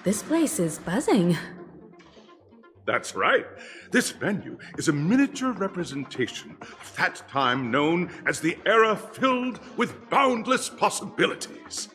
This place is buzzing. That's right. This venue is a miniature representation of that time known as the era filled with boundless possibilities.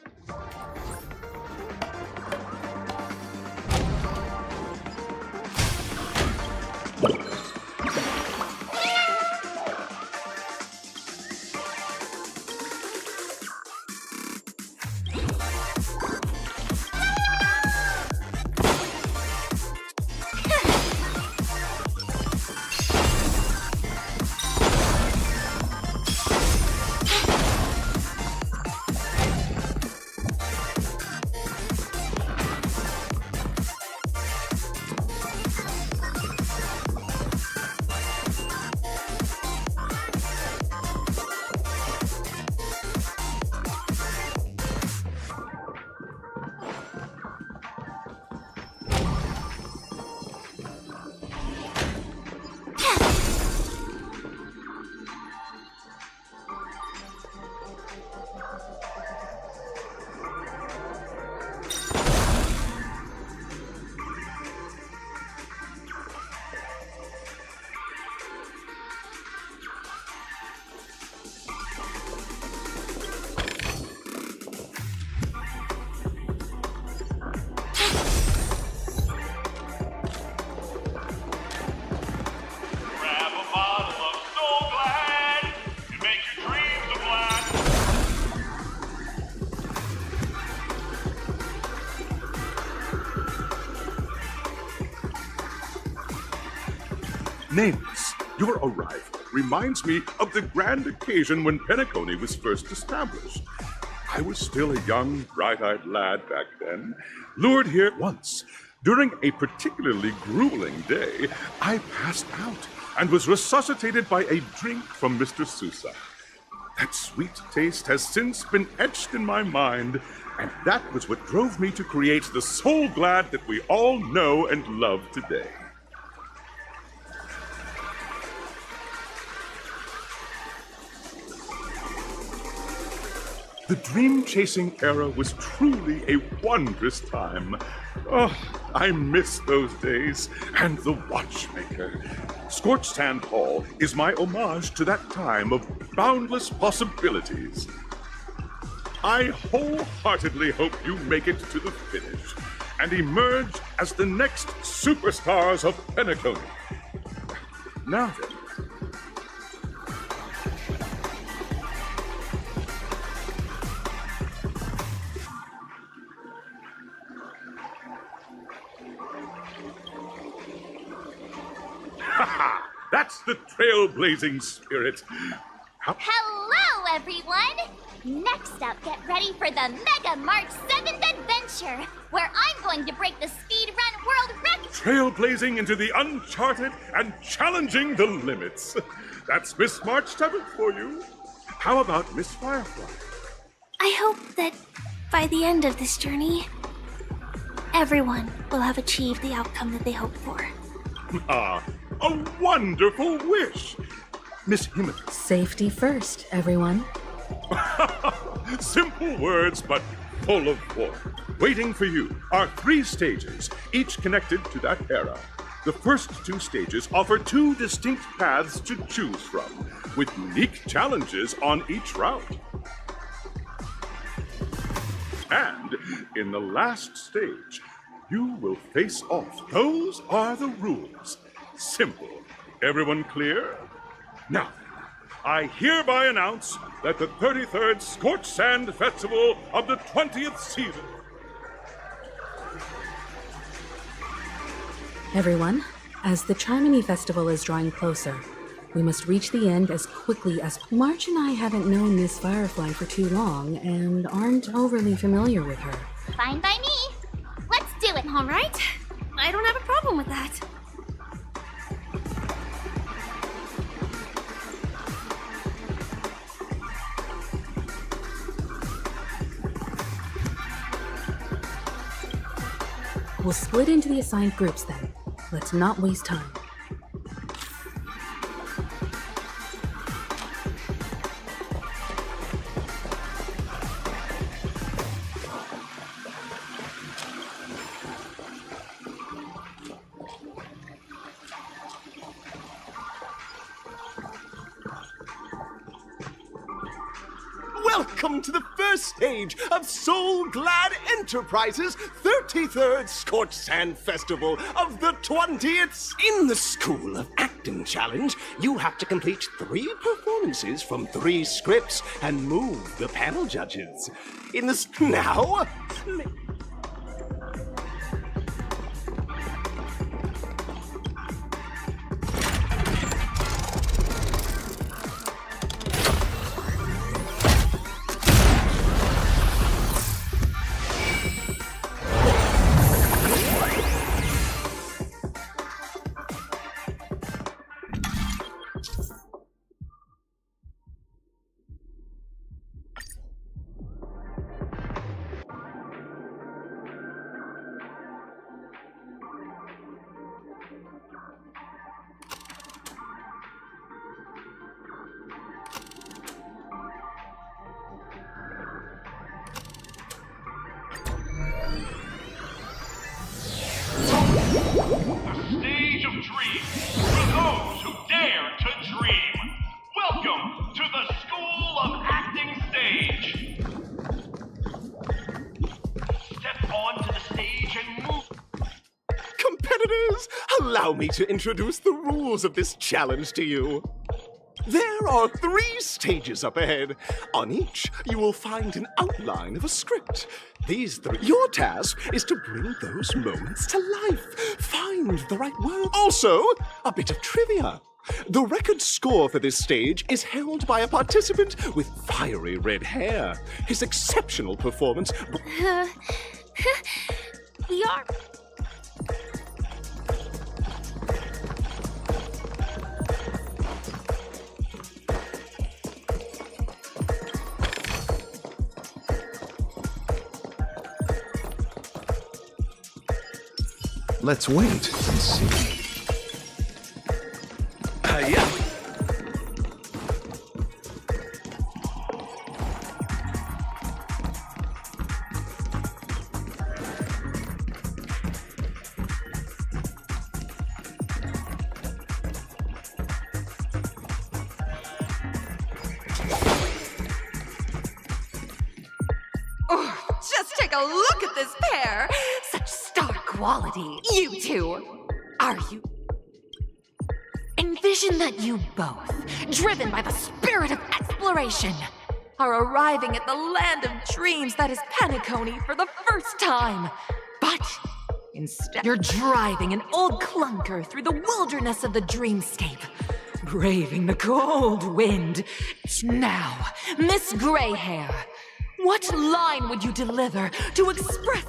Nameless, your arrival reminds me of the grand occasion when Penacony was first established. I was still a young, bright-eyed lad back then, lured here once. During a particularly grueling day, I passed out and was resuscitated by a drink from Mr. Sousa. That sweet taste has since been etched in my mind, and that was what drove me to create the Soul Glad that we all know and love today. The dream-chasing era was truly a wondrous time. Oh, I miss those days, and the Watchmaker. Scorched Sand Hall is my homage to that time of boundless possibilities. I wholeheartedly hope you make it to the finish and emerge as the next superstars of Penacony. Now then, that's the trailblazing spirit. Hello, everyone! Next up, get ready for the Mega March 7th Adventure, where I'm going to break the speedrun world record! Trailblazing into the uncharted and challenging the limits. That's Miss March 7th for you. How about Miss Firefly? I hope that by the end of this journey, everyone will have achieved the outcome that they hoped for. Ah, a wonderful wish. Miss Himothy. Safety first, everyone. Simple words, but full of warmth. Waiting for you are 3 stages, each connected to that era. The first 2 stages offer 2 distinct paths to choose from, with unique challenges on each route. And in the last stage, you will face off. Those are the rules. Simple. Everyone clear? Now, I hereby announce that the 33rd Scorched Sand Festival of the 20th season. Everyone, as the Charmony Festival is drawing closer, we must reach the end as quickly as March and I haven't known Miss Firefly for too long and aren't overly familiar with her. Fine by me. Let's do it. All right. I don't have a problem with that. We'll split into the assigned groups then. Let's not waste time. welcome to the first stage of Soul Glad Enterprises' 33rd Scorched Sand Festival of the 20th. In the School of Acting Challenge, you have to complete 3 performances from 3 scripts and move the panel judges. In this now... Stage of Dreams for those who dare to dream. Welcome to the School of Acting Stage. Step onto the stage and move. Competitors, allow me to introduce the rules of this challenge to you. There are 3 stages up ahead. On each, you will find an outline of a script. These 3. Your task is to bring those moments to life. Find the right word. Also, a bit of trivia. The record score for this stage is held by a participant with fiery red hair. His exceptional performance... We are... Let's wait and see. Yeah. Just take a look at this pair! Such star quality. You two, are you? Envision that you both, driven by the spirit of exploration, are arriving at the land of dreams that is Penacony for the first time. But instead, you're driving an old clunker through the wilderness of the dreamscape, braving the cold wind. Now, Miss Greyhair, what line would you deliver to express...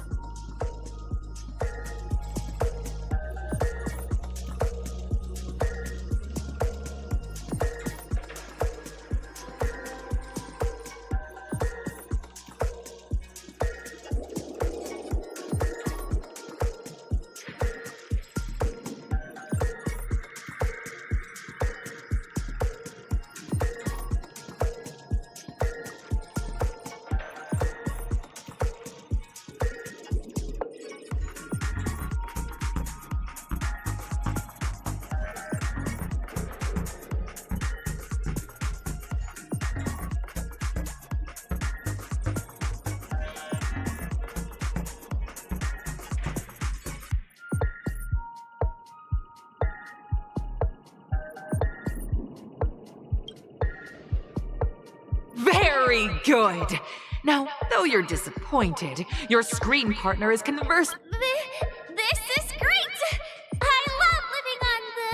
Very good. Now, though you're disappointed, your screen partner is conversing. This is great! I love living on the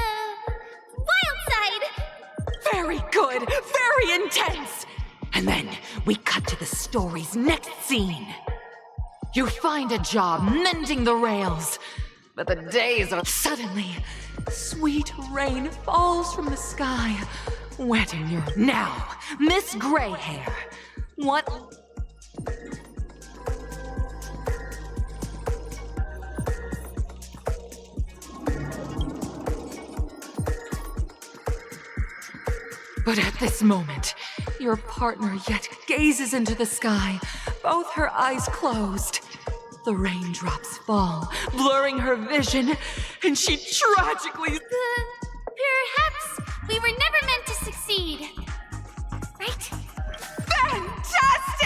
wild side! Very good, very intense. And then we cut to the story's next scene. You find a job mending the rails, but the days are... Suddenly, sweet rain falls from the sky, wetting your... Now, Miss Greyhair, what... But at this moment, your partner yet gazes into the sky, both her eyes closed. The raindrops fall, blurring her vision, and she tragically... Perhaps we were never meant to succeed. Right? Fantastic!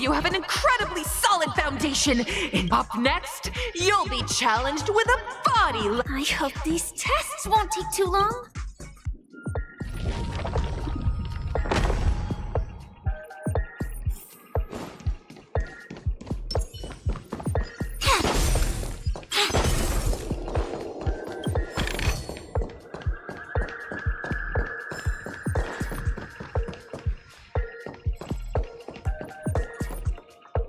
you have an incredibly solid foundation. And up next, you'll be challenged with a body. I hope these tests won't take too long.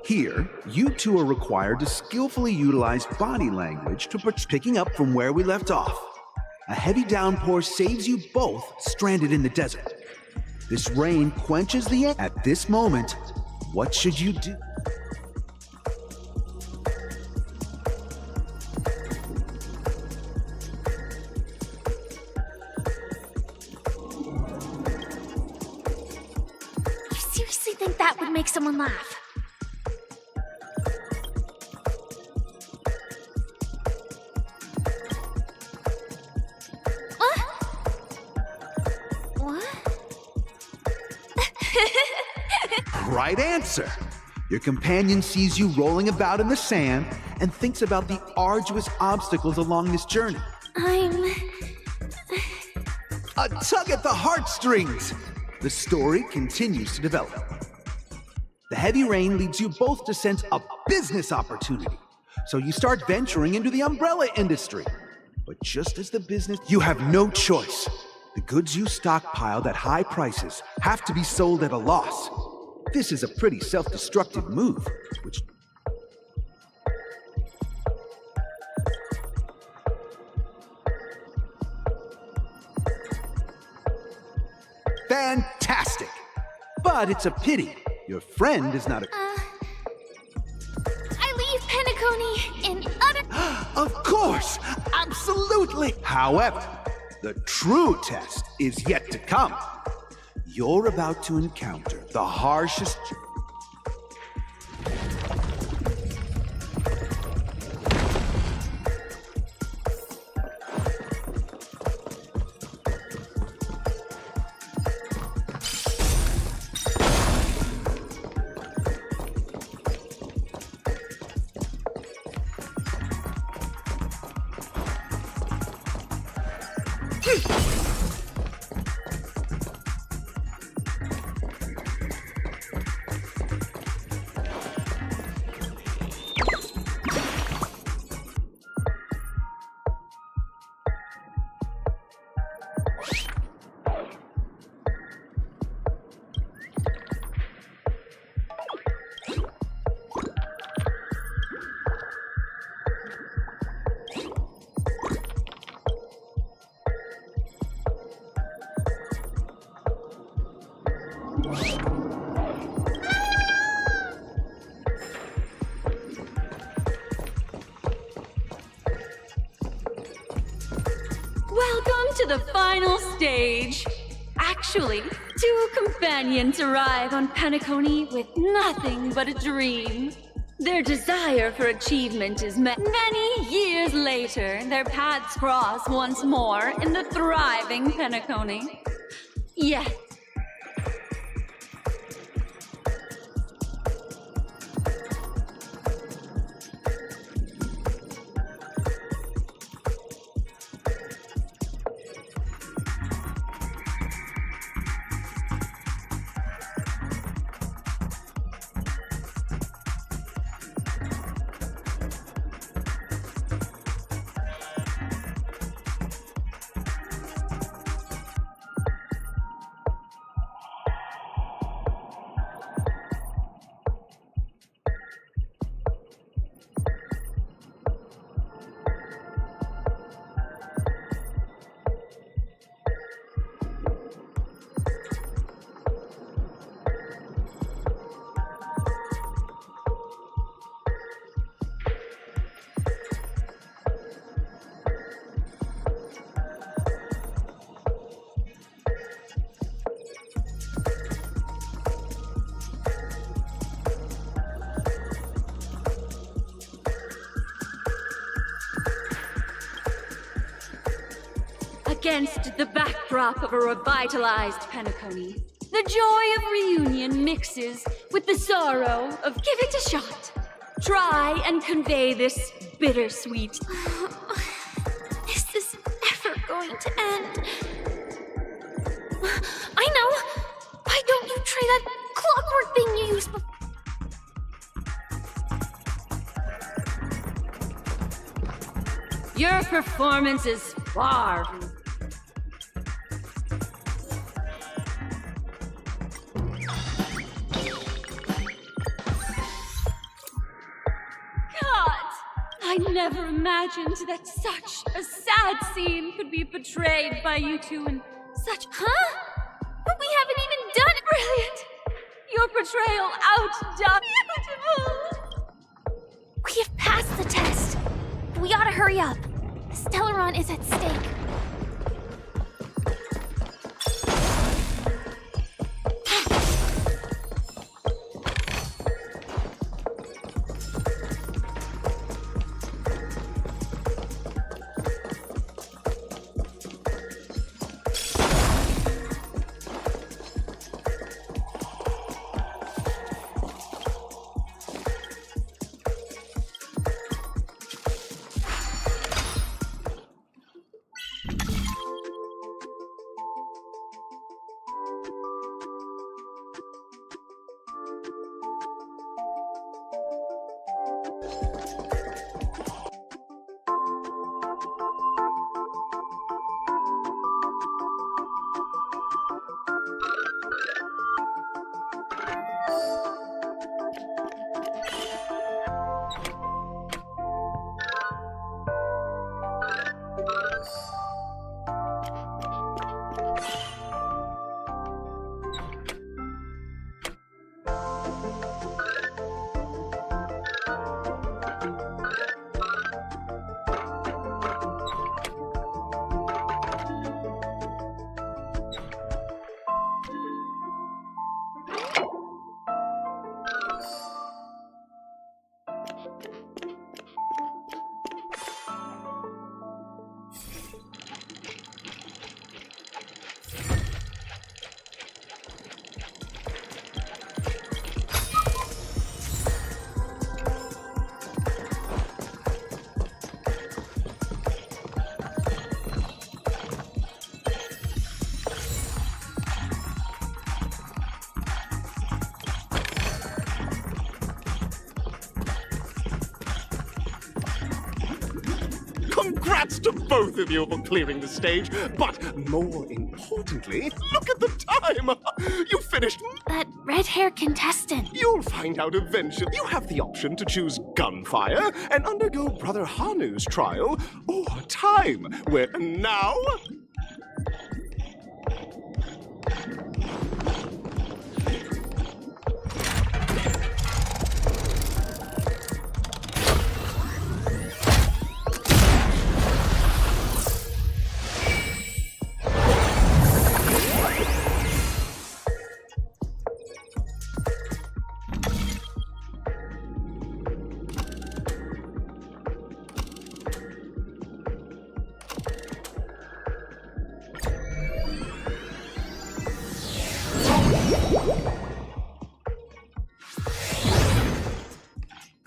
Here, you two are required to skillfully utilize body language to picking up from where we left off. A heavy downpour saves you both stranded in the desert. This rain quenches the end. At this moment, what should you do? You seriously think that would make someone laugh? Right answer. Your companion sees you rolling about in the sand and thinks about the arduous obstacles along this journey. A tug at the heartstrings. The story continues to develop. The heavy rain leads you both to sense a business opportunity, so you start venturing into the umbrella industry. But just as the business, you have no choice. The goods you stockpiled at high prices have to be sold at a loss. This is a pretty self-destructive move, which... Fantastic! But it's a pity. Your friend is not a... I leave Penacony in utter... Of course! Absolutely! However, the true test is yet to come. You're about to encounter the harshest... Welcome to the final stage. Actually, two companions arrive on Penacony with nothing but a dream. Their desire for achievement is met. Many years later, their paths cross once more in the thriving Penacony. Yes. Against the backdrop of a revitalized Penacony, the joy of reunion mixes with the sorrow of give it a shot. Try and convey this bittersweet. Is this ever going to end? I know! Why don't you try that clockwork thing you used before? Your performance is far from... I never imagined that such a sad scene could be portrayed by you two in such... Huh? But we haven't even done it! Brilliant! Your portrayal outdone... Beautiful! We have passed the test. We ought to hurry up. Stellaron is at stake. Congrats to both of you for clearing the stage, but more importantly, look at the time! You finished... That red-hair contestant. You'll find out eventually. You have the option to choose gunfire and undergo Brother Hanu's trial, or time, where now...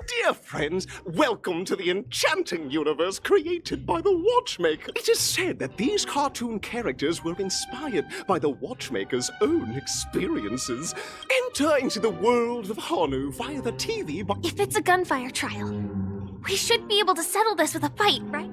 Dear friends, welcome to the enchanting universe created by the Watchmaker. It is said that these cartoon characters were inspired by the Watchmaker's own experiences. Enter into the world of Hanu via the TV box. If it's a gunfire trial, we should be able to settle this with a fight, right?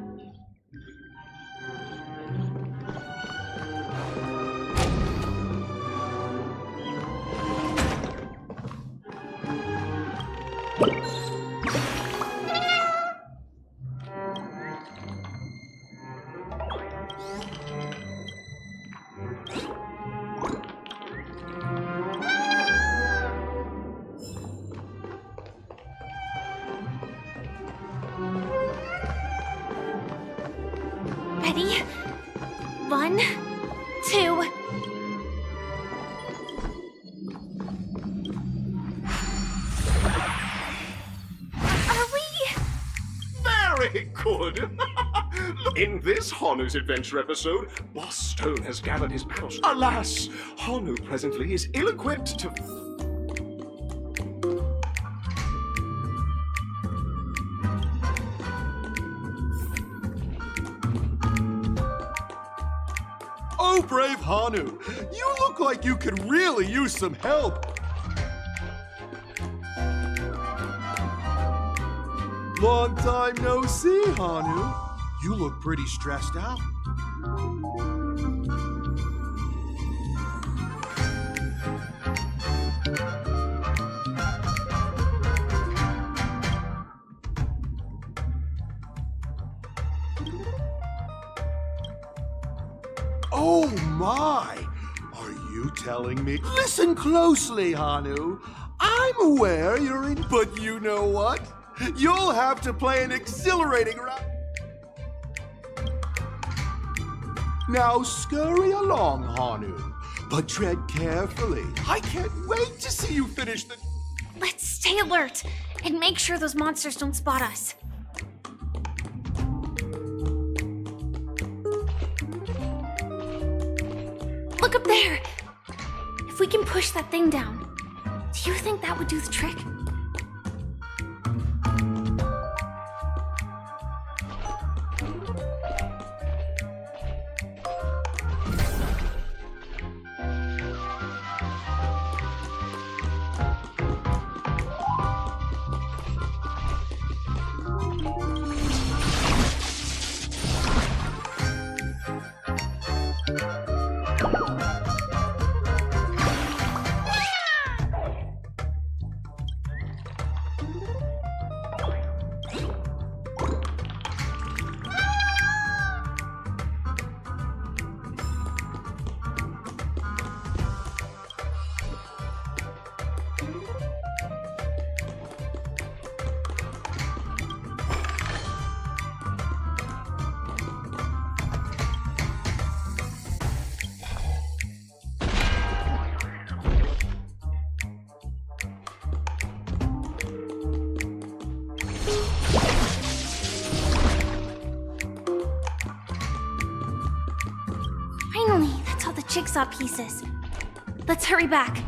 Ready? 1, 2... Are we... Very good! In this Hanu's Adventure episode, Boss Stone has gathered his battles. Alas, Hanu presently is ill-equipped to... Hello, brave Hanu. You look like you could really use some help. Long time no see, Hanu. You look pretty stressed out. Oh my! Are you telling me? Listen closely, Hanu. I'm aware you're in, but you know what? You'll have to play an exhilarating round. Now scurry along, Hanu, but tread carefully. I can't wait to see you finish the... Let's stay alert and make sure those monsters don't spot us. Look up there! If we can push that thing down, do you think that would do the trick? Finally, that's all the jigsaw pieces. Let's hurry back.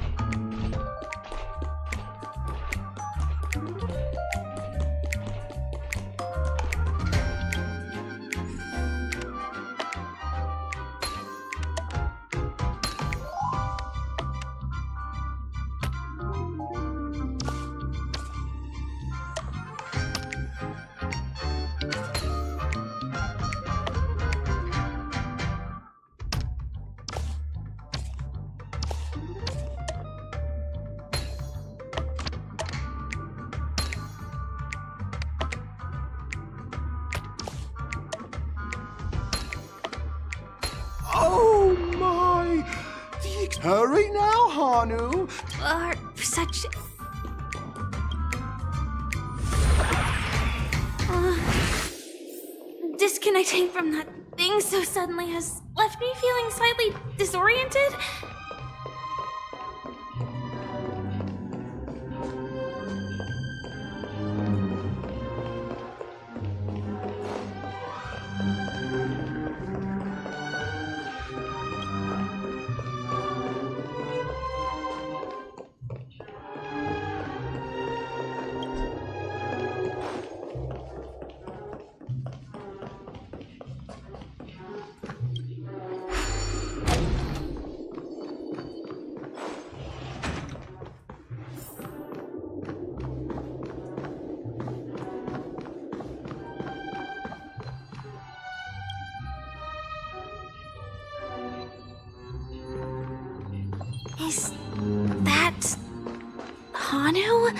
Oh my! Hurry now, Hanu! Are such... Disconnecting from that thing so suddenly has left me feeling slightly disoriented. Is that Hanu?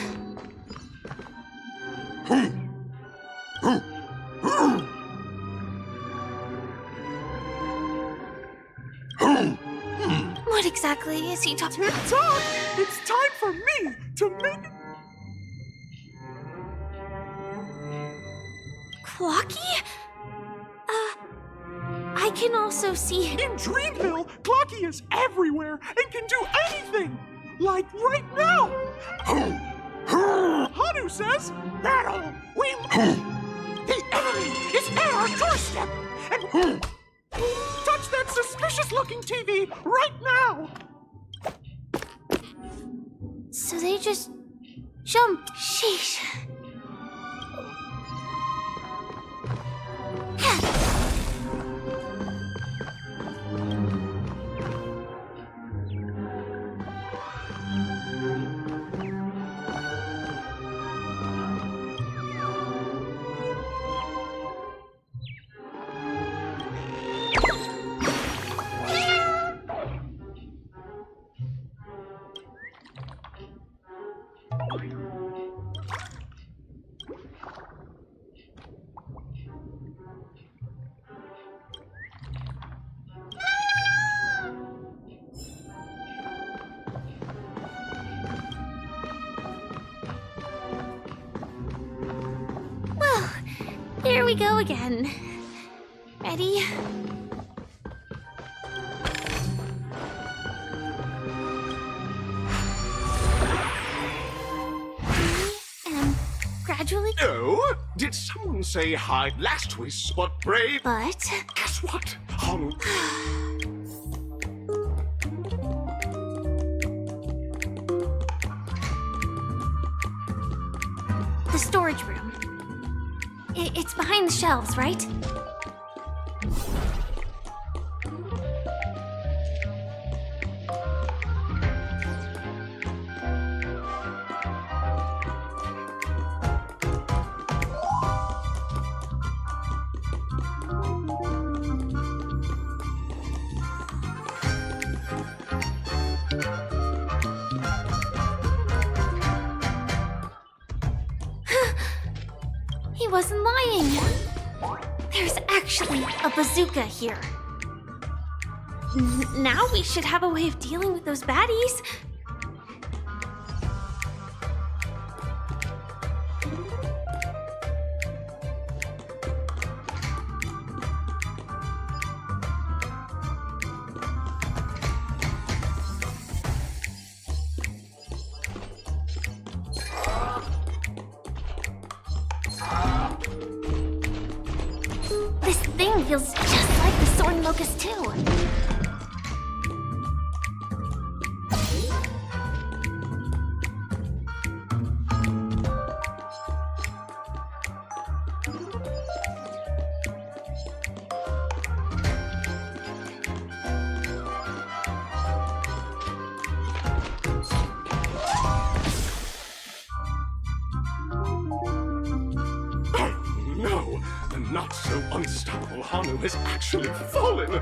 What exactly is he talking about? Tick-tock! It's time for me to make... Clocky? I can also see him. In Dreamville, Clocky is everywhere and can do anything! Like right now! Hanu says, battle! The enemy is at our doorstep! And touch that suspicious-looking TV right now! So they just jumped. Sheesh. Here we go again. Ready? And gradually, Oh, did someone say hide last we spot brave? but Guess what? Honu. the storage room. It's behind the shelves, right? He wasn't lying. There's actually a bazooka here. Now we should have a way of dealing with those baddies. This thing feels just like the Soaring Locust too. No, the not-so-unstoppable Hanu has actually fallen!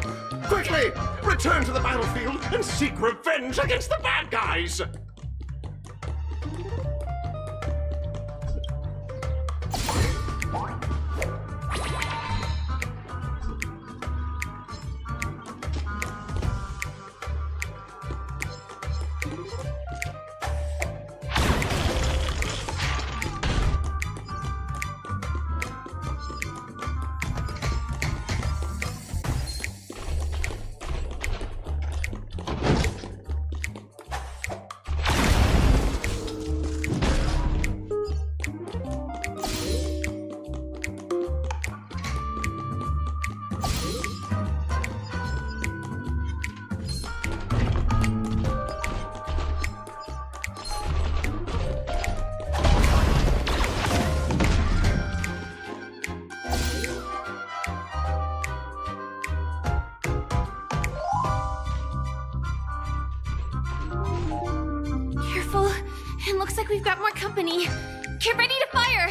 Quickly, return to the battlefield and seek revenge against the bad guys! Careful. It looks like we've got more company. Get ready to fire!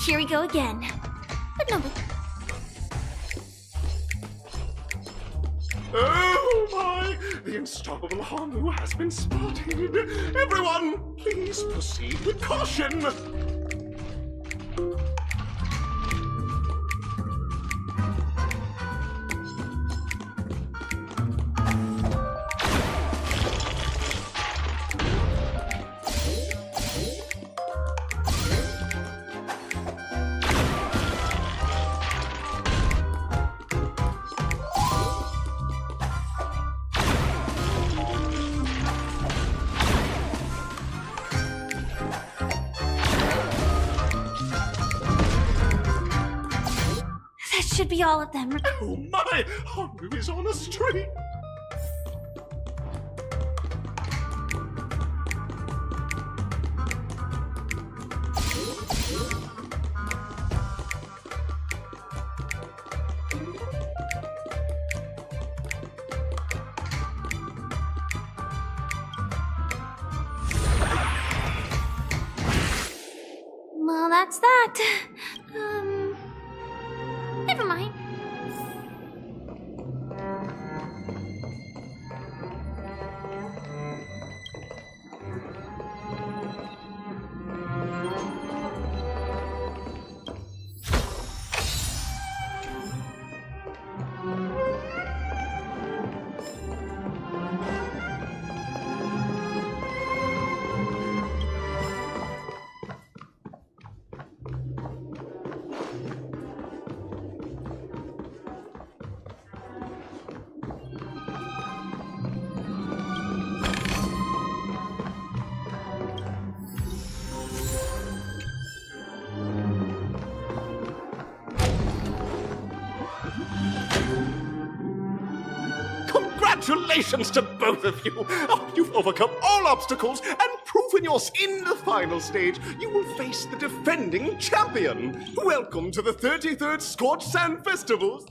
Here we go again. But no, Oh my! The unstoppable Hanu has been spotted! Everyone, please proceed with caution! that should be all of them. Oh my! Hanu is on a streak! Well, that's that. Never mind. Congratulations to both of you! Oh, you've overcome all obstacles and proven yours in the final stage. You will face the defending champion. Welcome to the 33rd Scorched Sand Festival.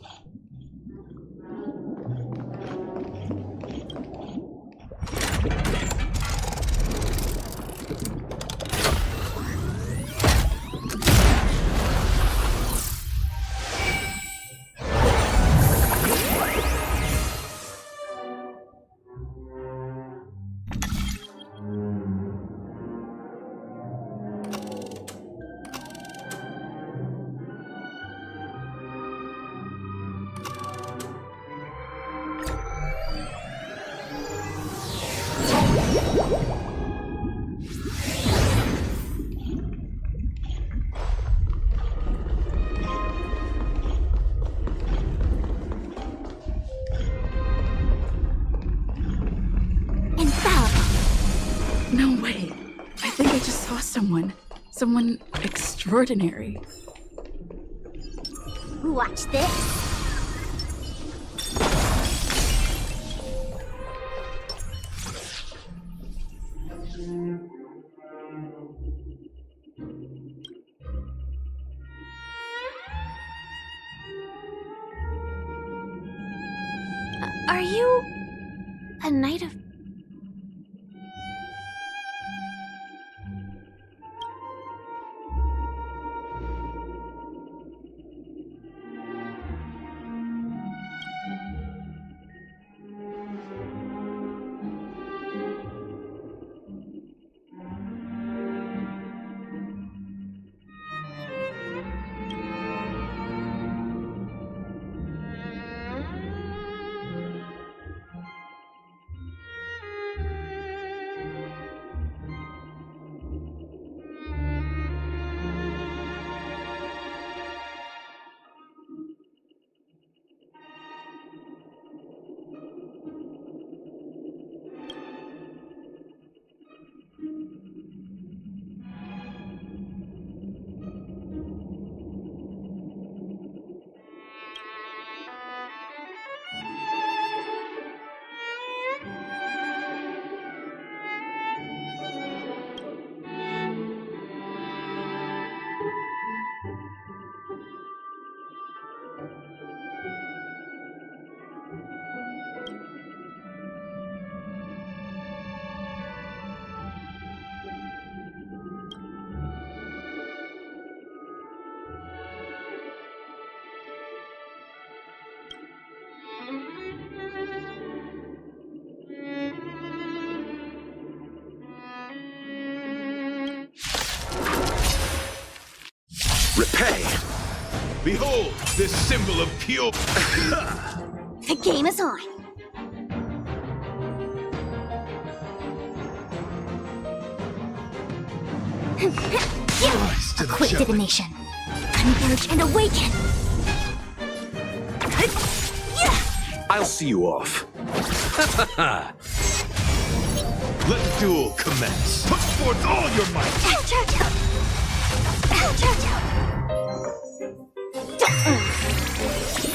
No way. I think I just saw someone. Someone extraordinary. Watch this. Are you a knight of... Repay! Behold, this symbol of pure... The game is on. Rise to the Quick challenge. divination. Converge and awaken. I'll see you off. Let the duel commence. Put forth all your might.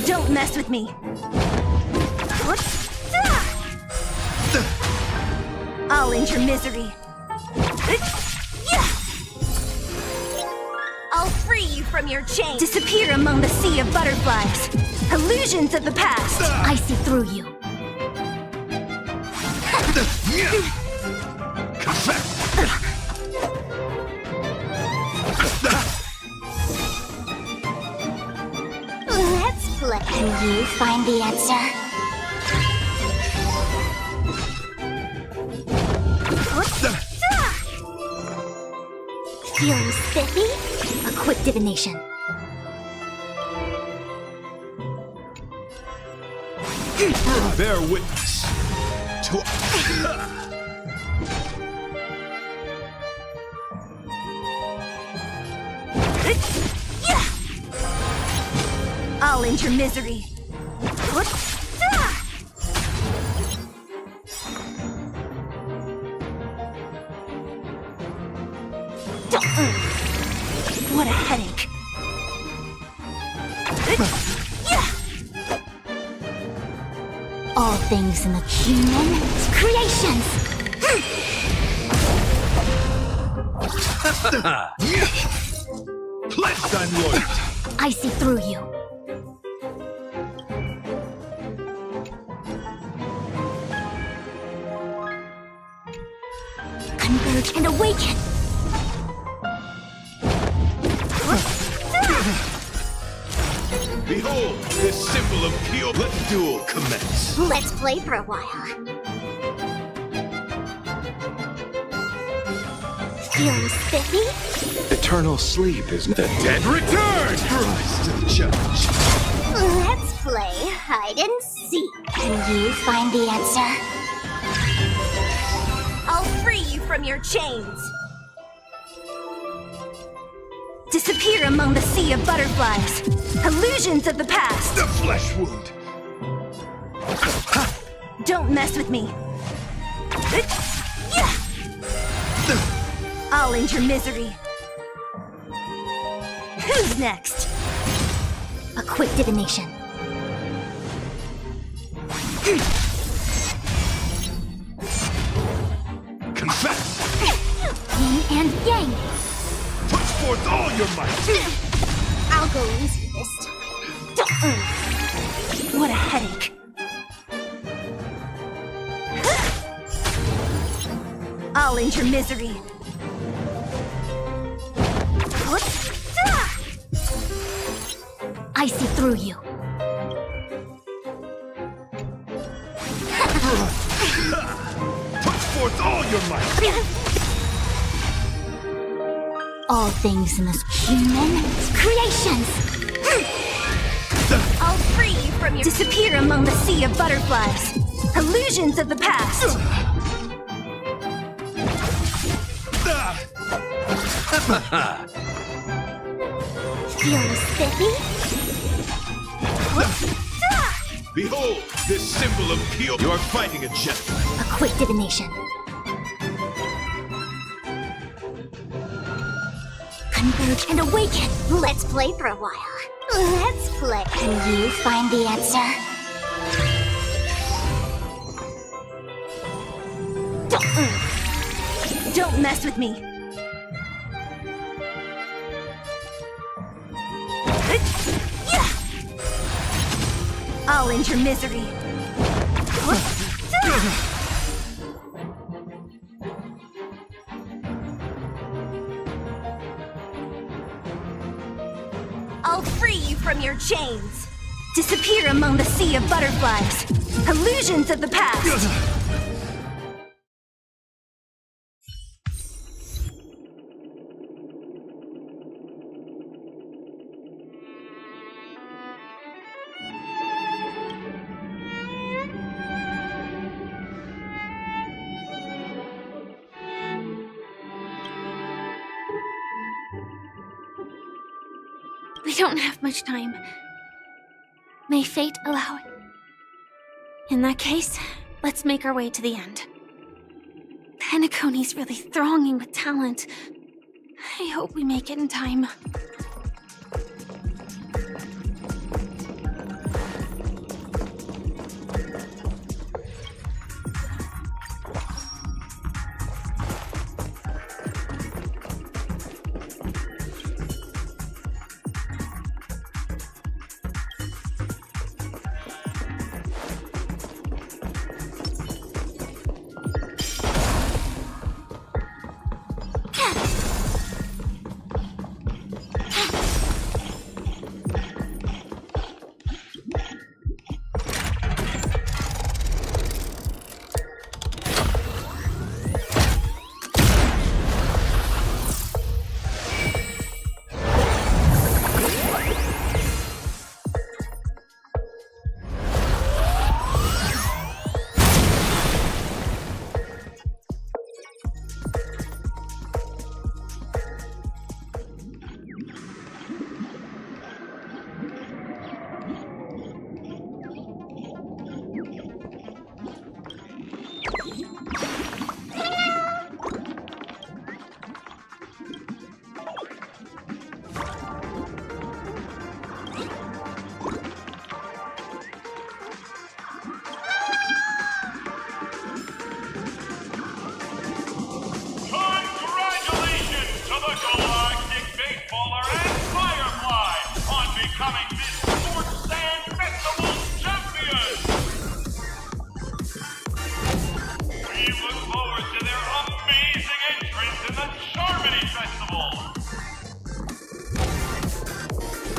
Don't mess with me. I'll end your misery. I'll free you from your chains. Disappear among the sea of butterflies. Illusions of the past. I see through you. Confess! Let's play. Can you find the answer? Feeling spiffy? A quick divination. Bear witness to... I'll end your misery. What a headache. All things in the human creations. Pledged on loyalty. I see through you. Converge and awaken. Behold, this symbol of pure. Let the duel commence. Let's play for a while. Feeling spiffy? Eternal sleep is The dead return! Rise to the challenge. Let's play hide and seek. Can you find the answer? I'll free you from your chains. Disappear among the sea of butterflies. Illusions of the past. The flesh wound. Don't mess with me. I'll end your misery. Who's next? A quick divination. Confess. Yin and yang. Put forth all your might. I'll go easy this time. What a headache. I'll end your misery. I see through you. Put forth all your might. All things in this human creations. I'll free you from your disappear among the sea of butterflies. Illusions of the past. Feeling spiffy? Behold, this symbol of pure. You're fighting a gentleman. A quick divination. Converge and awaken. Let's play for a while. Let's play. Can you find the answer? Don't mess with me. I'll end your misery. I'll free you from your chains. Disappear among the sea of butterflies. Illusions of the past. We don't have much time. May fate allow it. In that case, let's make our way to the end. Penacony's really thronging with talent. I hope we make it in time. becoming this Sports Sand Festival champion! We look forward to their amazing entrance in the Charmony Festival!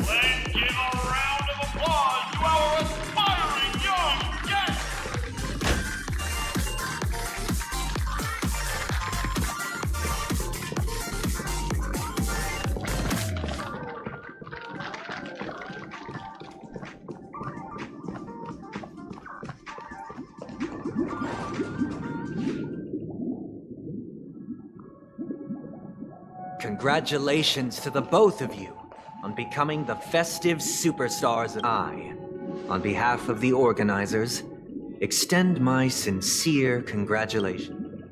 Let's give a round of applause to our aspiring young guests! Congratulations to the both of you on becoming the festive superstars. I, on behalf of the organizers, extend my sincere congratulations.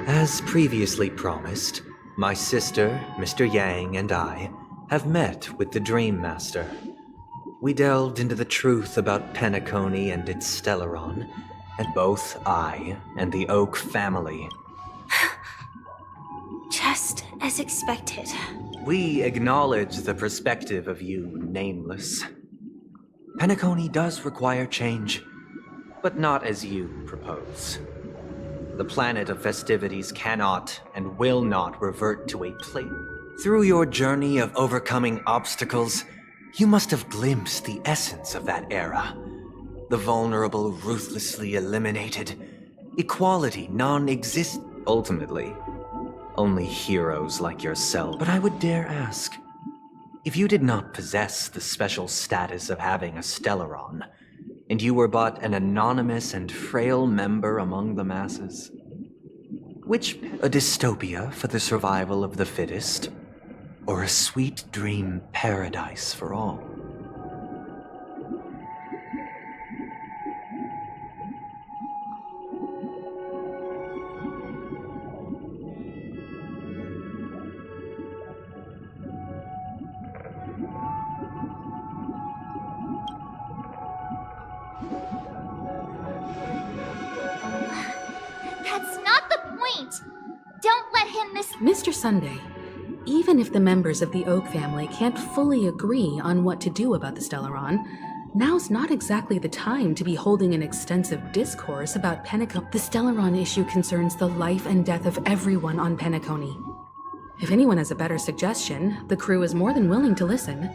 As previously promised, my sister, Mr. Yang, and I have met with the Dream Master. We delved into the truth about Penacony and its Stellaron, and both I and the Oak family. Just as expected. We acknowledge the perspective of you, Nameless. Penacony does require change, but not as you propose. The planet of festivities cannot and will not revert to a place. Through your journey of overcoming obstacles, you must have glimpsed the essence of that era. The vulnerable ruthlessly eliminated, equality non-existent. Ultimately, only heroes like yourself. But I would dare ask, if you did not possess the special status of having a Stellaron, and you were but an anonymous and frail member among the masses, which a dystopia for the survival of the fittest, or a sweet dream paradise for all? That's not the point! Don't let him Mr. Sunday, even if the members of the Oak family can't fully agree on what to do about the Stellaron, now's not exactly the time to be holding an extensive discourse about Penacony. The Stellaron issue concerns the life and death of everyone on Penacony. If anyone has a better suggestion, the crew is more than willing to listen.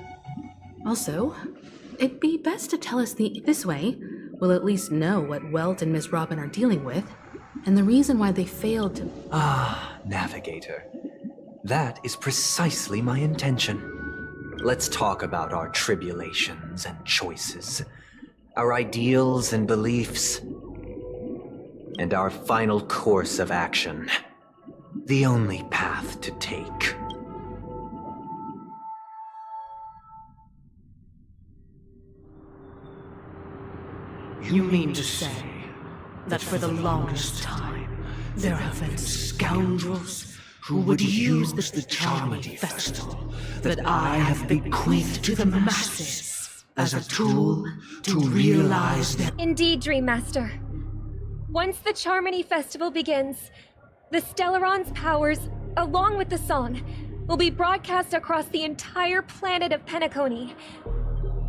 Also, it'd be best to tell us this way, we'll at least know what Welt and Miss Robin are dealing with, and the reason why they failed to— Navigator. That is precisely my intention. Let's talk about our tribulations and choices, our ideals and beliefs, and our final course of action. The only path to take. You mean to say that for the longest time, there have been scoundrels who would use the Charmony Festival that I have bequeathed to the masses as a tool to realize their— Indeed, Dream Master. Once the Charmony Festival begins, the Stellaron's powers, along with the song, will be broadcast across the entire planet of Penacony.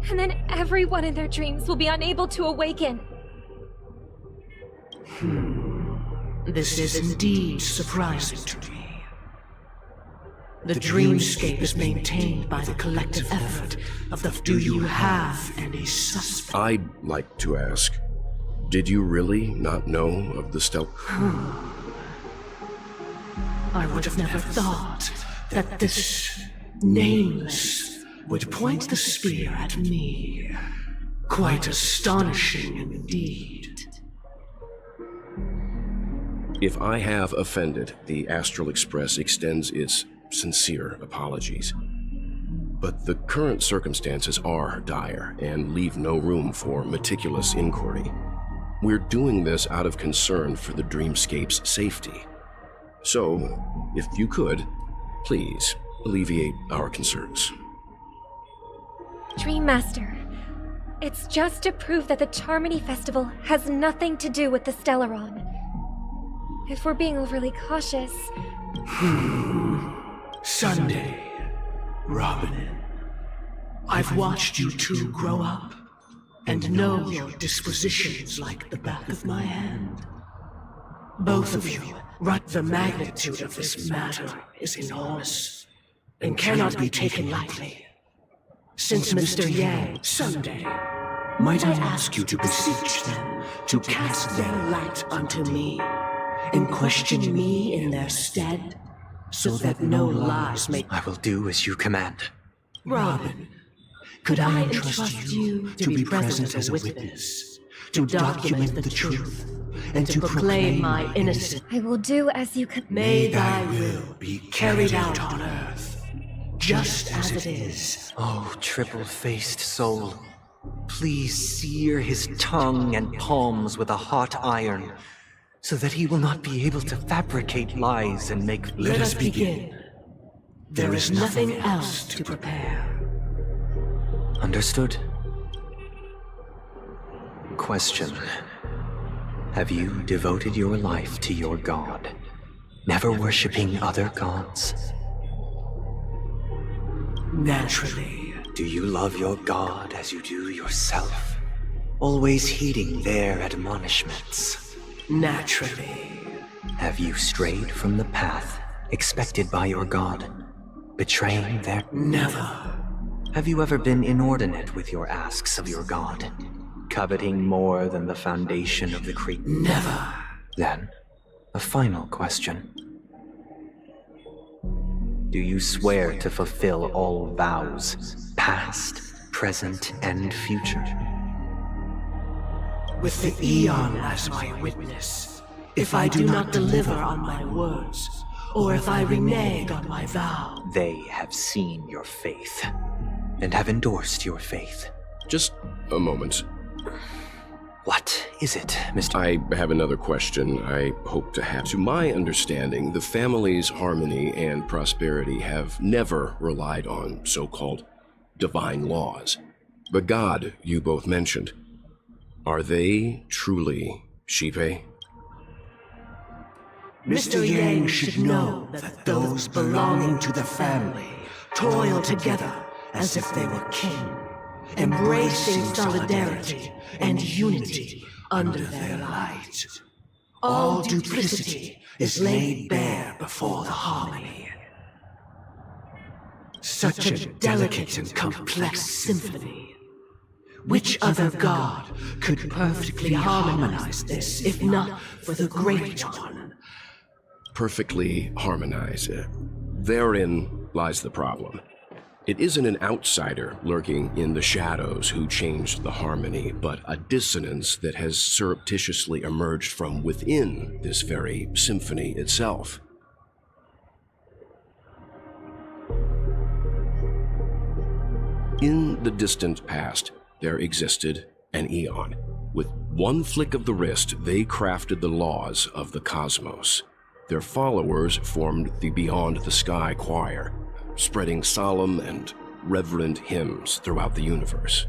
And then everyone in their dreams will be unable to awaken. This is indeed surprising to me. The dreamscape is maintained by the collective effort of the— Do you have any suspect? I'd like to ask, did you really not know of the I would have never thought that this Nameless would point the spear at me. Quite astonishing indeed. If I have offended, the Astral Express extends its sincere apologies. But the current circumstances are dire and leave no room for meticulous inquiry. We're doing this out of concern for the dreamscape's safety. So, if you could, please alleviate our concerns. Dream Master, It's just to prove that the Charmony Festival has nothing to do with the Stellaron. If we're being overly cautious... Sunday, Robin. I've watched you two grow up, and know your dispositions like the back of my hand. Both of you, the magnitude of this matter is enormous, and cannot be taken lightly. Since Mr. Yang, Sunday, might I ask you to beseech them to cast their light unto me, and question me in their stead, so that no lies may... I will do as you command. Robin, could I entrust you to be present as a witness, to document the truth, and to proclaim my innocence? I will do as you command. May thy will be carried out on earth, just as it is. Oh, triple-faced soul, please sear his tongue and palms with a hot iron, so that he will not be able to fabricate lies and make... Let us begin. There is nothing else to prepare. Understood. Question. Have you devoted your life to your god, never worshipping other gods? Naturally. Do you love your god as you do yourself, always heeding their admonishments? Naturally. Have you strayed from the path expected by your god, betraying their... Never. Have you ever been inordinate with your asks of your god, coveting more than the foundation of the creek? Never. Then, a final question. Do you swear to fulfill all vows, past, present, and future? With the Eon as my witness, if I do not deliver on my words, or if I renege on my vow... They have seen your faith, and have endorsed your faith. Just a moment. What is it, Mr. I have another question I hope to have. To my understanding, the family's harmony and prosperity have never relied on so-called divine laws. The god you both mentioned, are they truly Shipe? Mr. Yang should know that those belonging to the family toil together as if they were kin, embracing solidarity and unity under their light. All duplicity is laid bare before the harmony. Such a delicate and complex symphony. Which other god could perfectly harmonize this, if not for the Great One? Perfectly harmonize. Therein lies the problem. It isn't an outsider lurking in the shadows who changed the harmony, but a dissonance that has surreptitiously emerged from within this very symphony itself. In the distant past, there existed an Eon. With one flick of the wrist, they crafted the laws of the cosmos. Their followers formed the Beyond the Sky Choir, spreading solemn and reverent hymns throughout the universe.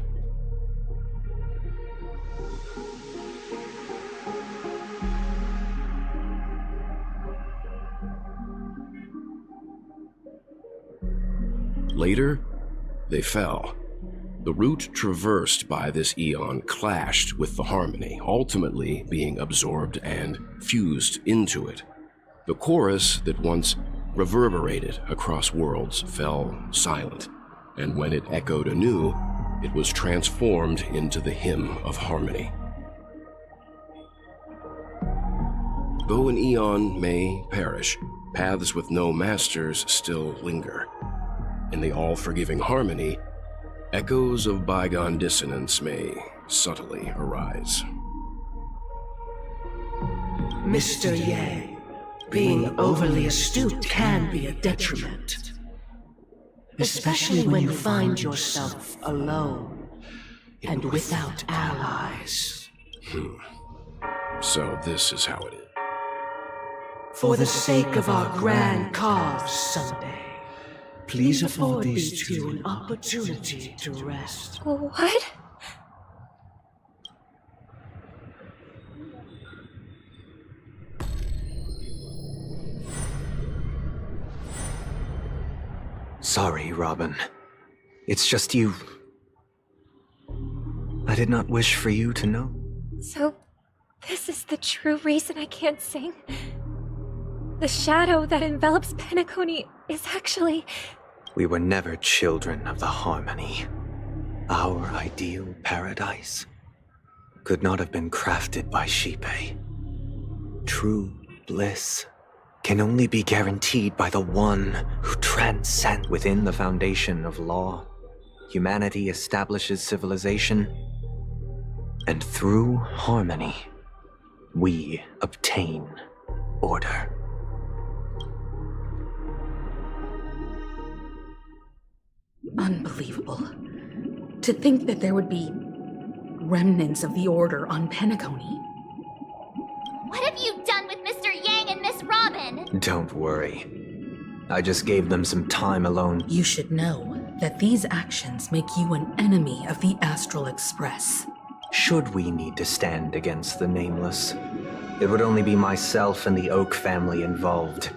Later, they fell. The route traversed by this Eon clashed with the harmony, ultimately being absorbed and fused into it. The chorus that once reverberated across worlds fell silent, and when it echoed anew, it was transformed into the hymn of harmony. Though an Eon may perish, paths with no masters still linger. In the all-forgiving harmony, echoes of bygone dissonance may subtly arise. Mr. Yang, being overly astute can be a detriment. Especially when you find yourself alone and without allies. So this is how it is. For the sake of our grand cause, Sunday, please afford these two an opportunity to rest. What? Sorry, Robin. It's just you. I did not wish for you to know. So, this is the true reason I can't sing? The shadow that envelops Penacony is actually... We were never children of the harmony. Our ideal paradise could not have been crafted by Xipe. True bliss can only be guaranteed by the one who transcends. Within the foundation of law, humanity establishes civilization, and through harmony, we obtain order. Unbelievable. To think that there would be remnants of the Order on Penacony. What have you done with Mr. Yang and Miss Robin? Don't worry. I just gave them some time alone. You should know that these actions make you an enemy of the Astral Express. Should we need to stand against the Nameless, it would only be myself and the Oak family involved.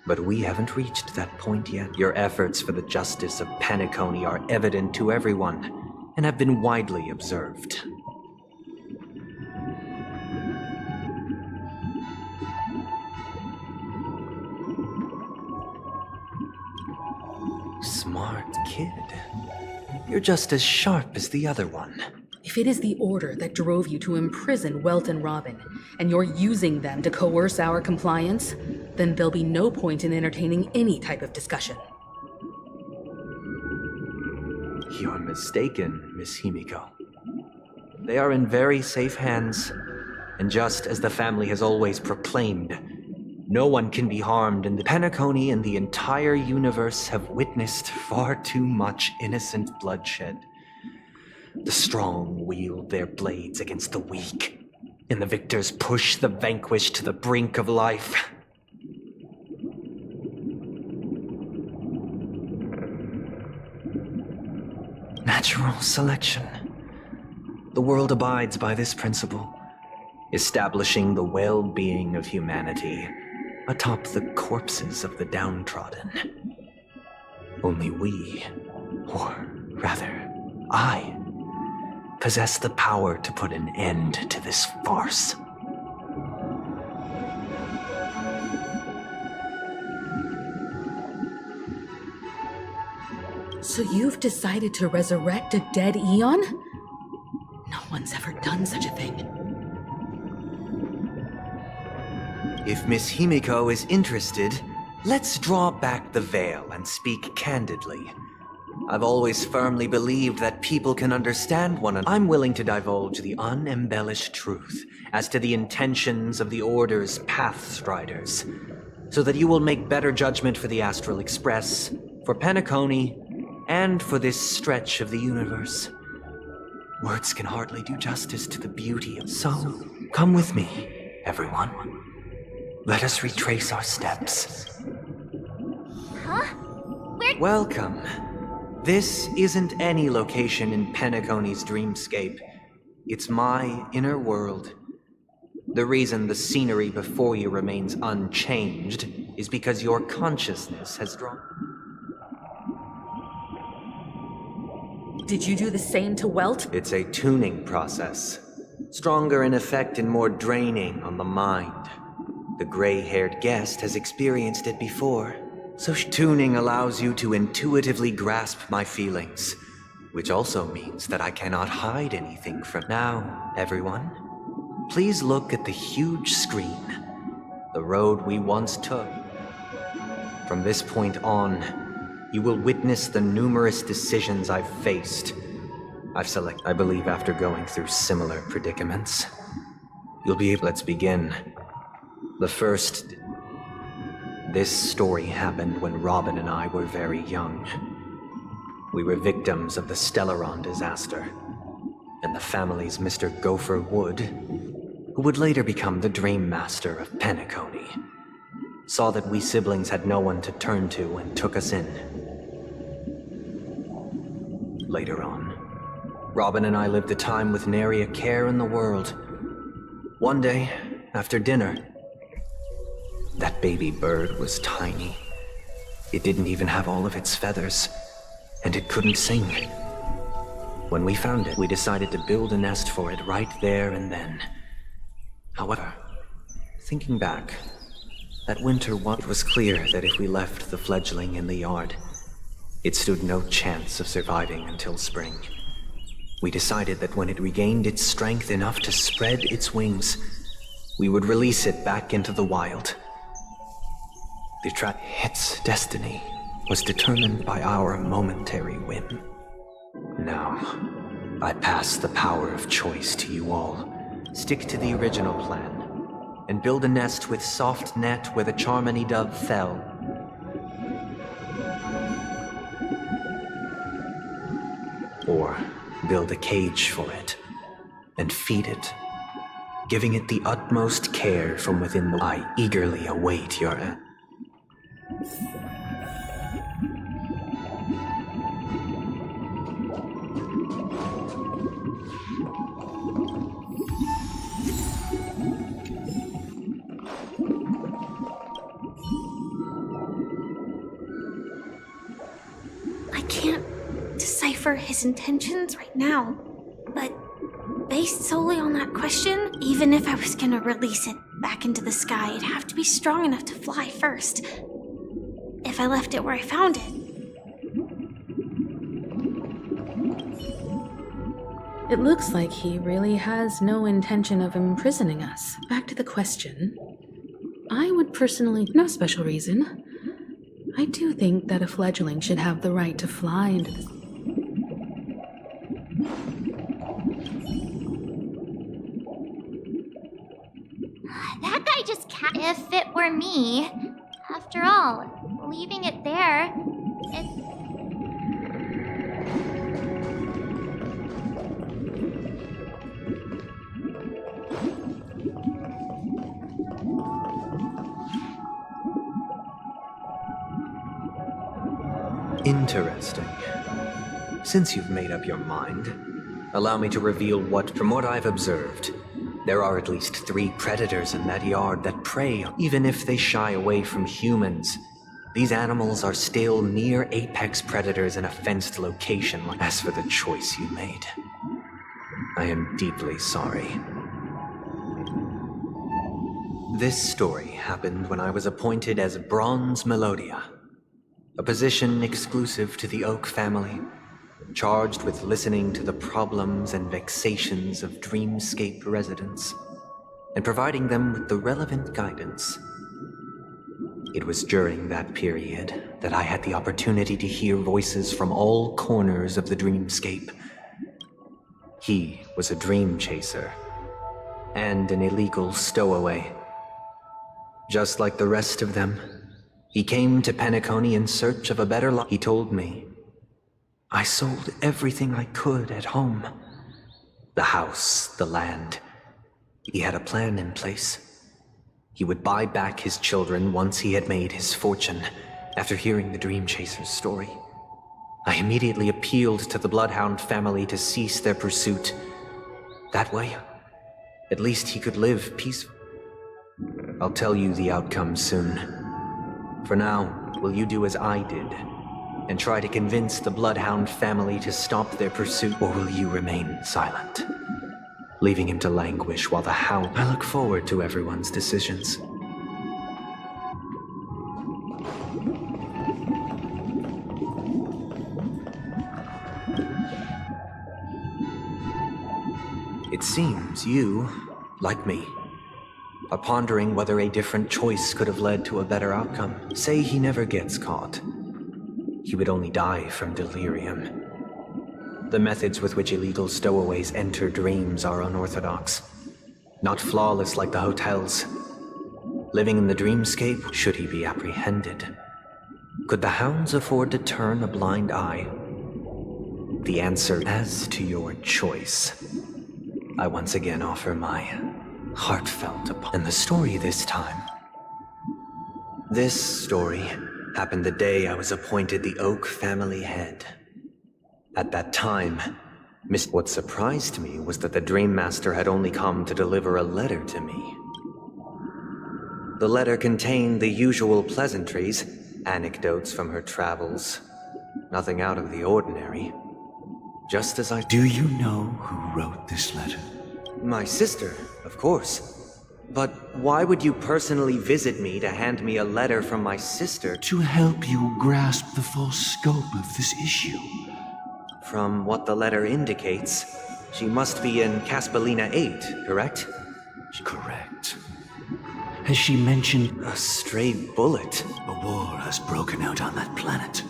But we haven't reached that point yet. Your efforts for the justice of Penacony are evident to everyone, and have been widely observed. Smart kid. You're just as sharp as the other one. If it is the Order that drove you to imprison Welt and Robin, and you're using them to coerce our compliance, then there'll be no point in entertaining any type of discussion. You're mistaken, Miss Himiko. They are in very safe hands, and just as the family has always proclaimed, no one can be harmed, and the Penacony and the entire universe have witnessed far too much innocent bloodshed. The strong wield their blades against the weak, and the victors push the vanquished to the brink of life. Natural selection. The world abides by this principle, establishing the well-being of humanity atop the corpses of the downtrodden. Only we, or rather, I, possess the power to put an end to this farce. So you've decided to resurrect a dead Eon? No one's ever done such a thing. If Miss Himiko is interested, let's draw back the veil and speak candidly. I've always firmly believed that people can understand one another. I'm willing to divulge the unembellished truth as to the intentions of the Order's Pathstriders, so that you will make better judgment for the Astral Express, for Penacony, and for this stretch of the universe. Words can hardly do justice to the beauty of... So, come with me, everyone. Let us retrace our steps. Huh? Where... Welcome. This isn't any location in Penacony's dreamscape. It's my inner world. The reason the scenery before you remains unchanged is because your consciousness has drawn... Did you do the same to Welt? It's a tuning process. Stronger in effect and more draining on the mind. The gray-haired guest has experienced it before. So tuning allows you to intuitively grasp my feelings, which also means that I cannot hide anything from... Now, everyone, please look at the huge screen, the road we once took. From this point on, you will witness the numerous decisions I've faced. I believe after going through similar predicaments, you'll be able... Let's begin. The first... This story happened when Robin and I were very young. We were victims of the Stellaron disaster, and the family's Mr. Gopher Wood, who would later become the Dream Master of Penacony, saw that we siblings had no one to turn to and took us in. Later on, Robin and I lived a time with nary a care in the world. One day, after dinner, that baby bird was tiny, It didn't even have all of its feathers, and it couldn't sing. When we found it, we decided to build a nest for it right there and then. However, thinking back, that winter it was clear that if we left the fledgling in the yard, it stood no chance of surviving until spring. We decided that when it regained its strength enough to spread its wings, we would release it back into the wild. Its destiny was determined by our momentary whim. Now, I pass the power of choice to you all. Stick to the original plan, and build a nest with soft net where the Charmony dove fell. Or build a cage for it, and feed it, giving it the utmost care from within the... I eagerly await your... I can't decipher his intentions right now, but based solely on that question, even if I was gonna release it back into the sky, it'd have to be strong enough to fly first. If I left it where I found it. It looks like he really has no intention of imprisoning us. Back to the question. I would personally... No special reason. I do think that a fledgling should have the right to fly into the... That guy just can't. If it were me, after all, leaving it there, it... Interesting. Since you've made up your mind, allow me to reveal what, from what I've observed, there are at least 3 predators in that yard that prey. Even if they shy away from humans, these animals are still near apex predators in a fenced location. As for the choice you made, I am deeply sorry. This story happened when I was appointed as Bronze Melodia, a position exclusive to the Oak family, charged with listening to the problems and vexations of Dreamscape residents, and providing them with the relevant guidance. It was during that period that I had the opportunity to hear voices from all corners of the Dreamscape. He was a dream chaser, and an illegal stowaway. Just like the rest of them, he came to Penacony in search of a better life. He told me, I sold everything I could at home. The house, the land. He had a plan in place. He would buy back his children once he had made his fortune. After hearing the Dream Chaser's story, I immediately appealed to the Bloodhound family to cease their pursuit. That way, at least he could live peacefully. I'll tell you the outcome soon. For now, will you do as I did, and try to convince the Bloodhound family to stop their pursuit, or will you remain silent, leaving him to languish while the Hound... I look forward to everyone's decisions. It seems you, like me, are pondering whether a different choice could have led to a better outcome. Say he never gets caught. He would only die from delirium. The methods with which illegal stowaways enter dreams are unorthodox, not flawless like the hotels. Living in the dreamscape, should he be apprehended? Could the hounds afford to turn a blind eye? The answer, as to your choice, I once again offer my heartfelt apology. And the story this time. This story happened the day I was appointed the Oak family head. At that time, what surprised me was that the Dream Master had only come to deliver a letter to me. The letter contained the usual pleasantries, anecdotes from her travels. Nothing out of the ordinary. Just as I... Do you know who wrote this letter? My sister, of course. But why would you personally visit me to hand me a letter from my sister? To help you grasp the full scope of this issue. From what the letter indicates, she must be in Caspelina 8, correct? Correct. Has she mentioned a stray bullet? A war has broken out on that planet.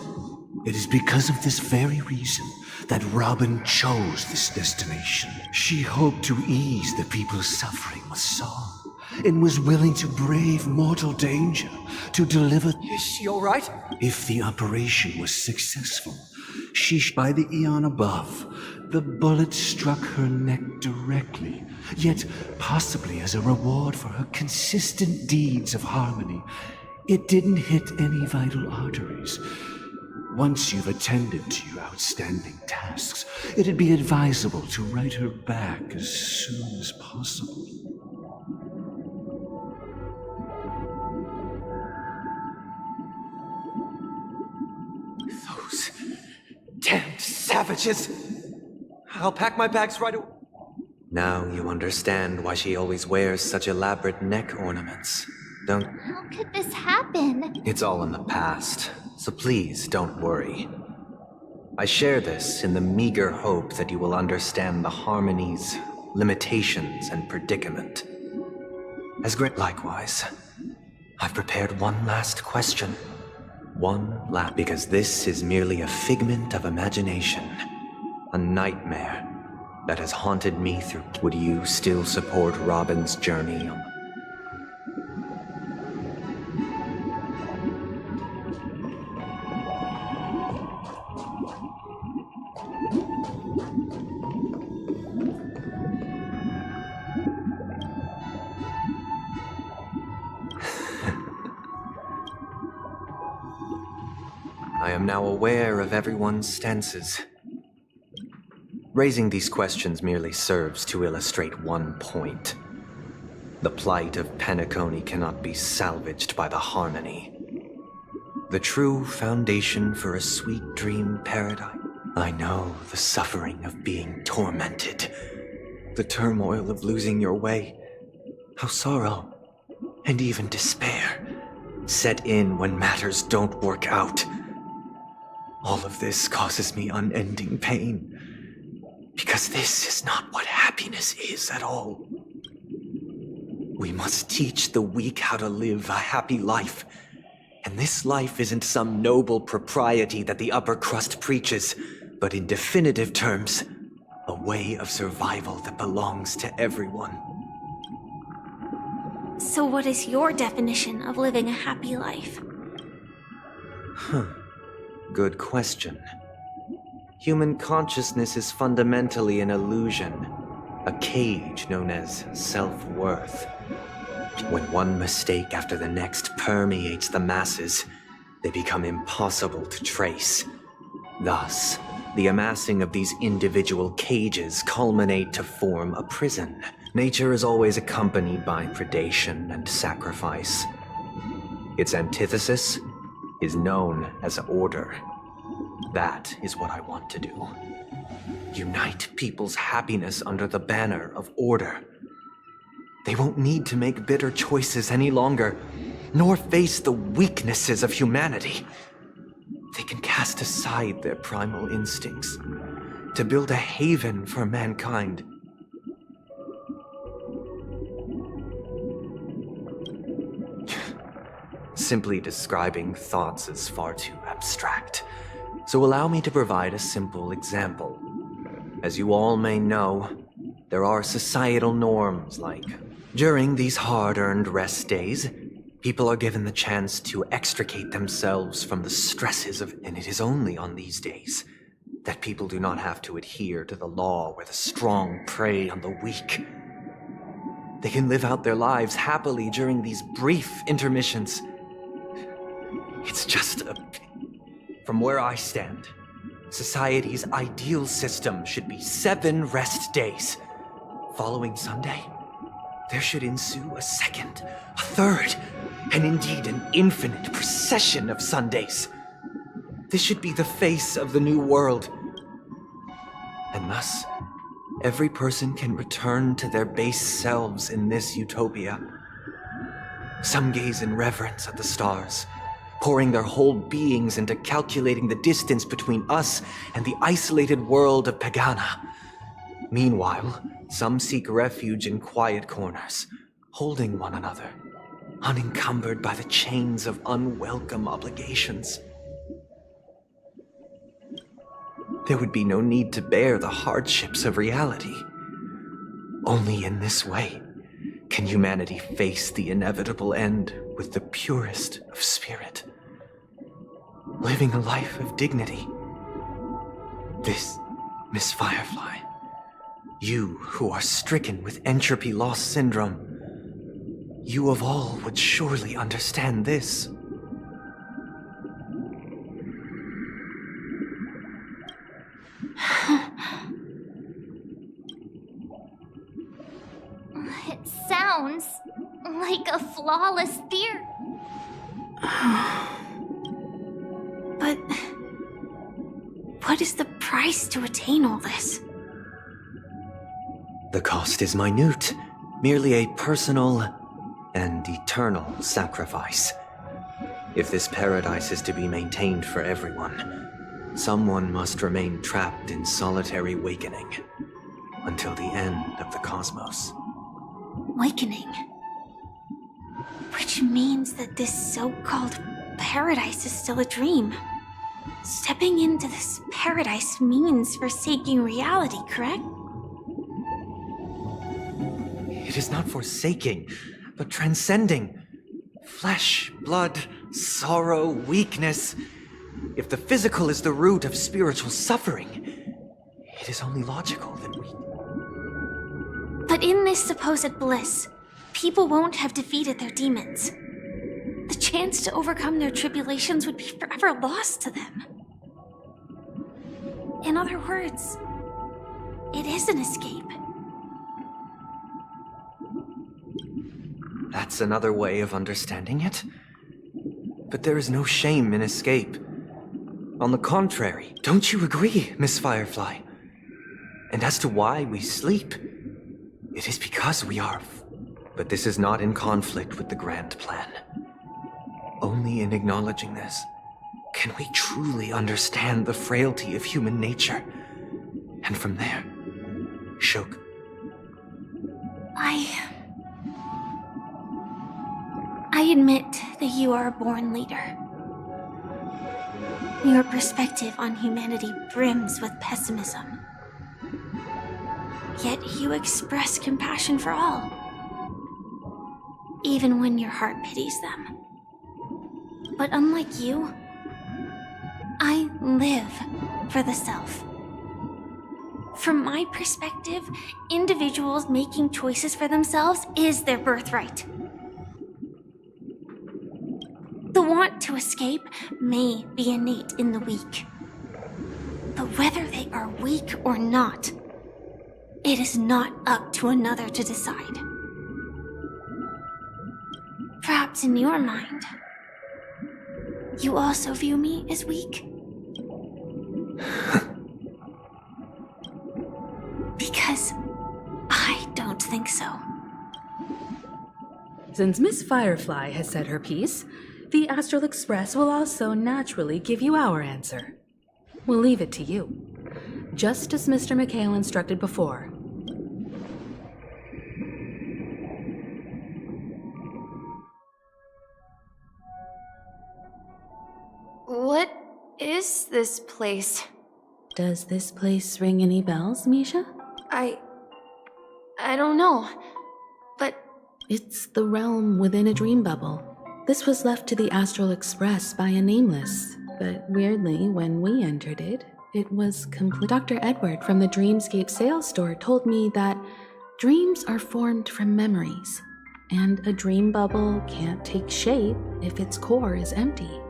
It is because of this very reason that Robin chose this destination. She hoped to ease the people's suffering with song, and was willing to brave mortal danger to deliver... Is she all right? If the operation was successful, by the eon above, the bullet struck her neck directly, yet possibly as a reward for her consistent deeds of harmony, it didn't hit any vital arteries. Once you've attended to your outstanding tasks, it'd be advisable to write her back as soon as possible. Those damned savages! I'll pack my bags right away. Now you understand why she always wears such elaborate neck ornaments, don't... How could this happen? It's all in the past, so please don't worry. I share this in the meager hope that you will understand the harmony's limitations and predicament. As great likewise, I've prepared one last question. Because this is merely a figment of imagination. A nightmare that has haunted me through... Would you still support Robin's journey on... I am now aware of everyone's stances. Raising these questions merely serves to illustrate one point. The plight of Penacony cannot be salvaged by the harmony. The true foundation for a sweet dream paradise. I know the suffering of being tormented, the turmoil of losing your way, how sorrow, and even despair, set in when matters don't work out. All of this causes me unending pain. Because this is not what happiness is at all. We must teach the weak how to live a happy life. And this life isn't some noble propriety that the upper crust preaches, but in definitive terms, a way of survival that belongs to everyone. So what is your definition of living a happy life? Good question. Human consciousness is fundamentally an illusion, a cage known as self-worth. When one mistake after the next permeates the masses, they become impossible to trace. Thus, the amassing of these individual cages culminate to form a prison. Nature is always accompanied by predation and sacrifice. Its antithesis is known as order. That is what I want to do. Unite people's happiness under the banner of order. They won't need to make bitter choices any longer, nor face the weaknesses of humanity. They can cast aside their primal instincts to build a haven for mankind. Simply describing thoughts is far too abstract. So allow me to provide a simple example. As you all may know, there are societal norms like, during these hard-earned rest days, people are given the chance to extricate themselves from the stresses of... And it is only on these days that people do not have to adhere to the law where the strong prey on the weak. They can live out their lives happily during these brief intermissions. It's just From where I stand, society's ideal system should be 7 rest days. Following Sunday, there should ensue a second, a third, and indeed an infinite procession of Sundays. This should be the face of the new world. And thus, every person can return to their base selves in this utopia. Some gaze in reverence at the stars, pouring their whole beings into calculating the distance between us and the isolated world of Pagana. Meanwhile, some seek refuge in quiet corners, holding one another, unencumbered by the chains of unwelcome obligations. There would be no need to bear the hardships of reality. Only in this way can humanity face the inevitable end with the purest of spirit, living a life of dignity. This, Miss Firefly, you who are stricken with entropy loss syndrome, you of all would surely understand this. It sounds like a flawless theory. But what is the price to attain all this? The cost is minute, merely a personal and eternal sacrifice. If this paradise is to be maintained for everyone, someone must remain trapped in solitary wakening until the end of the cosmos. Wakening. Which means that this so-called paradise is still a dream. Stepping into this paradise means forsaking reality, correct? It is not forsaking, but transcending. Flesh, blood, sorrow, weakness. If the physical is the root of spiritual suffering, it is only logical that we... But in this supposed bliss, people won't have defeated their demons. The chance to overcome their tribulations would be forever lost to them. In other words, it is an escape. That's another way of understanding it. But there is no shame in escape. On the contrary, don't you agree, Miss Firefly? And as to why we sleep, it is because we are... But this is not in conflict with the grand plan. Only in acknowledging this can we truly understand the frailty of human nature. And from there, Shook. I admit that you are a born leader. Your perspective on humanity brims with pessimism. Yet you express compassion for all, even when your heart pities them. But unlike you, I live for the self. From my perspective, individuals making choices for themselves is their birthright. The want to escape may be innate in the weak. But whether they are weak or not, it is not up to another to decide. Perhaps in your mind, you also view me as weak? Because I don't think so. Since Miss Firefly has said her piece, the Astral Express will also naturally give you our answer. We'll leave it to you, just as Mr. McHale instructed before. What is this place? Does this place ring any bells, Misha? I don't know, but... It's the realm within a dream bubble. This was left to the Astral Express by a nameless, but weirdly, when we entered it, it was complete. Dr. Edward from the Dreamscape sales store told me that dreams are formed from memories, and a dream bubble can't take shape if its core is empty.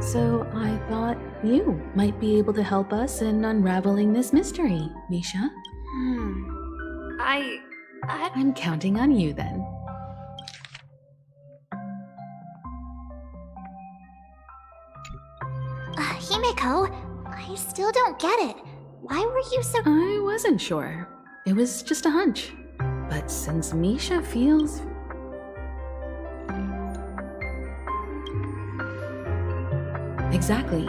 So I thought you might be able to help us in unraveling this mystery, Misha. I'm counting on you then. Himeko, I still don't get it. Why were you so... I wasn't sure. It was just a hunch. But since Misha feels... Exactly.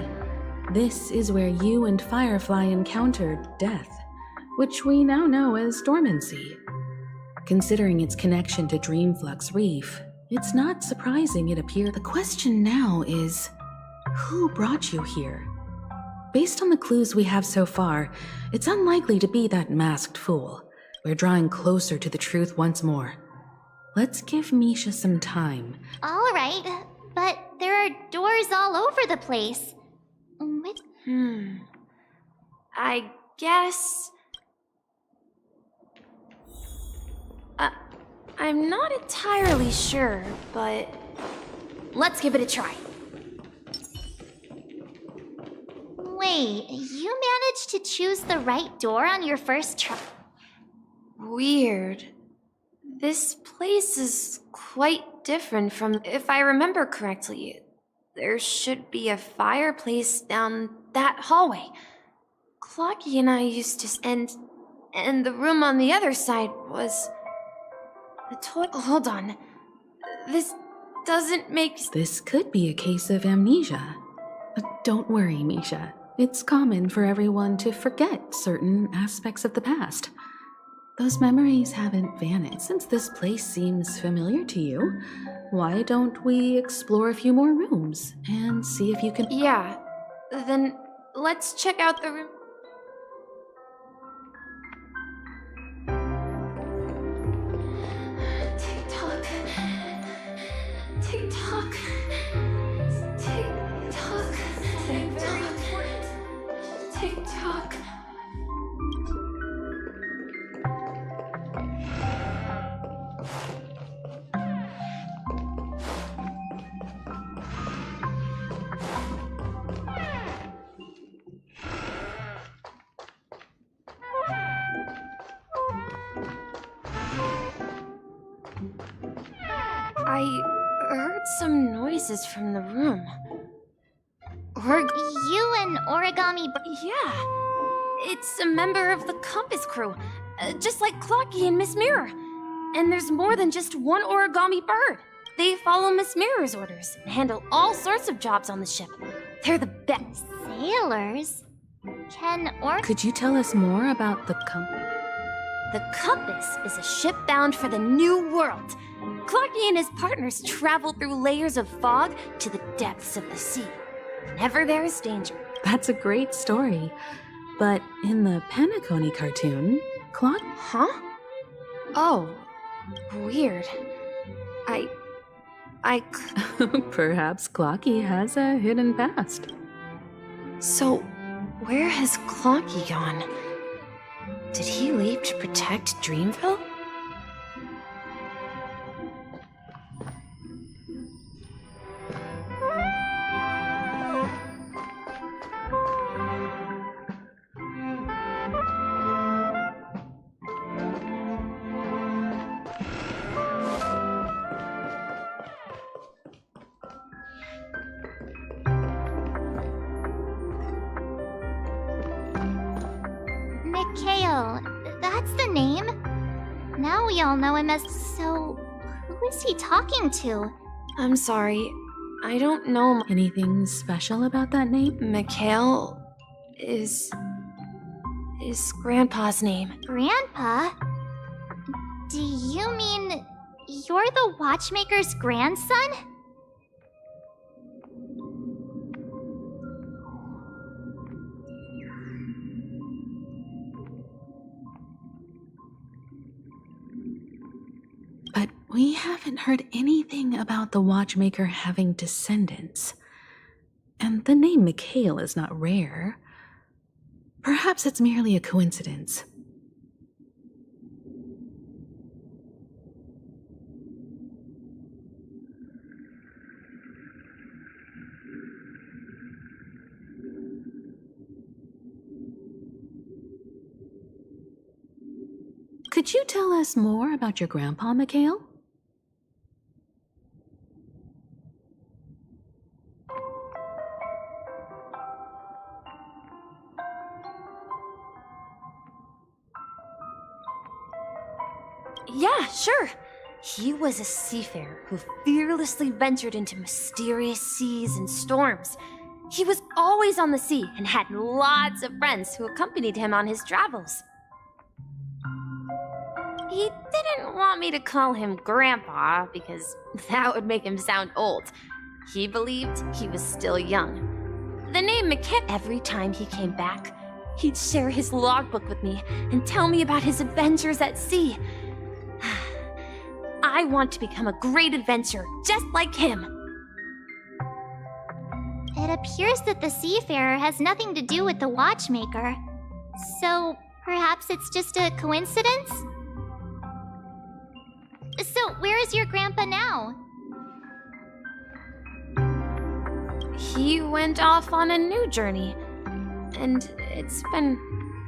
This is where you and Firefly encountered death, which we now know as dormancy. Considering its connection to Dreamflux Reef, it's not surprising it appeared. The question now is, who brought you here? Based on the clues we have so far, it's unlikely to be that masked fool. We're drawing closer to the truth once more. Let's give Misha some time. All right, but there are doors all over the place. I guess... I'm not entirely sure, but... let's give it a try. Wait, you managed to choose the right door on your first try? Weird. This place is quite different from... If I remember correctly, there should be a fireplace down that hallway. Clocky and I used to... And the room on the other side was... the toilet... Hold on. This doesn't make... This could be a case of amnesia. But don't worry, Misha. It's common for everyone to forget certain aspects of the past. Those memories haven't vanished. Since this place seems familiar to you, why don't we explore a few more rooms and see if you can... Yeah, then let's check out the room. Tick-tock. Tick-tock. Tick-tock. Very important. Tick-tock. I heard some noises from the room. You and Origami... Yeah. It's a member of the Compass crew, just like Clocky and Miss Mirror. And there's more than just one origami bird. They follow Miss Mirror's orders and handle all sorts of jobs on the ship. They're the best. Sailors? Could you tell us more about the The Compass is a ship bound for the New World. Clocky and his partners travel through layers of fog to the depths of the sea. Whenever there is danger. That's a great story. But in the Penacony cartoon, Clock... Huh? Oh, weird. Perhaps Clocky has a hidden past. So, where has Clocky gone? Did he leave to protect Dreamville? Mikhail, that's the name. Now we all know him as... So, who is he talking to? I'm sorry, I don't know. Anything special about that name? Mikhail is Grandpa's name. Grandpa? Do you mean you're the watchmaker's grandson? But we haven't heard anything about the watchmaker having descendants. And the name Mikhail is not rare. Perhaps it's merely a coincidence. Could you tell us more about your grandpa, Mikhail? Yeah, sure. He was a seafarer who fearlessly ventured into mysterious seas and storms. He was always on the sea and had lots of friends who accompanied him on his travels. He didn't want me to call him Grandpa because that would make him sound old. He believed he was still young. The name Mikhail, every time he came back, he'd share his logbook with me and tell me about his adventures at sea. I want to become a great adventurer, just like him. It appears that the seafarer has nothing to do with the watchmaker. So, perhaps it's just a coincidence? So, where is your grandpa now? He went off on a new journey, and it's been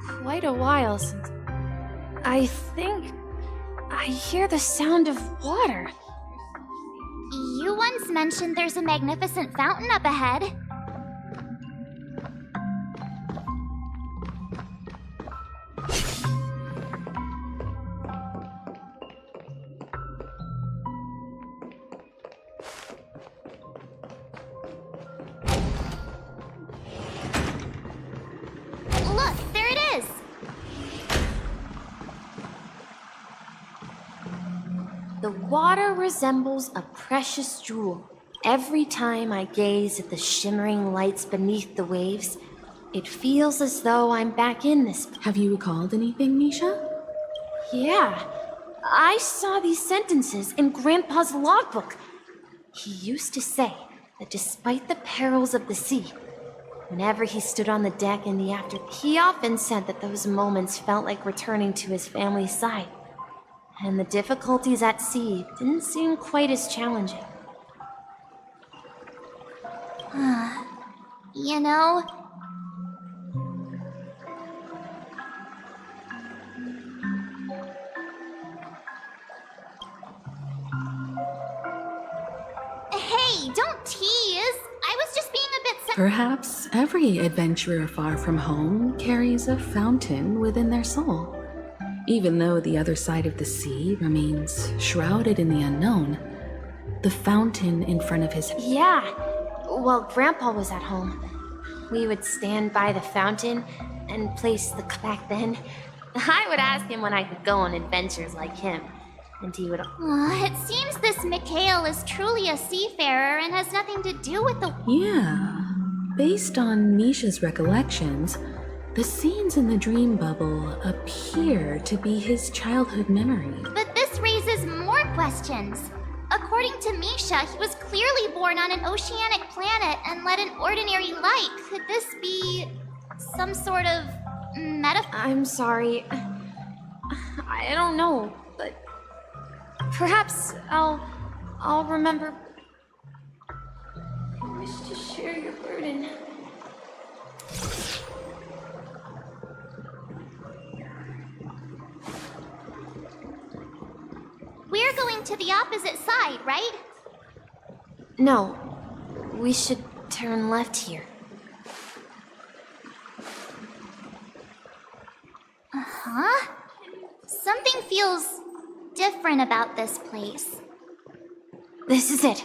quite a while since... I think I hear the sound of water. You once mentioned there's a magnificent fountain up ahead. Look, there it is! The water resembles a precious jewel. Every time I gaze at the shimmering lights beneath the waves, it feels as though I'm back in this. Have you recalled anything, Misha? Yeah, I saw these sentences in Grandpa's logbook. He used to say that despite the perils of the sea, whenever he stood on the deck in the afternoon, he often said that those moments felt like returning to his family's side. And the difficulties at sea didn't seem quite as challenging. You know... Hey, don't tease! I was just being a bit... Perhaps every adventurer far from home carries a fountain within their soul. Even though the other side of the sea remains shrouded in the unknown, the fountain in front of his... Yeah, while Grandpa was at home, we would stand by the fountain and place the... Back then, I would ask him when I could go on adventures like him, and he would... It seems this Mikhail is truly a seafarer and has nothing to do with the... Yeah, based on Misha's recollections, the scenes in the dream bubble appear to be his childhood memories. But this raises more questions. According to Misha, he was clearly born on an oceanic planet and led an ordinary life. Could this be some sort of metaphor? I'm sorry. I don't know, but perhaps I'll remember. I wish to share your burden. We're going to the opposite side, right? No, we should turn left here. Uh-huh. Something feels different about this place. This is it.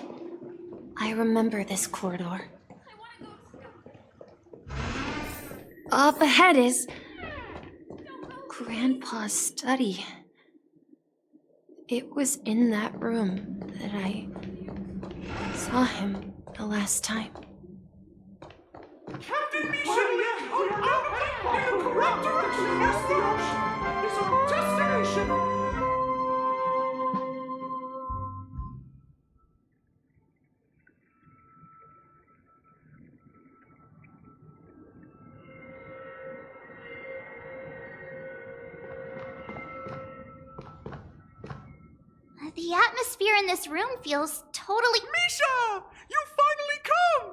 I remember this corridor. Up ahead is Grandpa's study. It was in that room that I saw him the last time. Captain Misha, the correct direction past the ocean is our destination. The atmosphere in this room feels totally... Misha! You finally come!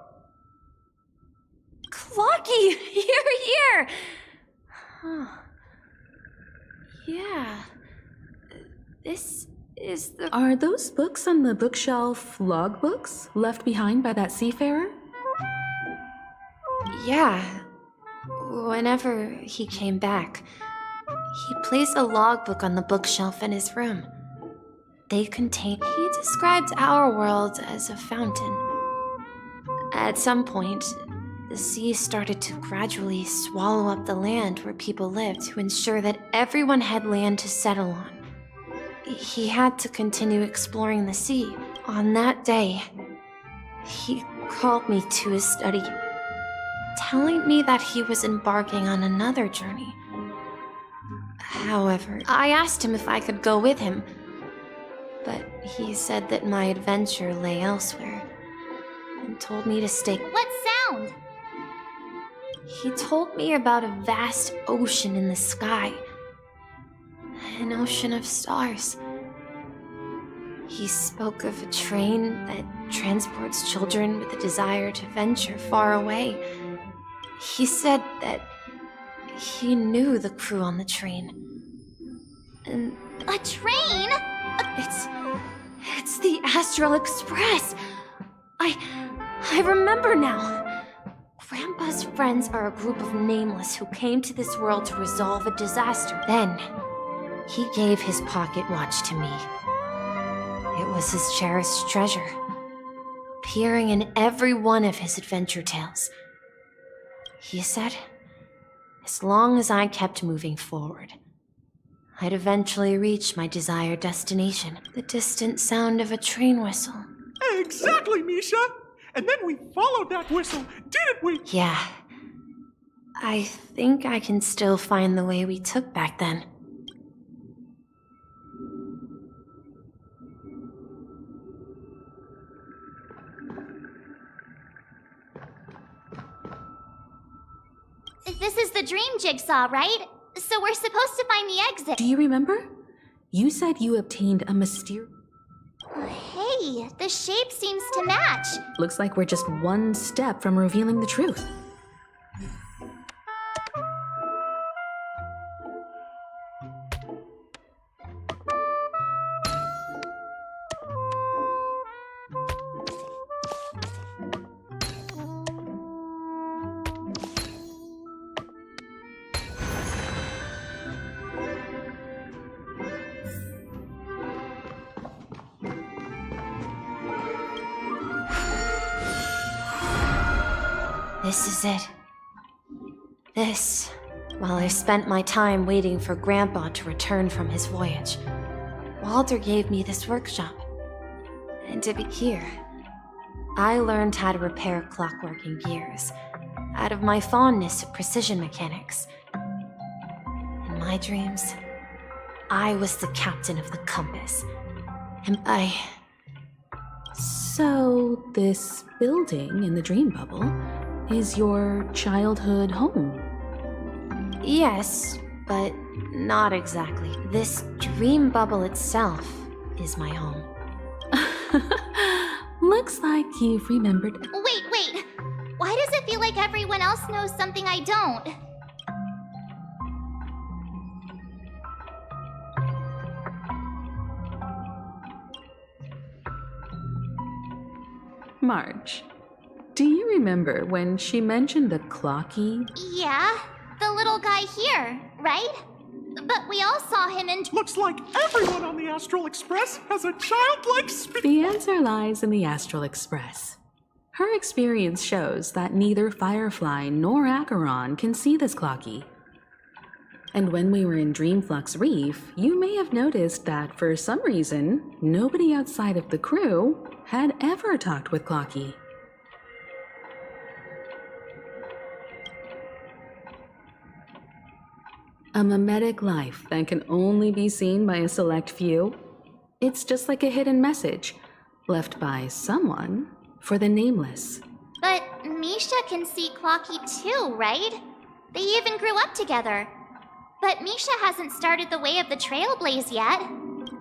Clocky, you're here! Huh. Yeah, This is the... Are those books on the bookshelf logbooks left behind by that seafarer? Yeah. Whenever he came back, he placed a logbook on the bookshelf in his room. They contain... He described our world as a fountain. At some point, the sea started to gradually swallow up the land where people lived to ensure that everyone had land to settle on. He had to continue exploring the sea. On that day, he called me to his study, telling me that he was embarking on another journey. However, I asked him if I could go with him, but he said that my adventure lay elsewhere, and told me to stay. What sound? He told me about a vast ocean in the sky. An ocean of stars. He spoke of a train that transports children with a desire to venture far away. He said that he knew the crew on the train. And a train? It's the Astral Express. I remember now. Grandpa's friends are a group of nameless who came to this world to resolve a disaster. Then, he gave his pocket watch to me. It was his cherished treasure, appearing in every one of his adventure tales. He said, as long as I kept moving forward, I'd eventually reach my desired destination. The distant sound of a train whistle. Exactly, Misha! And then we followed that whistle, didn't we? Yeah. I think I can still find the way we took back then. This is the dream jigsaw, right? So we're supposed to find the exit. Do you remember? You said you obtained a mysterious... Hey, the shape seems to match. Looks like we're just one step from revealing the truth. This is it. This, while I spent my time waiting for Grandpa to return from his voyage, Walter gave me this workshop. And to be here, I learned how to repair clockwork and gears out of my fondness of precision mechanics. In my dreams, I was the captain of the compass, and So, this building in the dream bubble is your childhood home? Yes, but not exactly. This dream bubble itself is my home. Looks like you've remembered. Wait. Why does it feel like everyone else knows something I don't? Marge, do you remember when she mentioned the clocky? Yeah, the little guy here, right? But we all saw him in... Looks like everyone on the Astral Express has a childlike spirit. The answer lies in the Astral Express. Her experience shows that neither Firefly nor Acheron can see this clocky. And when we were in Dreamflux Reef, you may have noticed that for some reason, nobody outside of the crew had ever talked with Clocky. A mimetic life that can only be seen by a select few. It's just like a hidden message left by someone for the nameless. But Misha can see Clocky too, right? They even grew up together. But Misha hasn't started the way of the Trailblaze yet.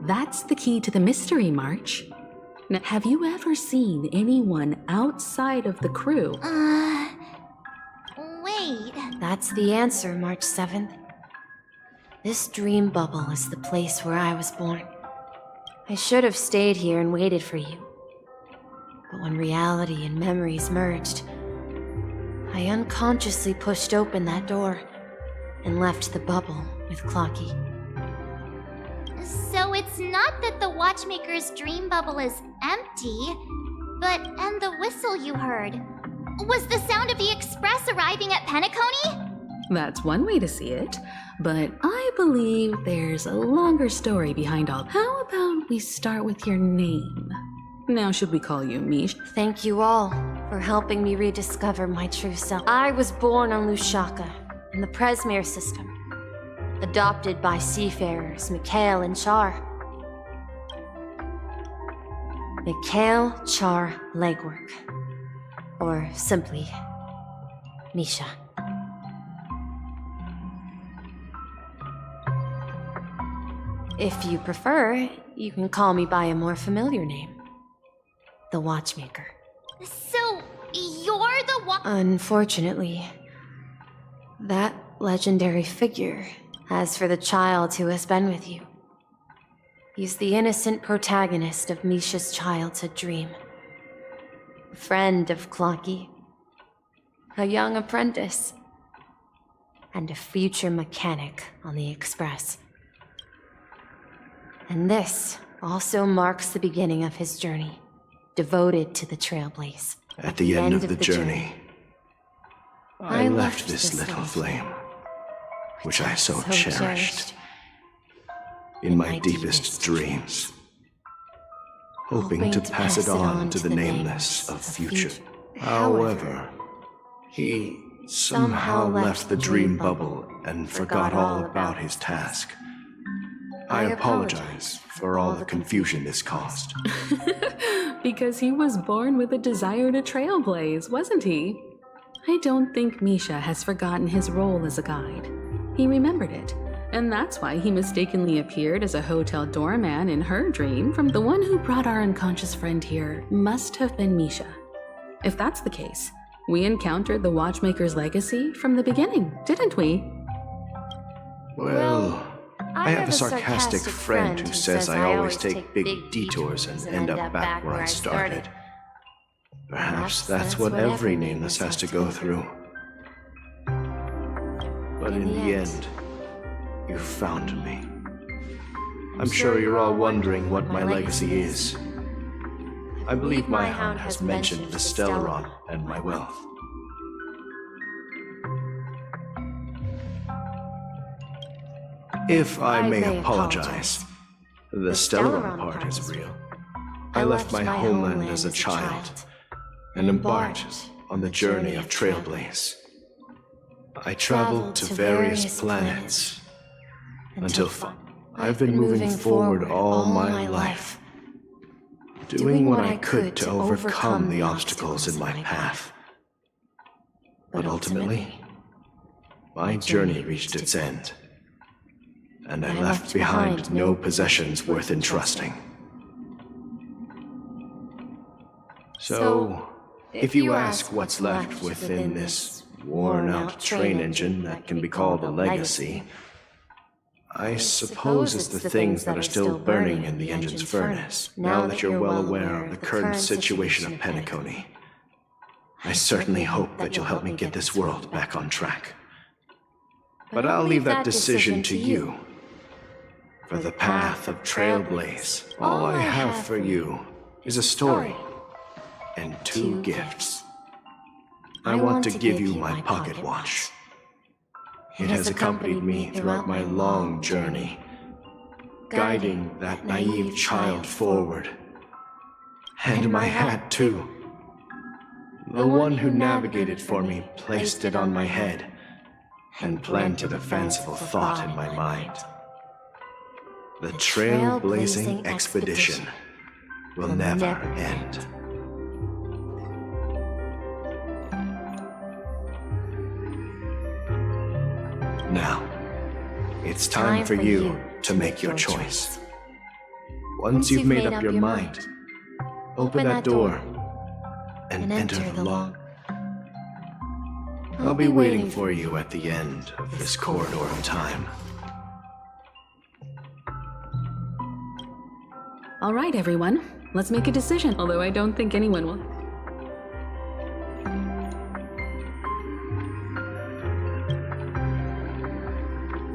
That's the key to the mystery, March. Now, have you ever seen anyone outside of the crew? Wait. That's the answer, March 7th. This dream bubble is the place where I was born. I should have stayed here and waited for you. But when reality and memories merged, I unconsciously pushed open that door and left the bubble with Clocky. So it's not that the watchmaker's dream bubble is empty, and the whistle you heard was the sound of the express arriving at Penacony? That's one way to see it, but I believe there's a longer story behind all. How about we start with your name? Now should we call you Mish? Thank you all for helping me rediscover my true self. I was born on Lushaka, in the Presmere system, adopted by seafarers Mikhail and Char. Mikhail, Char, Legwork. Or simply, Misha. If you prefer, you can call me by a more familiar name. The Watchmaker. So, you're the Unfortunately, that legendary figure, as for the child who has been with you, he's the innocent protagonist of Misha's childhood dream. A friend of Clocky, a young apprentice, and a future mechanic on the Express. And this also marks the beginning of his journey, devoted to the Trailblaze. At the end of the journey, I left this little flame, which I so cherished, in my deepest dreams, hoping to pass it on to the nameless of future. However, he somehow left the dream bubble and forgot all about his task. I apologize for all the confusion this caused. Because he was born with a desire to trailblaze, wasn't he? I don't think Misha has forgotten his role as a guide. He remembered it, and that's why he mistakenly appeared as a hotel doorman in her dream from the one who brought our unconscious friend here must have been Misha. If that's the case, we encountered the Watchmaker's legacy from the beginning, didn't we? Well, I have a sarcastic friend who says I always take big detours and end up back where I started. Perhaps that's what every nameless has to go through. But in the end, you found me. I'm sure you're all wondering what my legacy is. I believe my hound has mentioned the Stellaron and my wealth. If I may apologize, the Stellaron part is real. I left my homeland as a child and embarked on the journey of Trailblaze. I traveled to various planets until I've been moving forward all my life, doing what I could to overcome the obstacles in my path. But ultimately, my journey reached its end, and I left behind no possessions worth entrusting. So, if you ask what's left within this worn-out train engine that can be called a legacy, I suppose it's the things that are still burning in the engine's furnace. Now that you're well aware of the current situation of Penacony, I certainly hope that you'll help me get this world back on track. But I'll leave that decision to you. For the path of Trailblaze, all I have for you is a story and 2 gifts. I want to give you my pocket watch. It has accompanied me throughout my long journey, guiding that naive child forward. And my hat, too. The one who navigated for me placed it on my head and planted a fanciful thought in my mind. The trailblazing expedition will never end. Now, it's time for you to make your choice. Once you've made up your mind, open that door and enter the long. I'll be waiting for you at the end of this corridor of time. All right, everyone. Let's make a decision, although I don't think anyone will.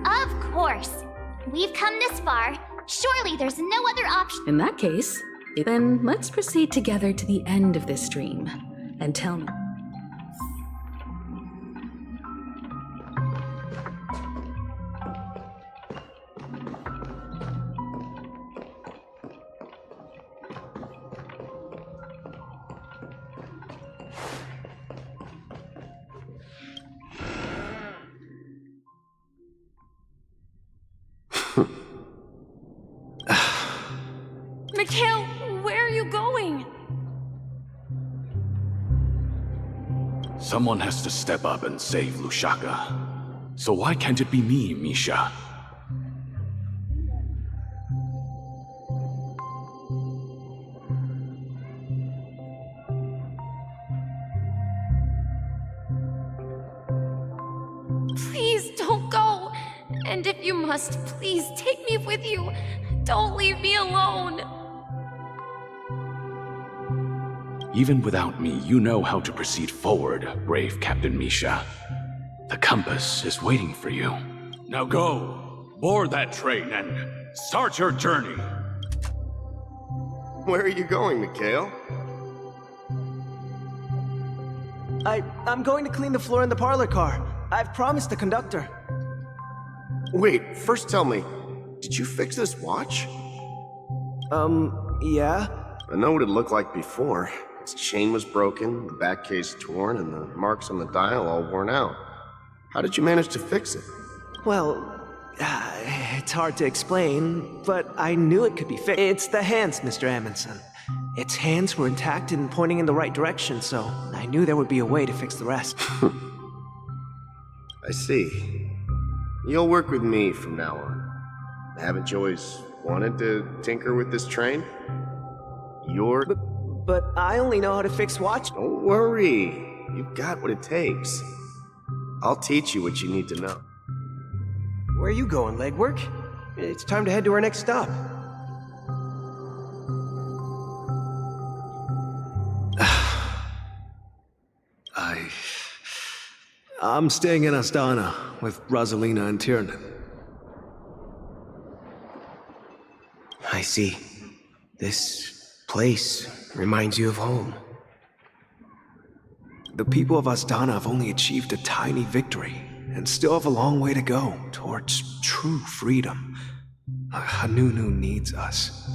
Of course. We've come this far. Surely there's no other option. In that case, then let's proceed together to the end of this dream and tell me. Mikhail, where are you going? Someone has to step up and save Lushaka. So why can't it be me, Misha? Please don't go. And if you must, please take me with you. Don't leave me alone. Even without me, you know how to proceed forward, brave Captain Misha. The compass is waiting for you. Now go, board that train, and start your journey. Where are you going, Mikhail? I'm going to clean the floor in the parlor car. I've promised the conductor. Wait, first tell me, did you fix this watch? Yeah? I know what it looked like before. Its chain was broken, the back case torn, and the marks on the dial all worn out. How did you manage to fix it? Well, it's hard to explain, but I knew it could be fixed. It's the hands, Mr. Amundsen. Its hands were intact and pointing in the right direction, so I knew there would be a way to fix the rest. I see. You'll work with me from now on. Haven't you always wanted to tinker with this train? But I only know how to fix watch. Don't worry. You've got what it takes. I'll teach you what you need to know. Where are you going, legwork? It's time to head to our next stop. I'm staying in Astana with Rosalina and Tiernan. I see. This place reminds you of home. The people of Astana have only achieved a tiny victory and still have a long way to go towards true freedom. Hanunu needs us.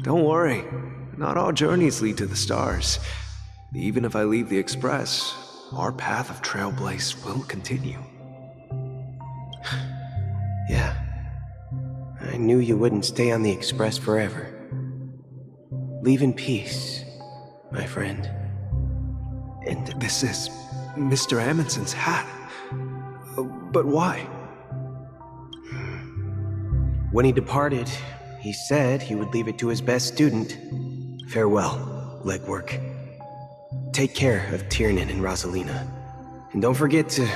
Don't worry, not all journeys lead to the stars. Even if I leave the Express, our path of trailblaze will continue. Yeah. I knew you wouldn't stay on the Express forever. Leave in peace, my friend. And this is Mr. Amundsen's hat. But why? When he departed, he said he would leave it to his best student. Farewell, legwork. Take care of Tiernan and Rosalina. And don't forget to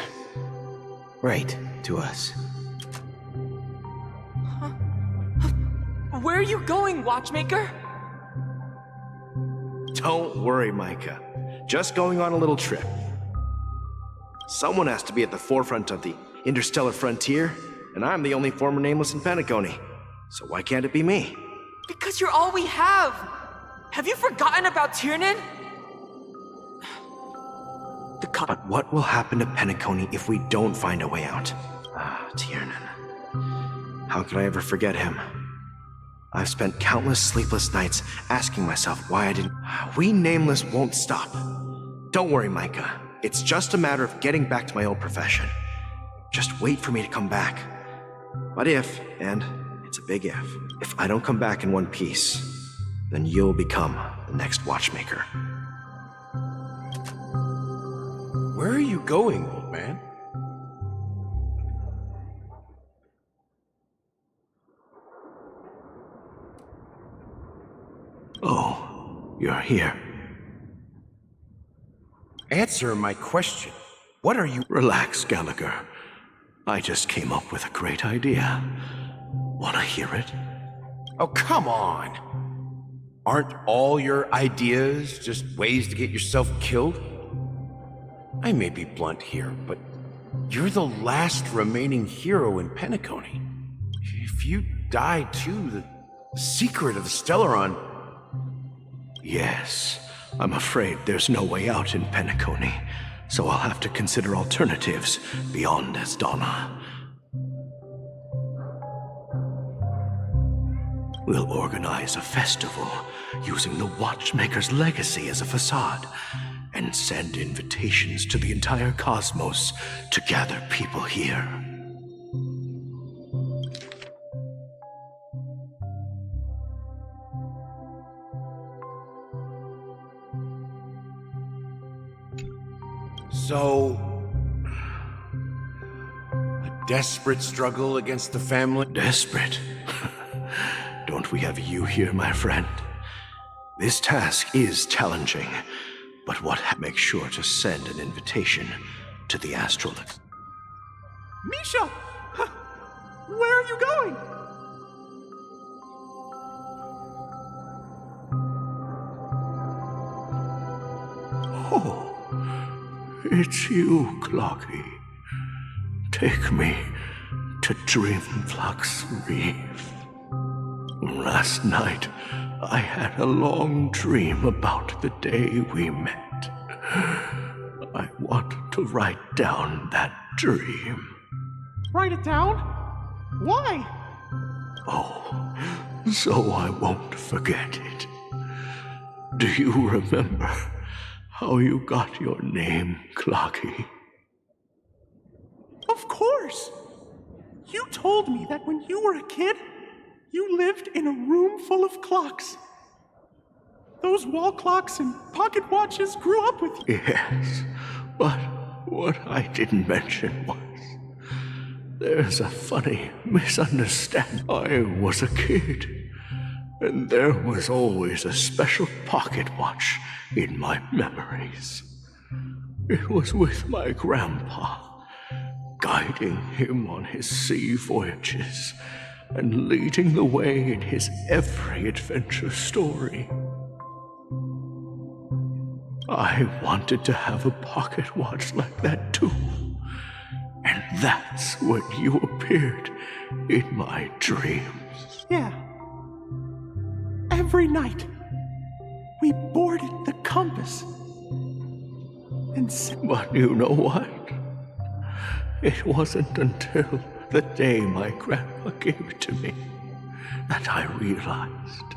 write to us. Where are you going, Watchmaker? Don't worry, Micah. Just going on a little trip. Someone has to be at the forefront of the interstellar frontier, and I'm the only former nameless in Penacony. So why can't it be me? Because you're all we have. Have you forgotten about Tiernan? But what will happen to Penacony if we don't find a way out? Ah, Tiernan. How could I ever forget him? I've spent countless sleepless nights asking myself why I didn't... We Nameless won't stop. Don't worry, Micah. It's just a matter of getting back to my old profession. Just wait for me to come back. But if, and it's a big if I don't come back in one piece, then you'll become the next Watchmaker. Where are you going, old man? Oh, you're here. Answer my question. What are you— Relax, Gallagher. I just came up with a great idea. Wanna hear it? Oh, come on! Aren't all your ideas just ways to get yourself killed? I may be blunt here, but you're the last remaining hero in Penacony. If you die too, the secret of the Stellaron... Yes, I'm afraid there's no way out in Penacony, so I'll have to consider alternatives beyond Asdana. We'll organize a festival using the Watchmaker's legacy as a facade and send invitations to the entire cosmos to gather people here. So... a desperate struggle against the family? Desperate? Don't we have you here, my friend? This task is challenging, but make sure to send an invitation to the astral... Misha! Where are you going? Oh, it's you, Clocky. Take me to Dreamflux Reef. Last night, I had a long dream about the day we met. I want to write down that dream. Write it down? Why? Oh, so I won't forget it. Do you remember how you got your name, Clocky? Of course! You told me that when you were a kid, you lived in a room full of clocks. Those wall clocks and pocket watches grew up with you. Yes, but what I didn't mention was there's a funny misunderstanding. I was a kid, and there was always a special pocket watch in my memories. It was with my grandpa, guiding him on his sea voyages and leading the way in his every adventure story. I wanted to have a pocket watch like that too. And that's when you appeared in my dreams. Yeah. Every night, we boarded the compass. But you know what? It wasn't until the day my grandpa gave it to me that I realized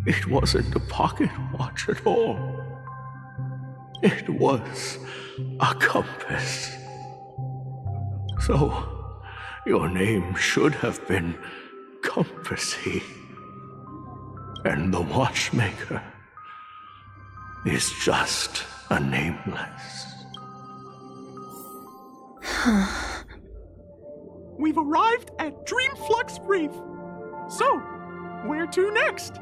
it wasn't a pocket watch at all. It was a compass. So, your name should have been Compassy. And the watchmaker is just a nameless. We've arrived at Dreamflux Reef. So, where to next?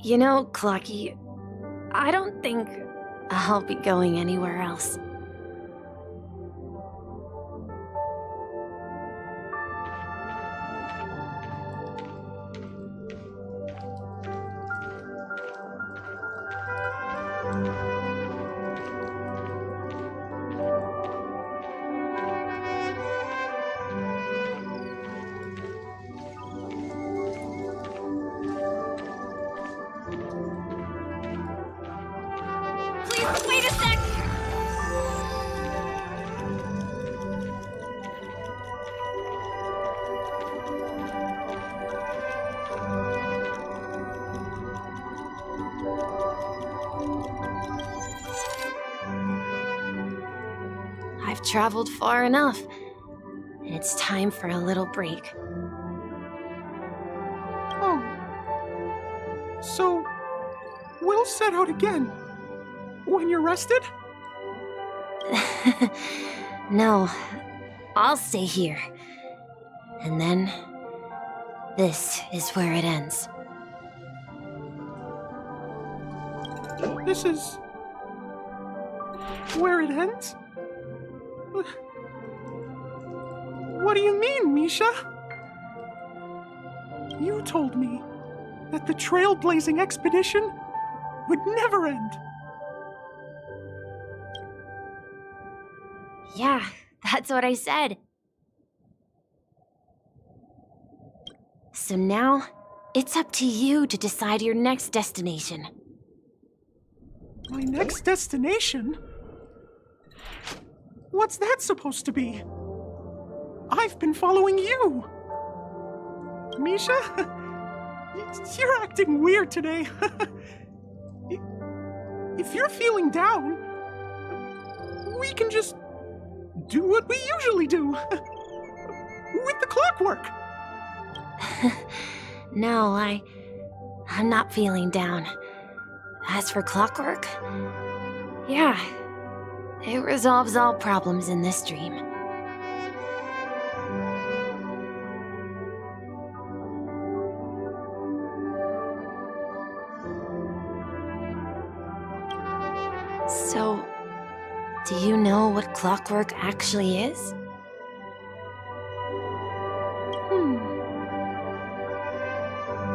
You know, Clocky, I don't think I'll be going anywhere else. Wait a sec! I've traveled far enough. It's time for a little break. Oh. So, we'll set out again. When you're rested? No, I'll stay here. And then, this is where it ends. This is... where it ends? What do you mean, Misha? You told me that the trailblazing expedition would never end. Yeah, that's what I said. So now, it's up to you to decide your next destination. My next destination? What's that supposed to be? I've been following you. Misha? You're acting weird today. If you're feeling down, we can just do what we usually do. With the clockwork. No, I'm not feeling down. As for clockwork, yeah, it resolves all problems in this dream. So, do you know what clockwork actually is?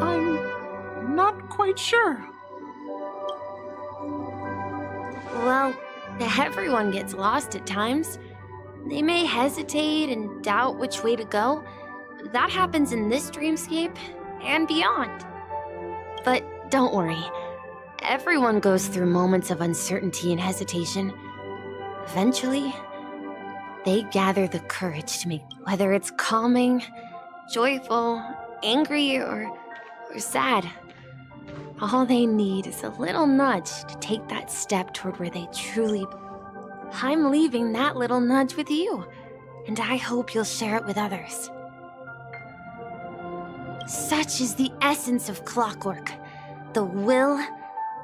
I'm not quite sure. Well, everyone gets lost at times. They may hesitate and doubt which way to go. That happens in this dreamscape and beyond. But don't worry. Everyone goes through moments of uncertainty and hesitation. Eventually, they gather the courage to make, whether it's calming, joyful, angry, or sad. All they need is a little nudge to take that step toward where they truly... I'm leaving that little nudge with you, and I hope you'll share it with others. Such is the essence of clockwork, the will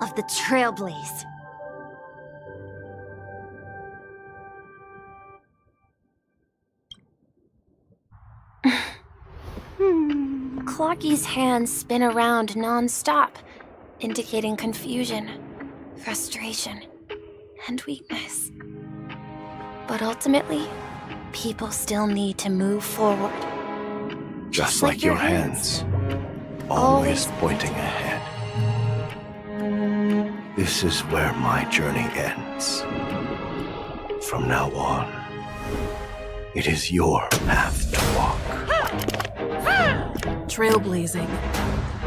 of the trailblaze. Clocky's hands spin around non-stop, indicating confusion, frustration, and weakness. But ultimately, people still need to move forward. Just like your hands, always pointing ahead. This is where my journey ends. From now on, it is your path to walk. Trailblazing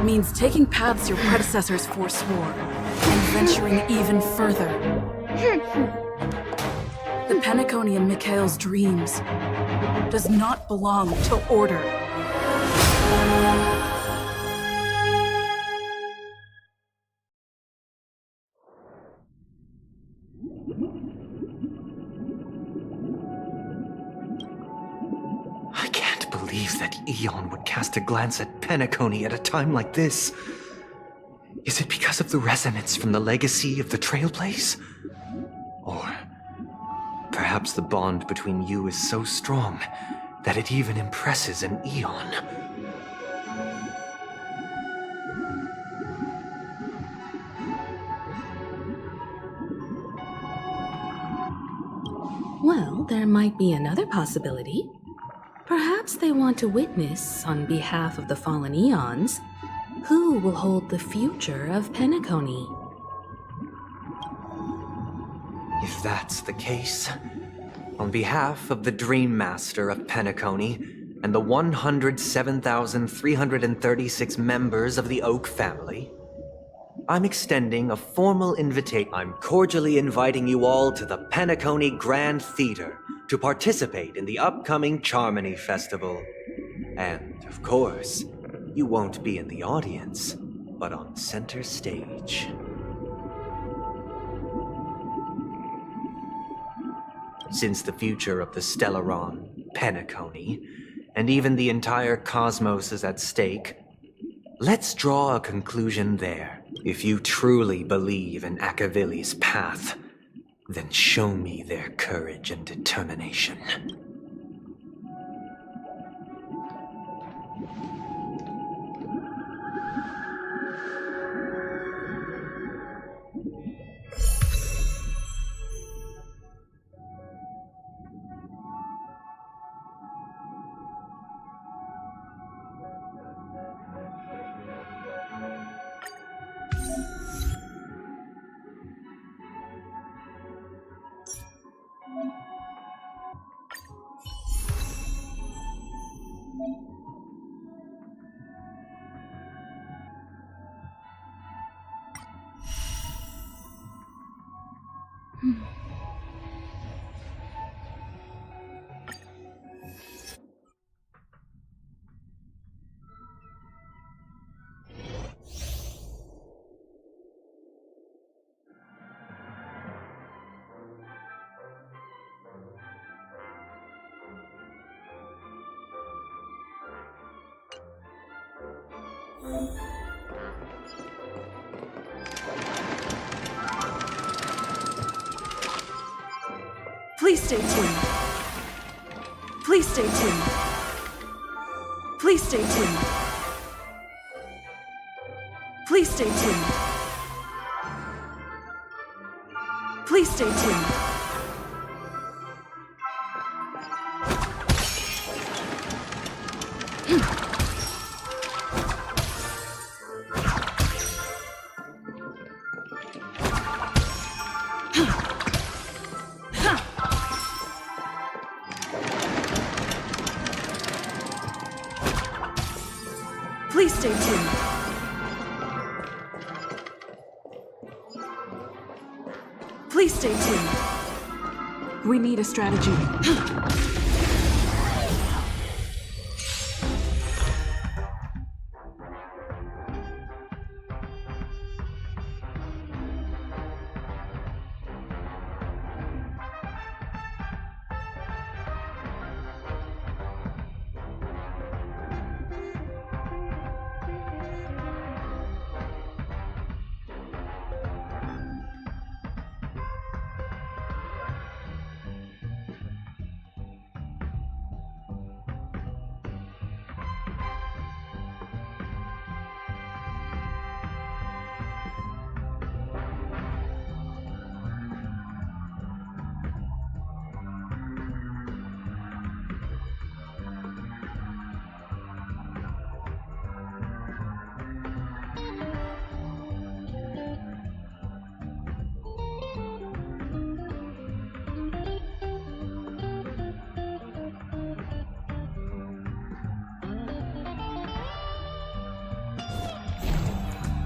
means taking paths your predecessors forswore and venturing even further. The Penacony in Mikhail's dreams does not belong to order. I can't believe that Eon would cast a glance at Penacony at a time like this. Is it because of the resonance from the legacy of the Trailblaze? Or perhaps the bond between you is so strong that it even impresses an Eon. Well, there might be another possibility. Perhaps they want to witness, on behalf of the fallen Eons, who will hold the future of Penacony. If that's the case, on behalf of the Dream Master of Penacony and the 107,336 members of the Oak family, I'm extending a formal invitation. I'm cordially inviting you all to the Penacony Grand Theater to participate in the upcoming Charmony Festival. And, of course, you won't be in the audience, but on center stage. Since the future of the Stellaron, Penacony, and even the entire cosmos is at stake, let's draw a conclusion there. If you truly believe in Akavili's path, then show me their courage and determination. Please stay tuned. Please stay tuned. Please stay tuned. Please stay tuned. Please stay tuned. Please stay tuned. Please stay tuned. We need a strategy.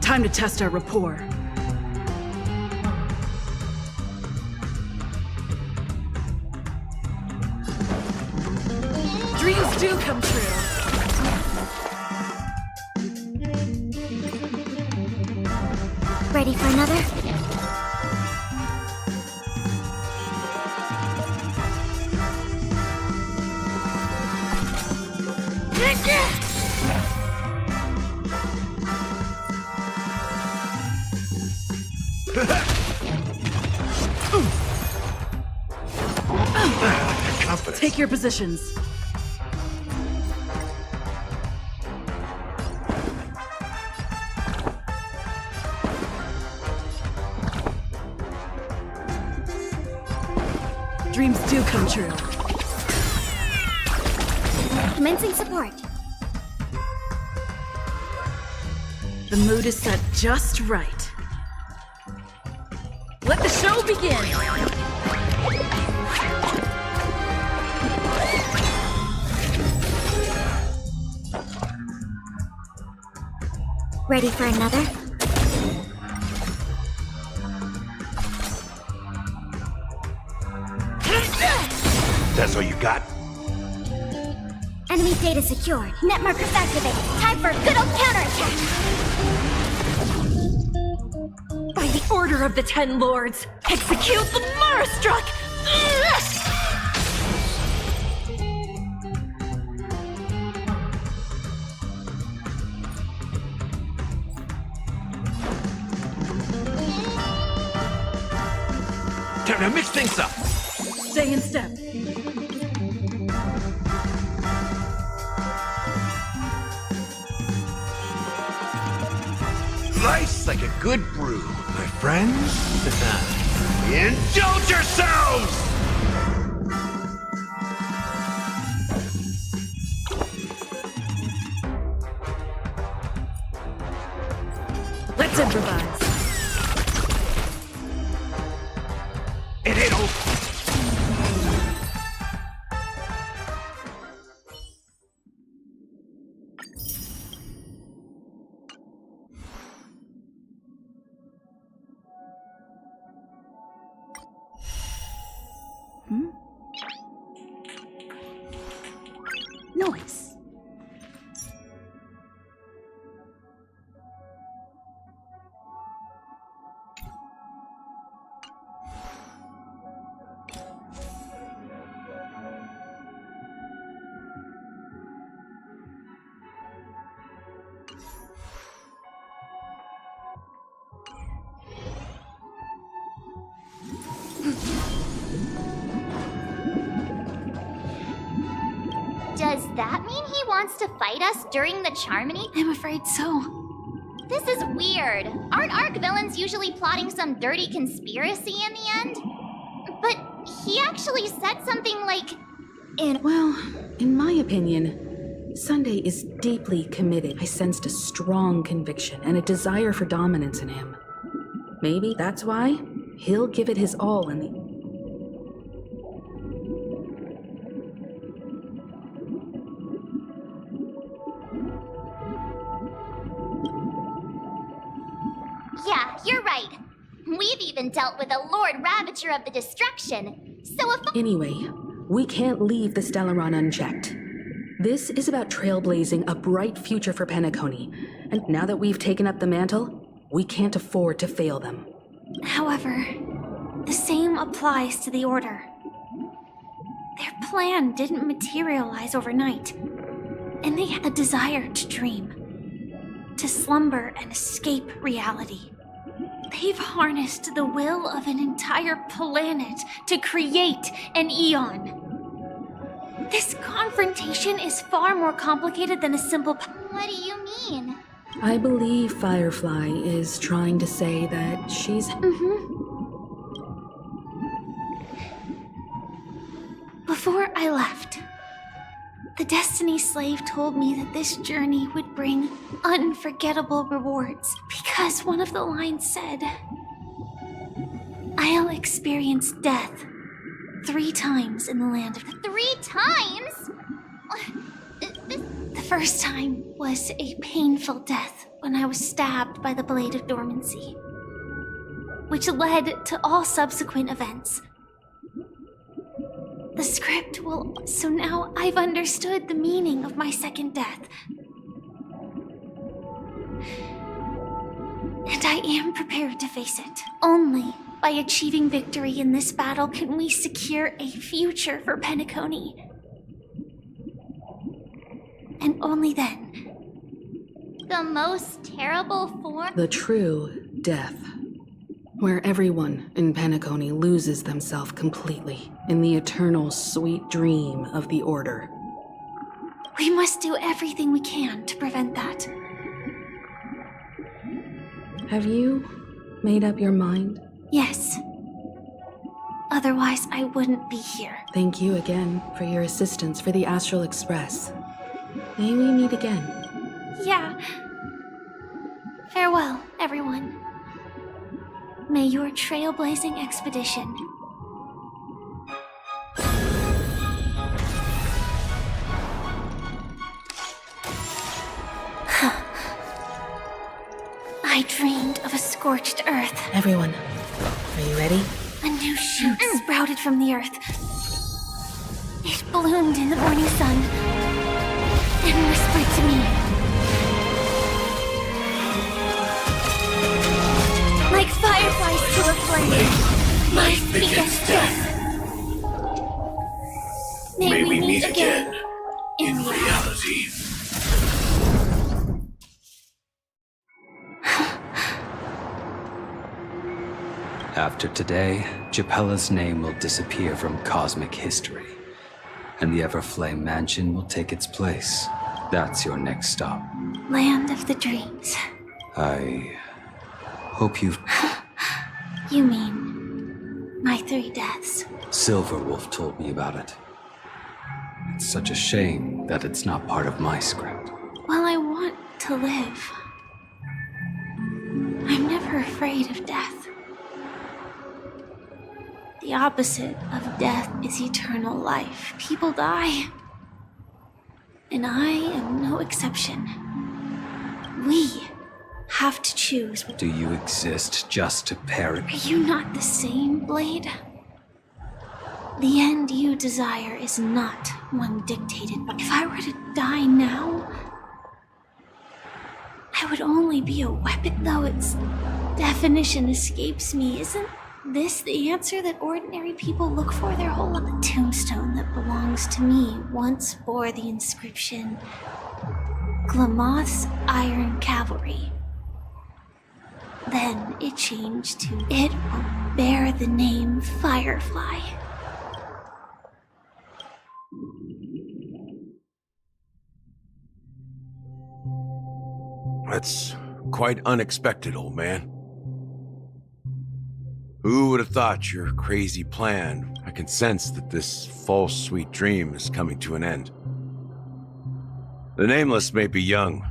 Time to test our rapport. Dreams do come true. Ready for another? Take your positions. Dreams do come true. Commencing support. The mood is set just right. Let the show begin! Ready for another? That's all you got? Enemy data secured. Net markers activated. Time for a good old counterattack! By the order of the Ten Lords, execute the Marastruck! Time to mix things up! Stay in step. Nice like a good brew, my friends. Indulge yourselves! Let's improvise. It ain't over. Noise. Does that mean he wants to fight us during the Charmony? I'm afraid so. This is weird. Aren't Arc villains usually plotting some dirty conspiracy in the end? But he actually said something like, Well, in my opinion, Sunday is deeply committed. I sensed a strong conviction and a desire for dominance in him. Maybe that's why he'll give it his all in the... Yeah, you're right. We've even dealt with a Lord Ravager of the Destruction. So if... Anyway, we can't leave the Stellaron unchecked. This is about trailblazing a bright future for Penacony, and now that we've taken up the mantle, we can't afford to fail them. However, the same applies to the Order. Their plan didn't materialize overnight, and they had a desire to dream, to slumber and escape reality. They've harnessed the will of an entire planet to create an Eon. This confrontation is far more complicated than a simple... What do you mean? I believe Firefly is trying to say that she's... Before I left, the Destiny Slave told me that this journey would bring unforgettable rewards, because one of the lines said, I'll experience death 3 times in the land of... 3 times? The first time was a painful death when I was stabbed by the Blade of Dormancy, which led to all subsequent events. The script will... So now I've understood the meaning of my second death. And I am prepared to face it. Only by achieving victory in this battle can we secure a future for Penacony. And only then. The most terrible form? The true death. Where everyone in Penacony loses themselves completely in the eternal sweet dream of the Order. We must do everything we can to prevent that. Have you made up your mind? Yes. Otherwise, I wouldn't be here. Thank you again for your assistance for the Astral Express. May we meet again? Yeah. Farewell, everyone. May your trailblazing expedition I dreamed of a scorched earth. Everyone, are you ready? A new shoot sprouted from the earth. It bloomed in the morning sun and whispered to me. Like fireflies to a flame, life begets death. May we meet again in reality. After today, Japella's name will disappear from cosmic history, and the Everflame Mansion will take its place. That's your next stop. Land of the dreams. I hope you've... You mean my 3 deaths? Silverwolf told me about it. It's such a shame that it's not part of my script. Well, I want to live. I'm never afraid of death. The opposite of death is eternal life. People die. And I am no exception. We have to choose. Do you exist just to parrot? Are you not the same, Blade? The end you desire is not one dictated by... If I were to die now, I would only be a weapon, though its definition escapes me. Isn't this the answer that ordinary people look for their whole life? The tombstone that belongs to me once bore the inscription, Glamoth's Iron Cavalry. Then it changed to it will bear the name Firefly. That's quite unexpected, old man. Who would have thought your crazy plan? I can sense that this false sweet dream is coming to an end. The Nameless may be young,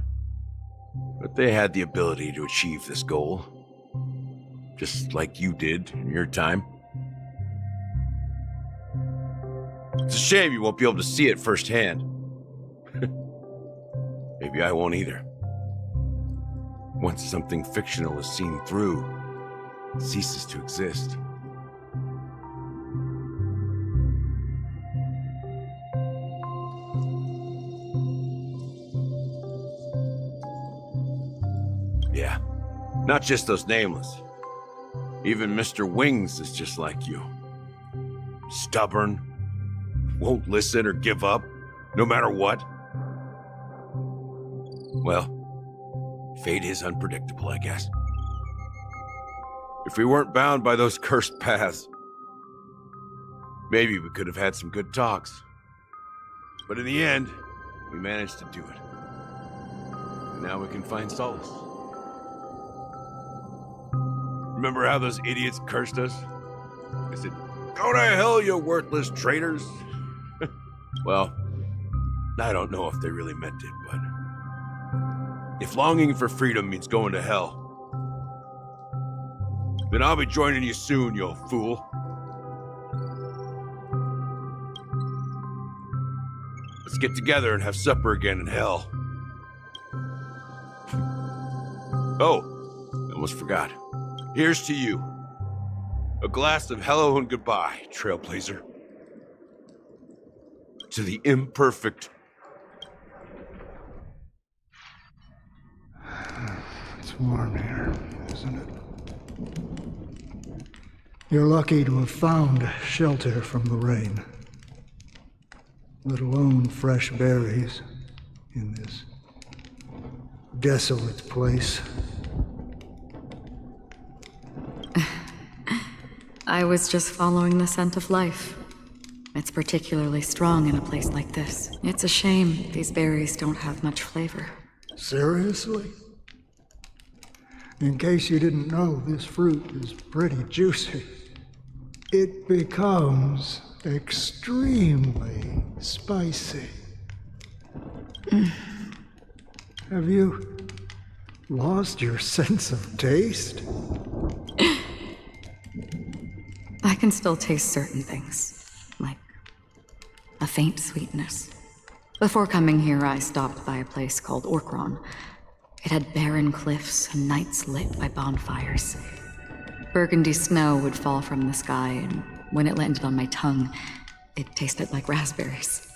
but they had the ability to achieve this goal. Just like you did in your time. It's a shame you won't be able to see it firsthand. Maybe I won't either. Once something fictional is seen through, it ceases to exist. Yeah, not just those Nameless. Even Mr. Wings is just like you. Stubborn, won't listen or give up, no matter what. Well, fate is unpredictable, I guess. If we weren't bound by those cursed paths, maybe we could have had some good talks. But in the end, we managed to do it. And now we can find solace. Remember how those idiots cursed us? They said, "Go to hell, you worthless traitors." Well, I don't know if they really meant it, but if longing for freedom means going to hell, then I'll be joining you soon, you old fool. Let's get together and have supper again in hell. Oh, I almost forgot. Here's to you. A glass of hello and goodbye, Trailblazer. To the imperfect. It's warm here, isn't it? You're lucky to have found shelter from the rain, let alone fresh berries in this desolate place. I was just following the scent of life. It's particularly strong in a place like this. It's a shame these berries don't have much flavor. Seriously? In case you didn't know, this fruit is pretty juicy. It becomes extremely spicy. Have you lost your sense of taste? I can still taste certain things, like a faint sweetness. Before coming here, I stopped by a place called Orkron. It had barren cliffs and nights lit by bonfires. Burgundy snow would fall from the sky, and when it landed on my tongue, it tasted like raspberries.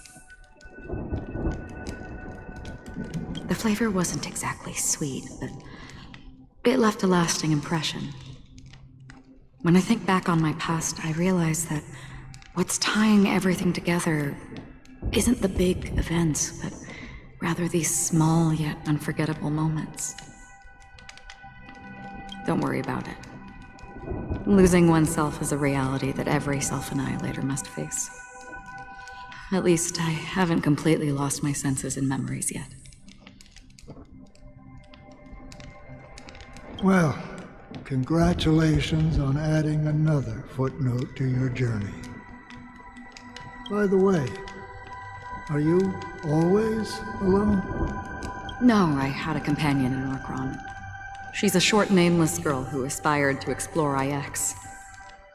The flavor wasn't exactly sweet, but it left a lasting impression. When I think back on my past, I realize that what's tying everything together isn't the big events, but rather these small yet unforgettable moments. Don't worry about it. Losing oneself is a reality that every self-annihilator must face. At least I haven't completely lost my senses and memories yet. Well, congratulations on adding another footnote to your journey. By the way, are you always alone? No, I had a companion in Orkron. She's a short, nameless girl who aspired to explore IX.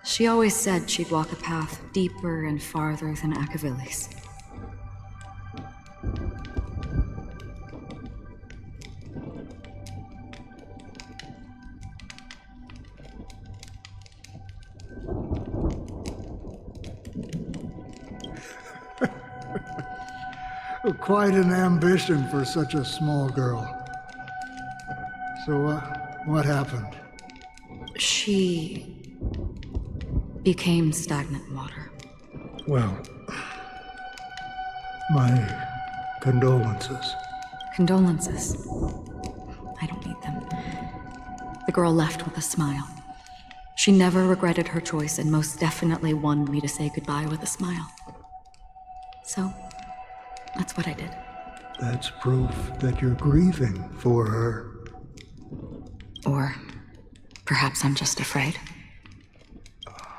She always said she'd walk a path deeper and farther than Akavilis. Quite an ambition for such a small girl. So, what happened? She became stagnant water. Well, my condolences. Condolences. I don't need them. The girl left with a smile. She never regretted her choice and most definitely wanted me to say goodbye with a smile. So, that's what I did. That's proof that you're grieving for her. Or perhaps I'm just afraid.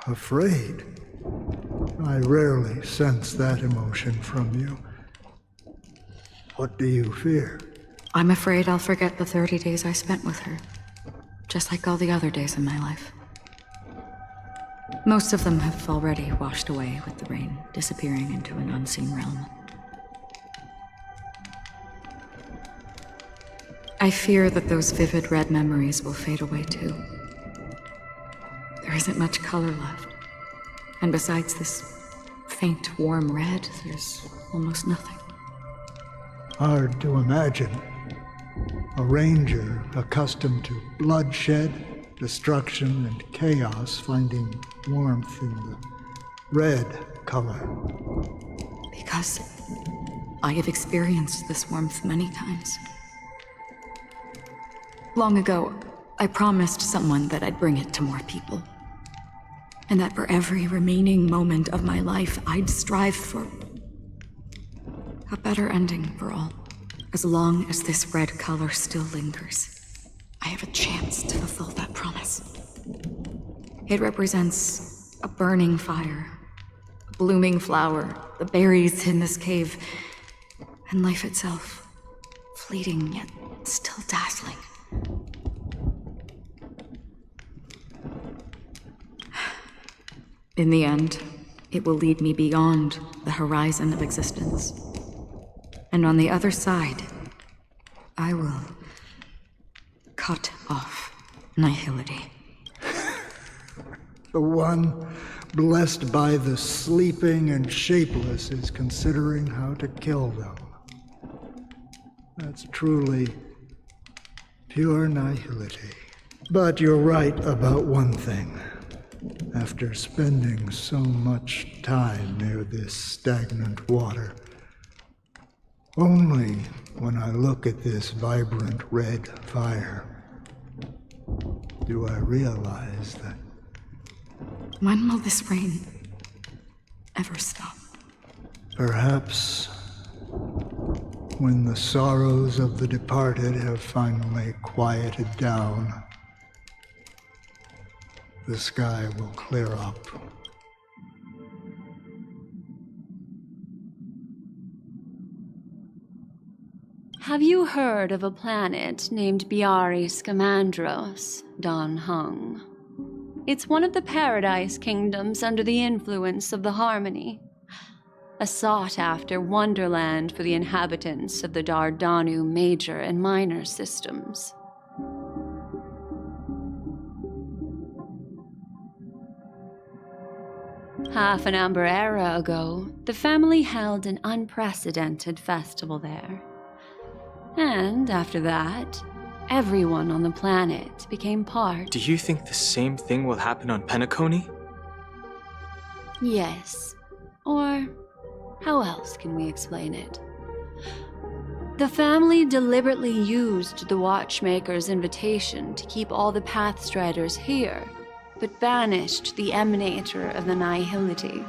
Afraid? I rarely sense that emotion from you. What do you fear? I'm afraid I'll forget the 30 days I spent with her, just like all the other days in my life. Most of them have already washed away with the rain, disappearing into an unseen realm. I fear that those vivid red memories will fade away too. There isn't much color left. And besides this faint, warm red, there's almost nothing. Hard to imagine. A ranger accustomed to bloodshed, destruction, and chaos finding warmth in the red color. Because I have experienced this warmth many times. Long ago, I promised someone that I'd bring it to more people. And that for every remaining moment of my life, I'd strive for a better ending for all. As long as this red color still lingers, I have a chance to fulfill that promise. It represents a burning fire, a blooming flower, the berries in this cave, and life itself, fleeting yet still dazzling. In the end, it will lead me beyond the horizon of existence. And on the other side, I will cut off nihility. The one blessed by the sleeping and shapeless is considering how to kill them. That's truly pure nihility. But you're right about one thing. After spending so much time near this stagnant water, only when I look at this vibrant red fire do I realize that. When will this rain ever stop? Perhaps when the sorrows of the departed have finally quieted down, the sky will clear up. Have you heard of a planet named Biari Scamandros, Don Hung? It's one of the Paradise Kingdoms under the influence of the Harmony. A sought-after wonderland for the inhabitants of the Dardanu Major and Minor systems. Half an amber era ago, the family held an unprecedented festival there. And after that, everyone on the planet became part. Do you think the same thing will happen on Penacony? Yes. Or how else can we explain it? The family deliberately used the Watchmaker's invitation to keep all the Pathstriders here, but banished the emanator of the nihility.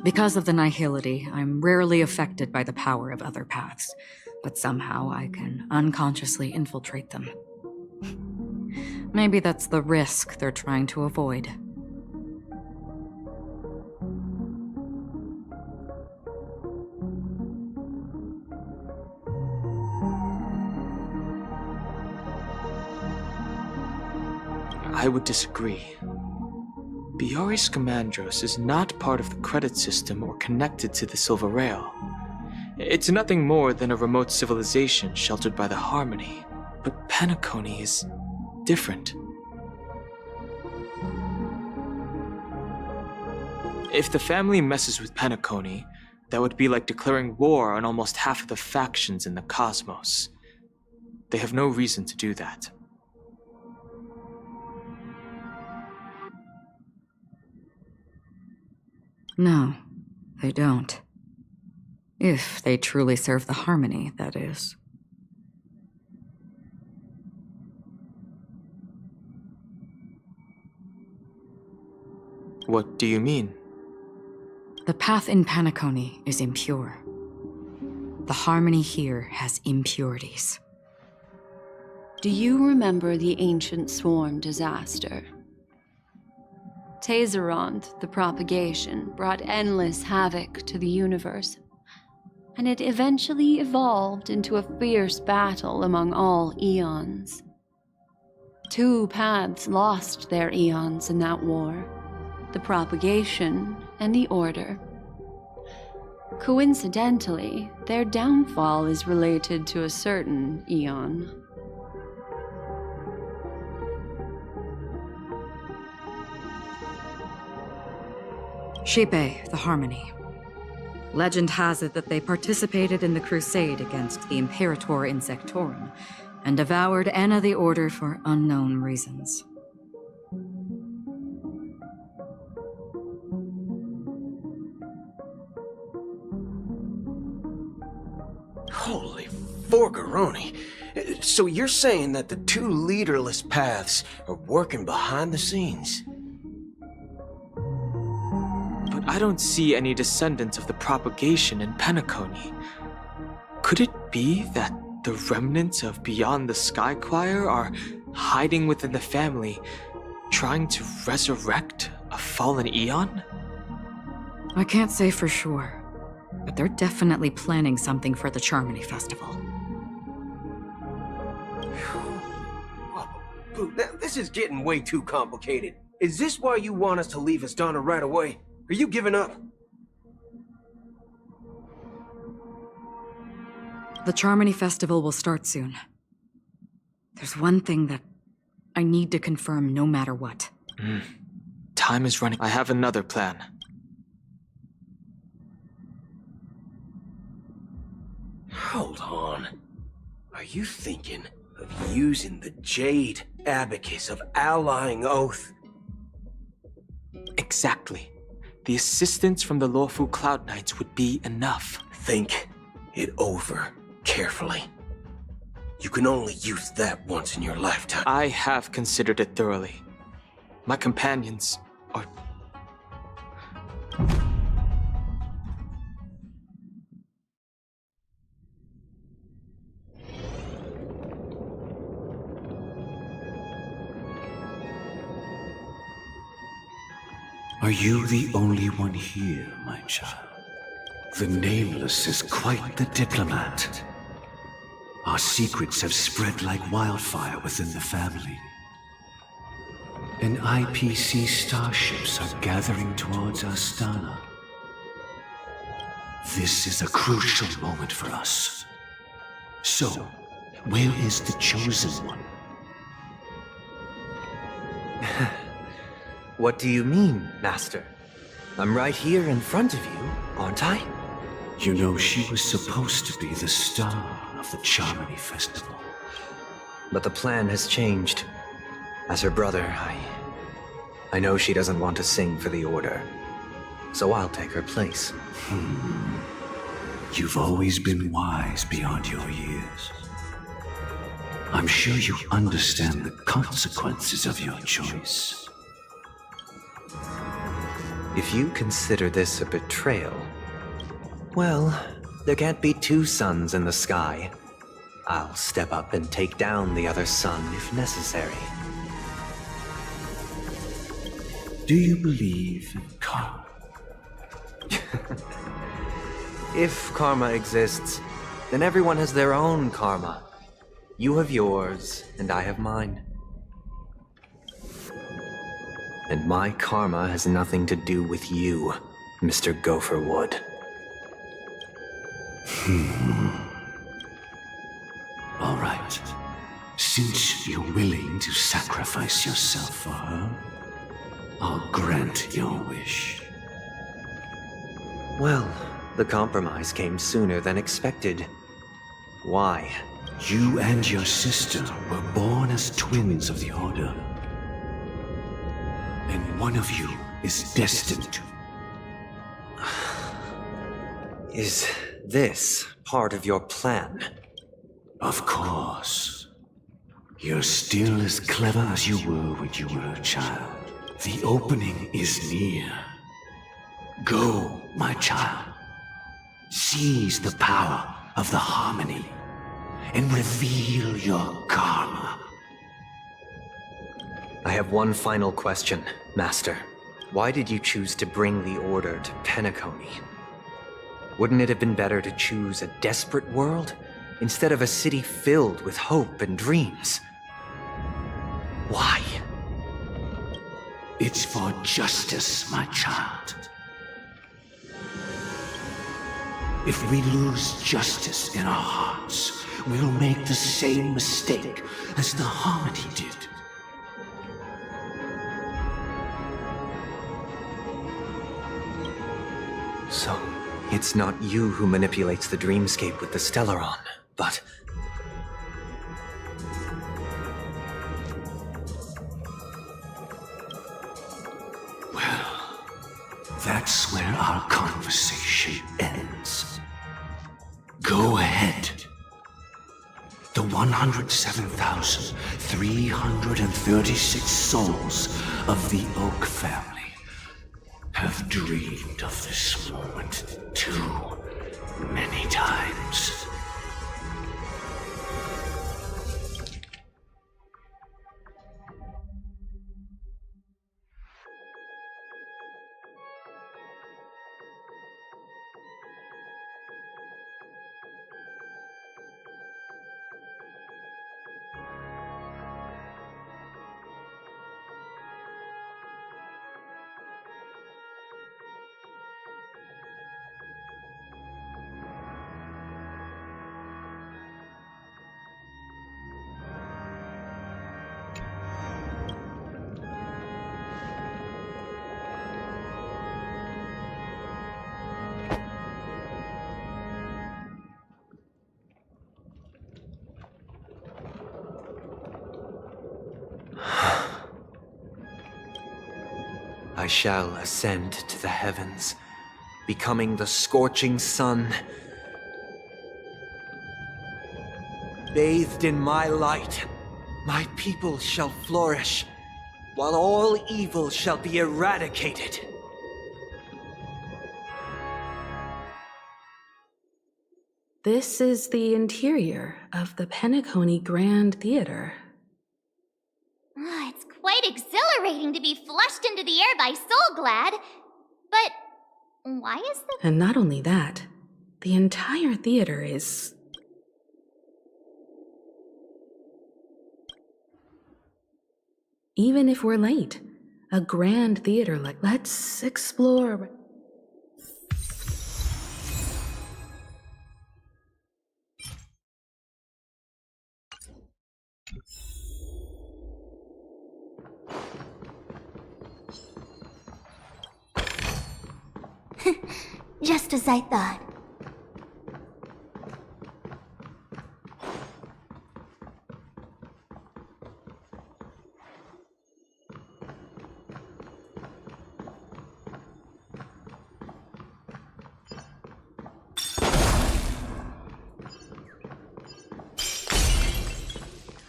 Because of the nihility, I'm rarely affected by the power of other paths, but somehow I can unconsciously infiltrate them. Maybe that's the risk they're trying to avoid. I would disagree. Biari Scamandros is not part of the credit system or connected to the Silver Rail. It's nothing more than a remote civilization sheltered by the Harmony. But Penacony is different. If the family messes with Penacony, that would be like declaring war on almost half of the factions in the cosmos. They have no reason to do that. No, they don't. If they truly serve the harmony, that is. What do you mean? The path in Penacony is impure. The harmony here has impurities. Do you remember the ancient swarm disaster? Tazeront, the propagation, brought endless havoc to the universe, and it eventually evolved into a fierce battle among all eons. 2 paths lost their eons in that war, the propagation and the order. Coincidentally, their downfall is related to a certain eon. Shipe, the harmony. Legend has it that they participated in the crusade against the Imperator Insectorum and devoured Anna the Order for unknown reasons. Holy forgaroni. So you're saying that the 2 leaderless paths are working behind the scenes? But I don't see any descendants of the propagation in Penacony. Could it be that the remnants of Beyond the Sky Choir are hiding within the family, trying to resurrect a fallen eon? I can't say for sure, but they're definitely planning something for the Charmony Festival. Boo, this is getting way too complicated. Is this why you want us to leave Astana right away? Are you giving up? The Charmony Festival will start soon. There's one thing that I need to confirm no matter what. Time is running. I have another plan. Hold on. Are you thinking of using the Jade Abacus of Allying Oath? Exactly. The assistance from the Lawful Cloud Knights would be enough. Think it over carefully. You can only use that once in your lifetime. I have considered it thoroughly. My companions are... Are you the only one here, my child? The Nameless is quite the diplomat. Our secrets have spread like wildfire within the family. And IPC starships are gathering towards Astana. This is a crucial moment for us. So, where is the Chosen One? What do you mean, Master? I'm right here in front of you, aren't I? You know, she was supposed to be the star of the Charmony Festival. But the plan has changed. As her brother, I know she doesn't want to sing for the Order. So I'll take her place. You've always been wise beyond your years. I'm sure you understand the consequences of your choice. If you consider this a betrayal, well, there can't be 2 suns in the sky. I'll step up and take down the other sun if necessary. Do you believe in karma? If karma exists, then everyone has their own karma. You have yours, and I have mine. And my karma has nothing to do with you, Mr. Gopherwood. All right. Since you're willing to sacrifice yourself for her, I'll grant your wish. Well, the compromise came sooner than expected. Why? You and your sister were born as twins of the Order. And one of you is destined to... Is this part of your plan? Of course. You're still as clever as you were when you were a child. The opening is near. Go, my child. Seize the power of the harmony and reveal your karma. I have one final question, Master. Why did you choose to bring the Order to Penacony? Wouldn't it have been better to choose a desperate world instead of a city filled with hope and dreams? Why? It's for justice, my child. If we lose justice in our hearts, we'll make the same mistake as the harmony did. So, it's not you who manipulates the dreamscape with the Stellaron, but... Well, that's where our conversation ends. Go ahead. The 107,336 souls of the Oak family have dreamed of this moment too many times. I shall ascend to the heavens, becoming the scorching sun. Bathed in my light, my people shall flourish, while all evil shall be eradicated. This is the interior of the Penacony Grand Theater. It's quite exhilarating to be flushed into the air by Soulglad. But why is the... And not only that, the entire theater is... Even if we're late, a grand theater like... Let's explore... Just as I thought.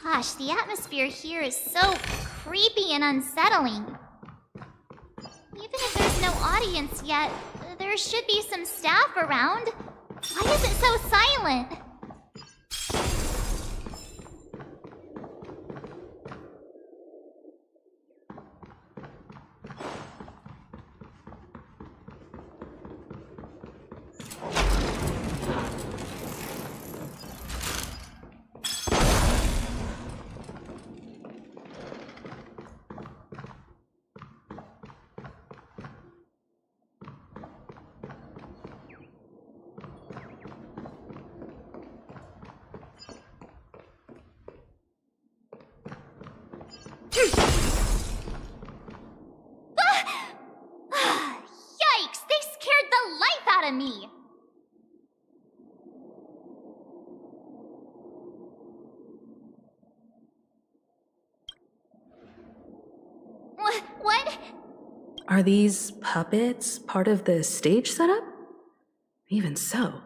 Gosh, the atmosphere here is so creepy and unsettling. Even if there's no audience yet, there should be some staff around. Why is it so silent? Yikes! They scared the life out of me! What? Are these puppets part of the stage setup? Even so,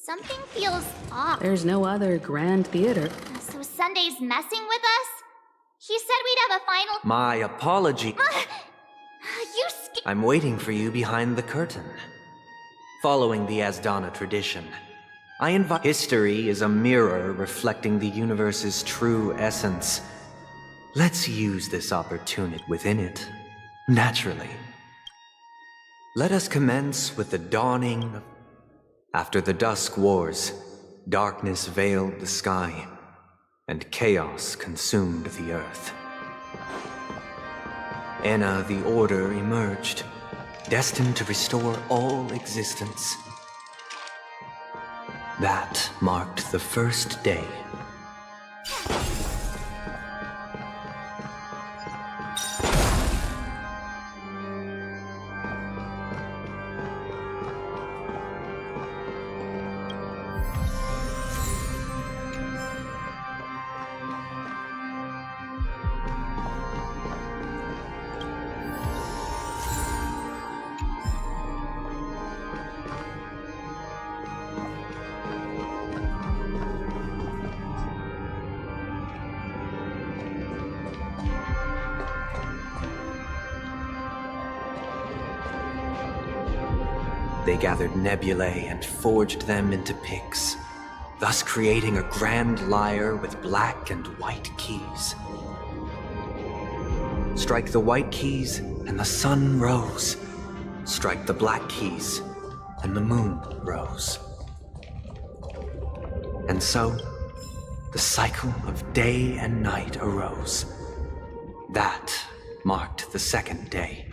Something feels off. There's no other grand theater. So Sunday's messing with us? He said we'd have a final. My apology. I'm waiting for you behind the curtain. Following the Asdana tradition, I invite. History is a mirror reflecting the universe's true essence. Let's use this opportunity within it, naturally. Let us commence with the dawning of. After the Dusk Wars, darkness veiled the sky, and chaos consumed the earth. Enna the Order emerged, destined to restore all existence. That marked the first day. They gathered nebulae and forged them into picks, thus creating a grand lyre with black and white keys. Strike the white keys, and the sun rose. Strike the black keys, and the moon rose. And so, the cycle of day and night arose. That marked the second day.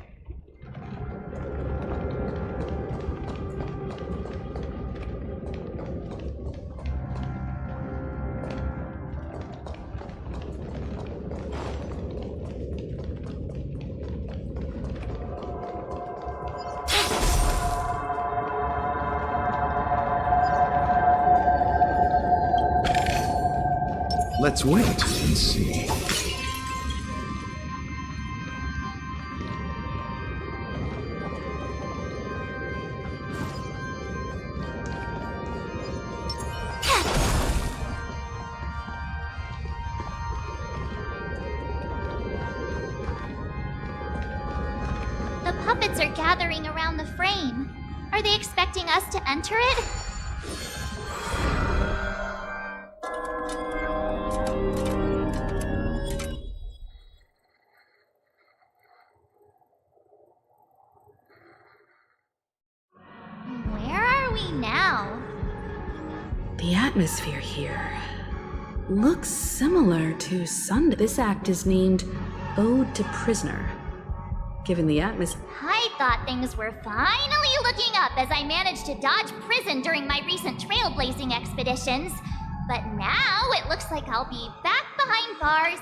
Let's wait and see. The puppets are gathering around the frame. Are they expecting us to enter it? Where are we now? The atmosphere here looks similar to Sunday. This act is named Ode to Prisoner. Given the atmosphere. I thought things were finally looking up as I managed to dodge prison during my recent trailblazing expeditions. But now it looks like I'll be back behind bars.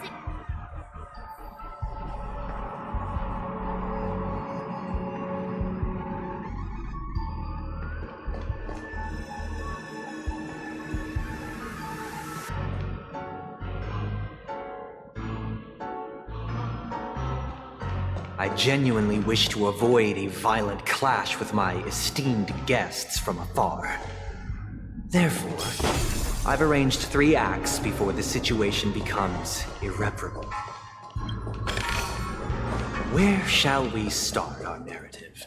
I genuinely wish to avoid a violent clash with my esteemed guests from afar. Therefore, I've arranged 3 acts before the situation becomes irreparable. Where shall we start our narrative?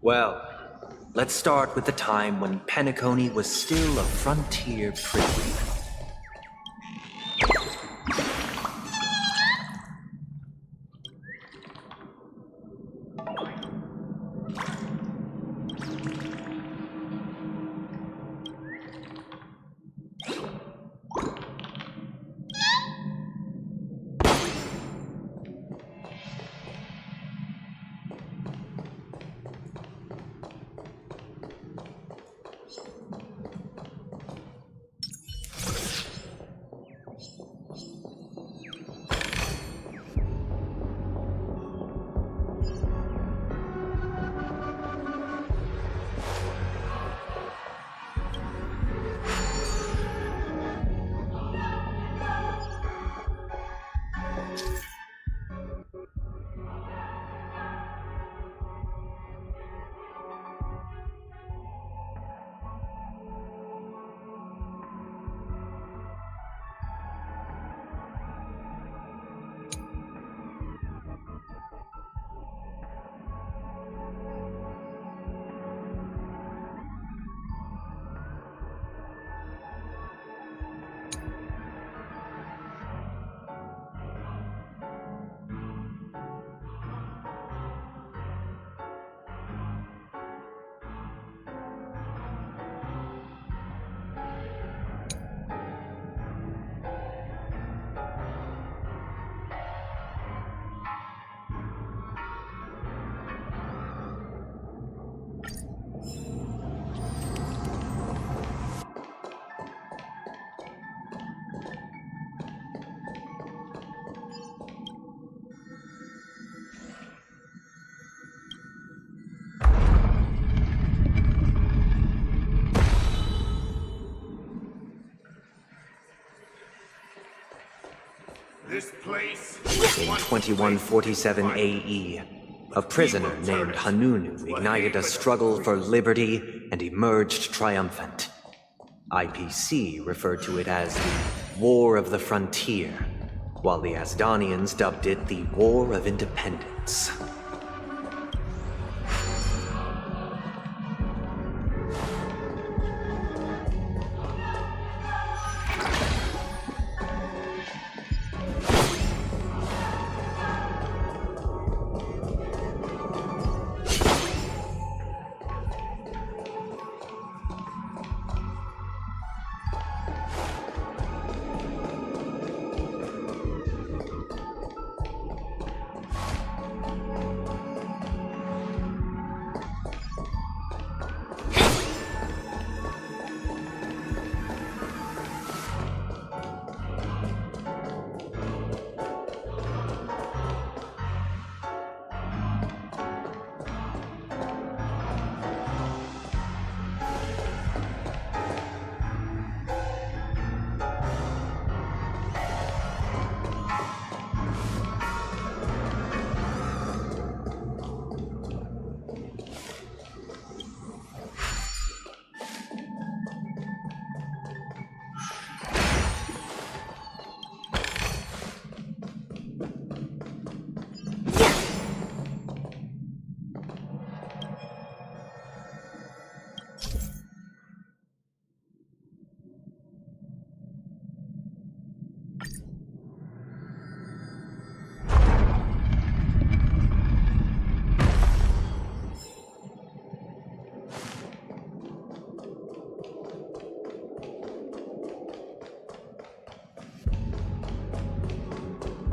Well, let's start with the time when Penacony was still a frontier prison. place. In 2147 AE, a prisoner named Hanunu ignited a struggle for liberty and emerged triumphant. IPC referred to it as the War of the Frontier, while the Asdanians dubbed it the War of Independence.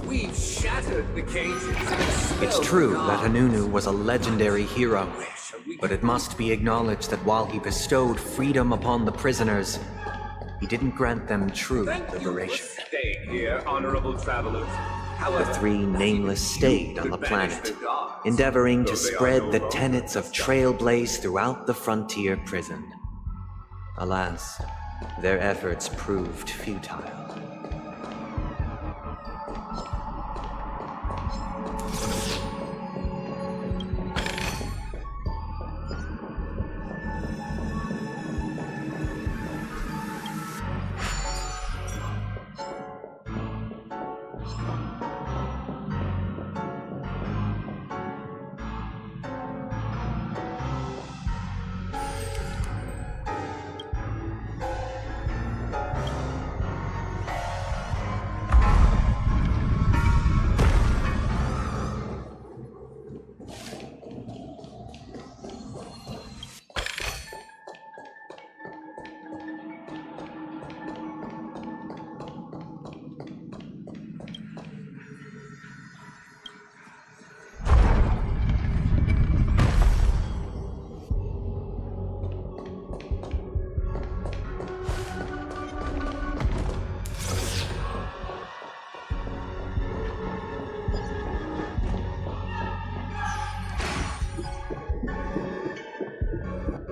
We've shattered the cages and expelled It's true the that guards. Hanunu was a legendary hero, but it must be acknowledged that while he bestowed freedom upon the prisoners, he didn't grant them true liberation. Staying here, honorable travelers. The three nameless stayed on the planet, endeavoring to spread the tenets of Trailblaze throughout the frontier prison. Alas, their efforts proved futile.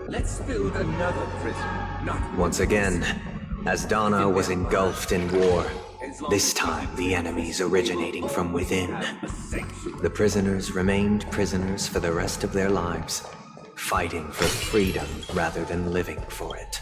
Let's build another prison. Not Once again, Asdana was engulfed in war. This time, the enemies originating from within. The prisoners remained prisoners for the rest of their lives, fighting for freedom rather than living for it.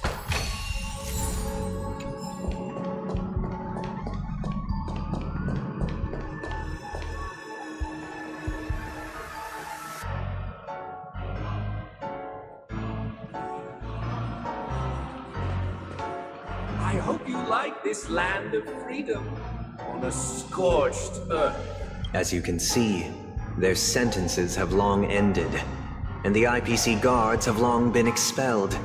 I hope you like this land of freedom on a scorched earth. As you can see, their sentences have long ended, and the IPC guards have long been expelled.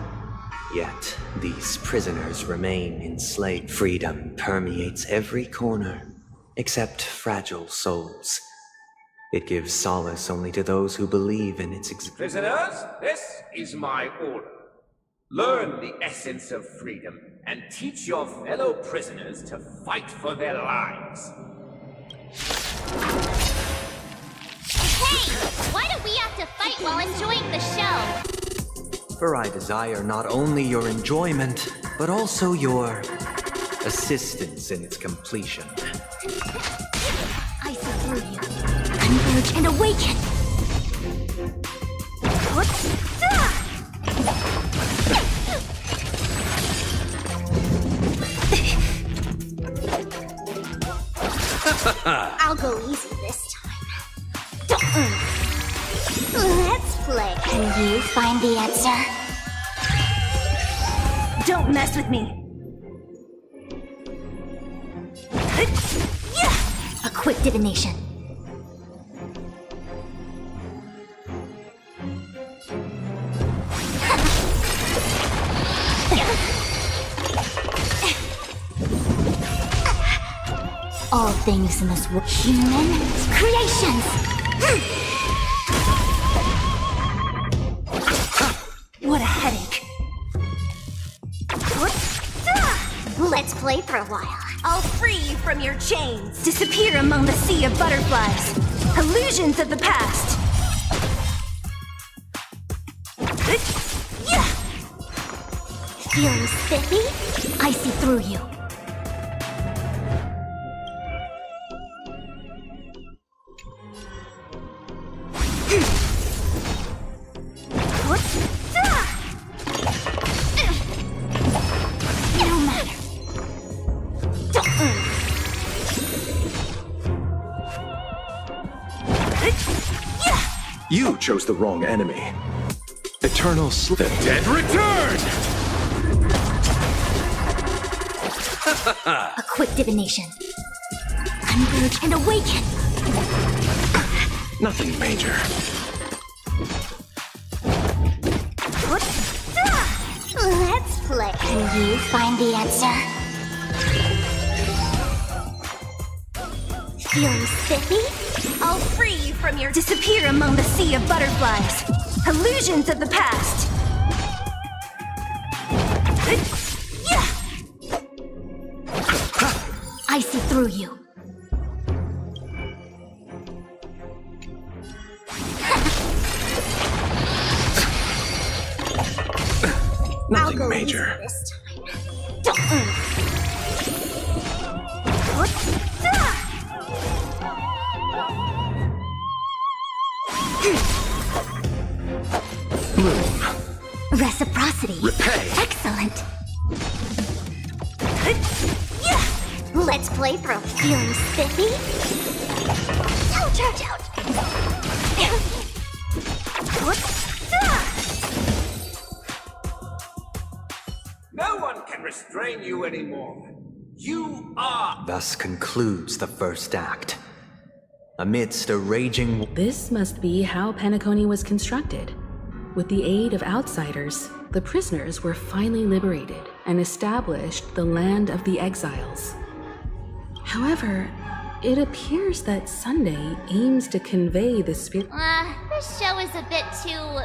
Yet, these prisoners remain enslaved. Freedom permeates every corner, except fragile souls. It gives solace only to those who believe in its existence. Prisoners, this is my order. Learn the essence of freedom and teach your fellow prisoners to fight for their lives. Hey! Why do we have to fight while enjoying the show? For I desire not only your enjoyment, but also your assistance in its completion. Converge and awaken! I'll go easy this time. Let's play. Can you find the answer? Don't mess with me! A quick divination. All things in this world. Human creations! What a headache. Let's play for a while. I'll free you from your chains. Disappear among the sea of butterflies. Illusions of the past. Feeling spiffy? I see through you. No matter. You chose the wrong enemy. Eternal The dead return! A quick divination. Converge and awaken. Nothing major. Let's play. Can you find the answer? Feeling spiffy? I'll free you from your disappear among the sea of butterflies. Illusions of the past. I see through you. Nothing major. This time. Reciprocity. Repay. Excellent. Let's play for a feeling spiffy. Ouch, ouch, ouch. No one can restrain you anymore. You are... Thus concludes the first act. Amidst a raging... This must be how Penacony was constructed. With the aid of outsiders, the prisoners were finally liberated and established the land of the exiles. However, it appears that Sunday aims to convey the spirit... This show is a bit too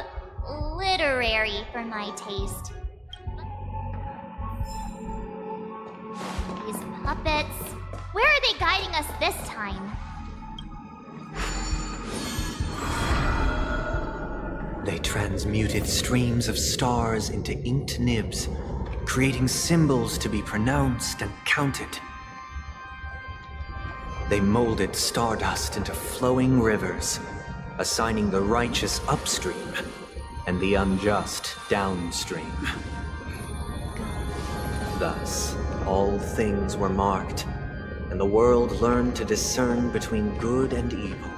literary for my taste. These puppets. Where are they guiding us this time? They transmuted streams of stars into inked nibs, creating symbols to be pronounced and counted. They molded stardust into flowing rivers, assigning the righteous upstream and the unjust downstream. Thus, all things were marked, and the world learned to discern between good and evil.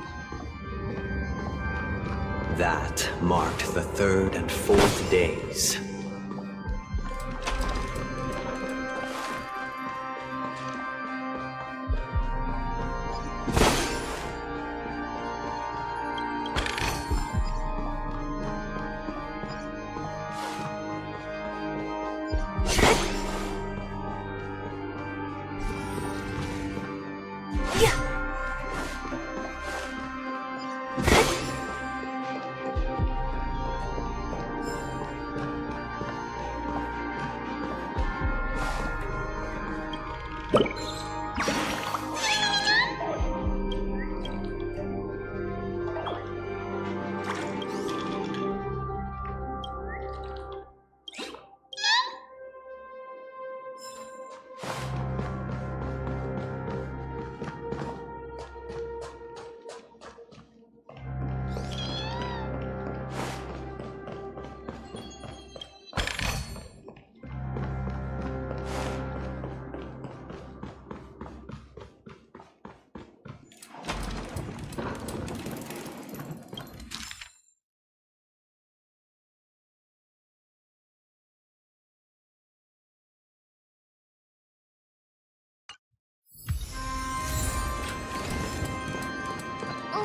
That marked the third and fourth days.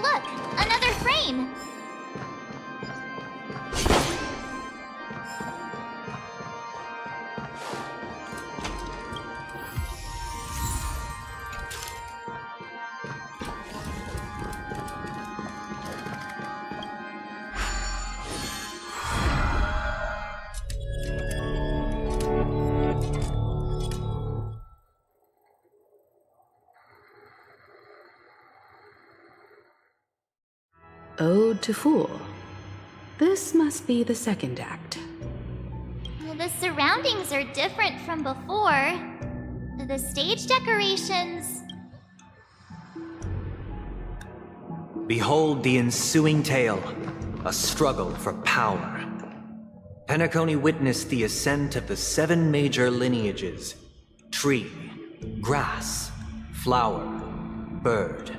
look! Another frame! Ode to Fool. This must be the second act. The surroundings are different from before. The stage decorations... Behold the ensuing tale, a struggle for power. Penacony witnessed the ascent of the 7 major lineages: tree, grass, flower, bird.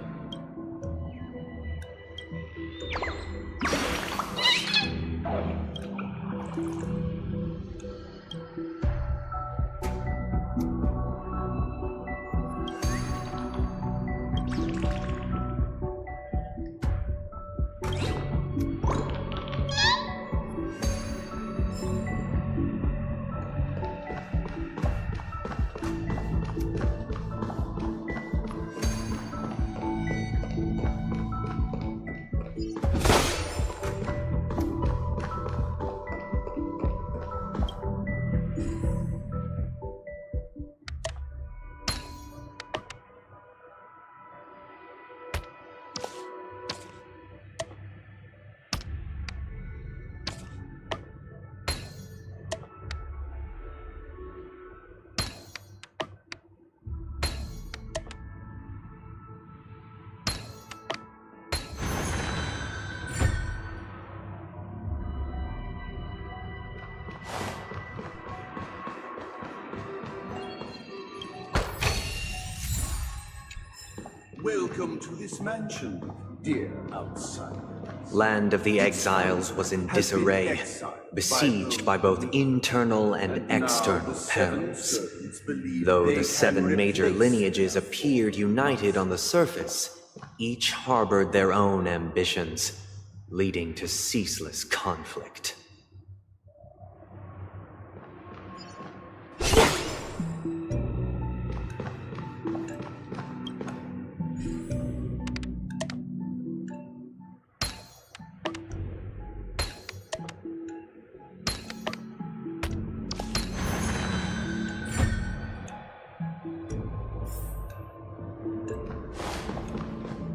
Welcome to this mansion, dear outsider. Land of the Exiles was in disarray, besieged by both internal and external perils. Though the 7 major lineages appeared united on the surface, each harbored their own ambitions, leading to ceaseless conflict.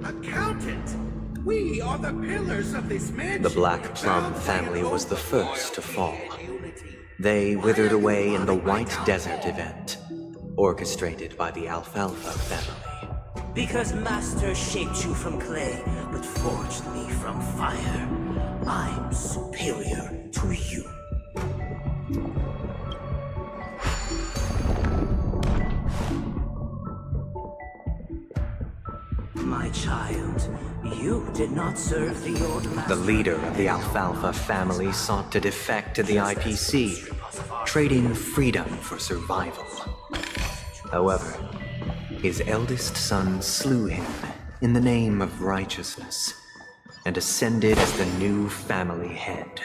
Accountant, we are the pillars of this mansion. The Black Plum family was the first to fall. They withered away in the White Desert event, orchestrated by the Alfalfa family. Because Master shaped you from clay, but forged me from fire, I'm superior to you. My child, you did not serve the old master. The leader of the Alfalfa family sought to defect to the IPC, trading freedom for survival. However, his eldest son slew him in the name of righteousness and ascended as the new family head.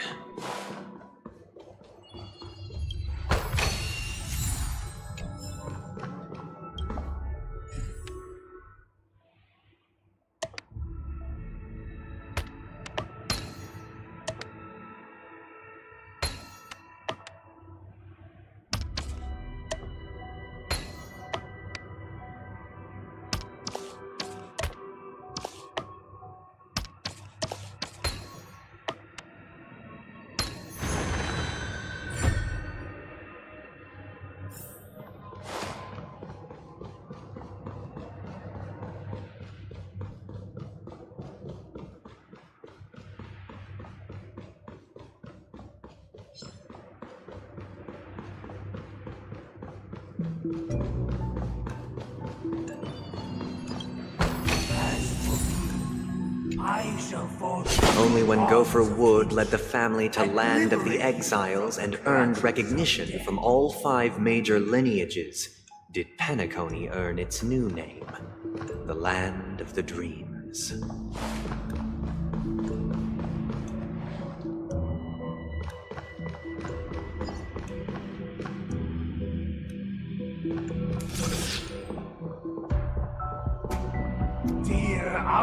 Only when Gopher Wood led the family to Land of the Exiles and earned recognition from all 5 major lineages did Penacony earn its new name, the Land of the Dreams.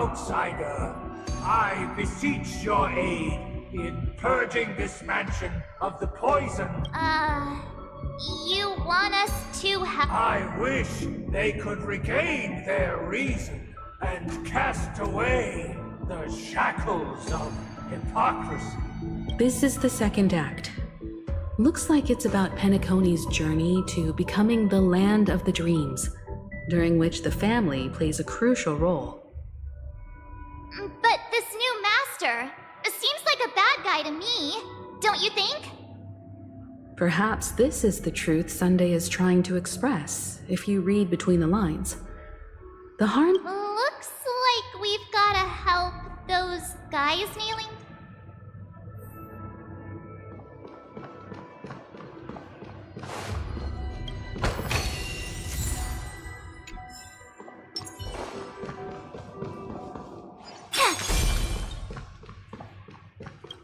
outsider, I beseech your aid in purging this mansion of the poison. You want us to help? I wish they could regain their reason and cast away the shackles of hypocrisy. This is the second act. Looks like it's about Penacony's journey to becoming the land of the dreams, during which the family plays a crucial role. But this new master seems like a bad guy to me, don't you think? Perhaps this is the truth Sunday is trying to express, if you read between the lines. The harm... Looks like we've gotta help those guys kneeling.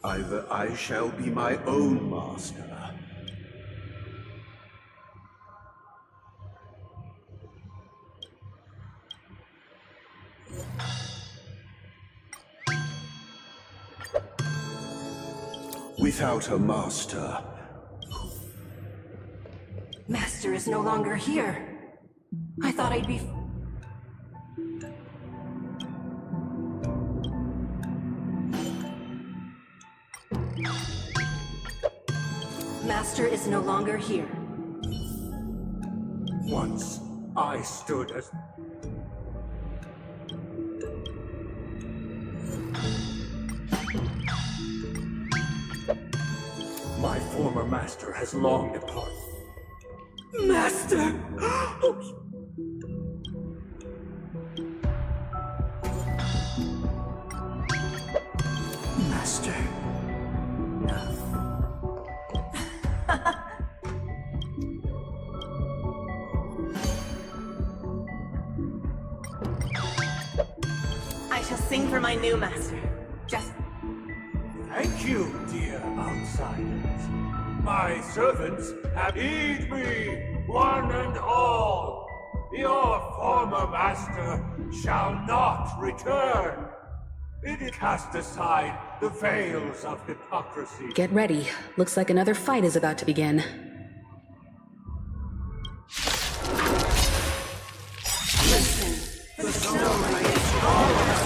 Either I shall be my own master. Without a master. Master is no longer here. I thought I'd be... Master is no longer here. Once I stood as... My former master has long departed. Master! Master. I shall sing for my new master. Just... Thank you, dear outsiders. My servants have heed me, one and all. Your former master shall not return. It is cast aside the veils of hypocrisy. Get ready. Looks like another fight is about to begin. Listen, the snow is all around.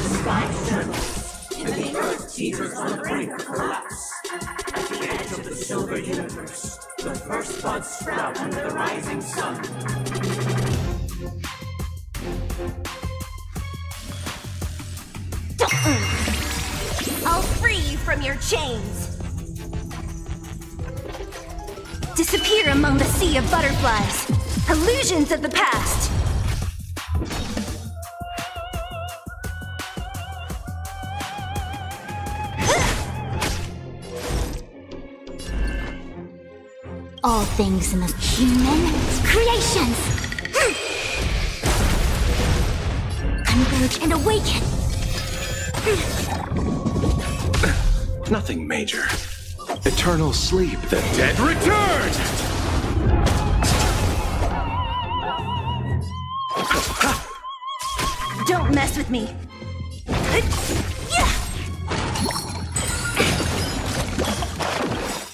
The sky trembles, and the earth teeters on the brink of collapse. At the edge of the silver universe, the first buds sprout under the rising sun. I'll free you from your chains. Disappear among the sea of butterflies. Illusions of the past. All things in the human creations. Converge and awaken. Nothing major. Eternal sleep. The dead return! Don't mess with me.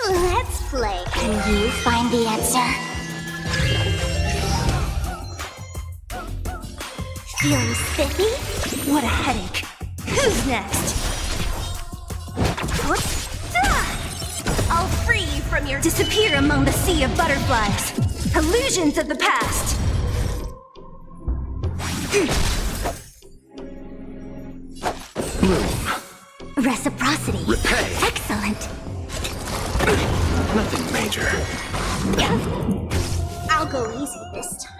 Let's play. Can you find the answer? Feeling spiffy? What a headache. Who's next? I'll free you from your... Disappear among the sea of butterflies. Illusions of the past. Bloom. Reciprocity. Repay. Excellent. Nothing major. Yeah. I'll go easy this time.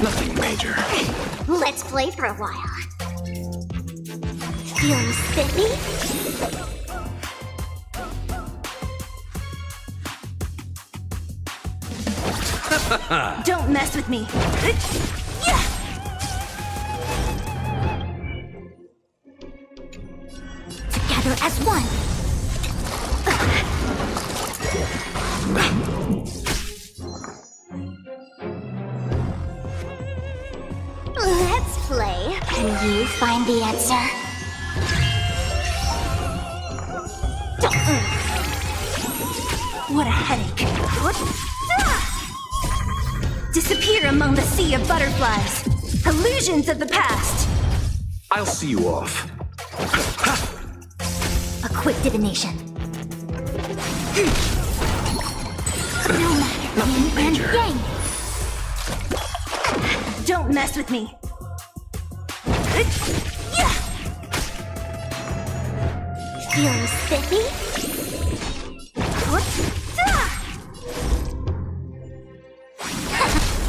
Nothing major. Let's play for a while. Feeling spiffy? Don't mess with me. Together as one. Let's play. Can you find the answer? What a headache. Disappear among the sea of butterflies. Illusions of the past. I'll see you off. A quick divination. No matter yin and yang. Don't mess with me. Feeling spiffy?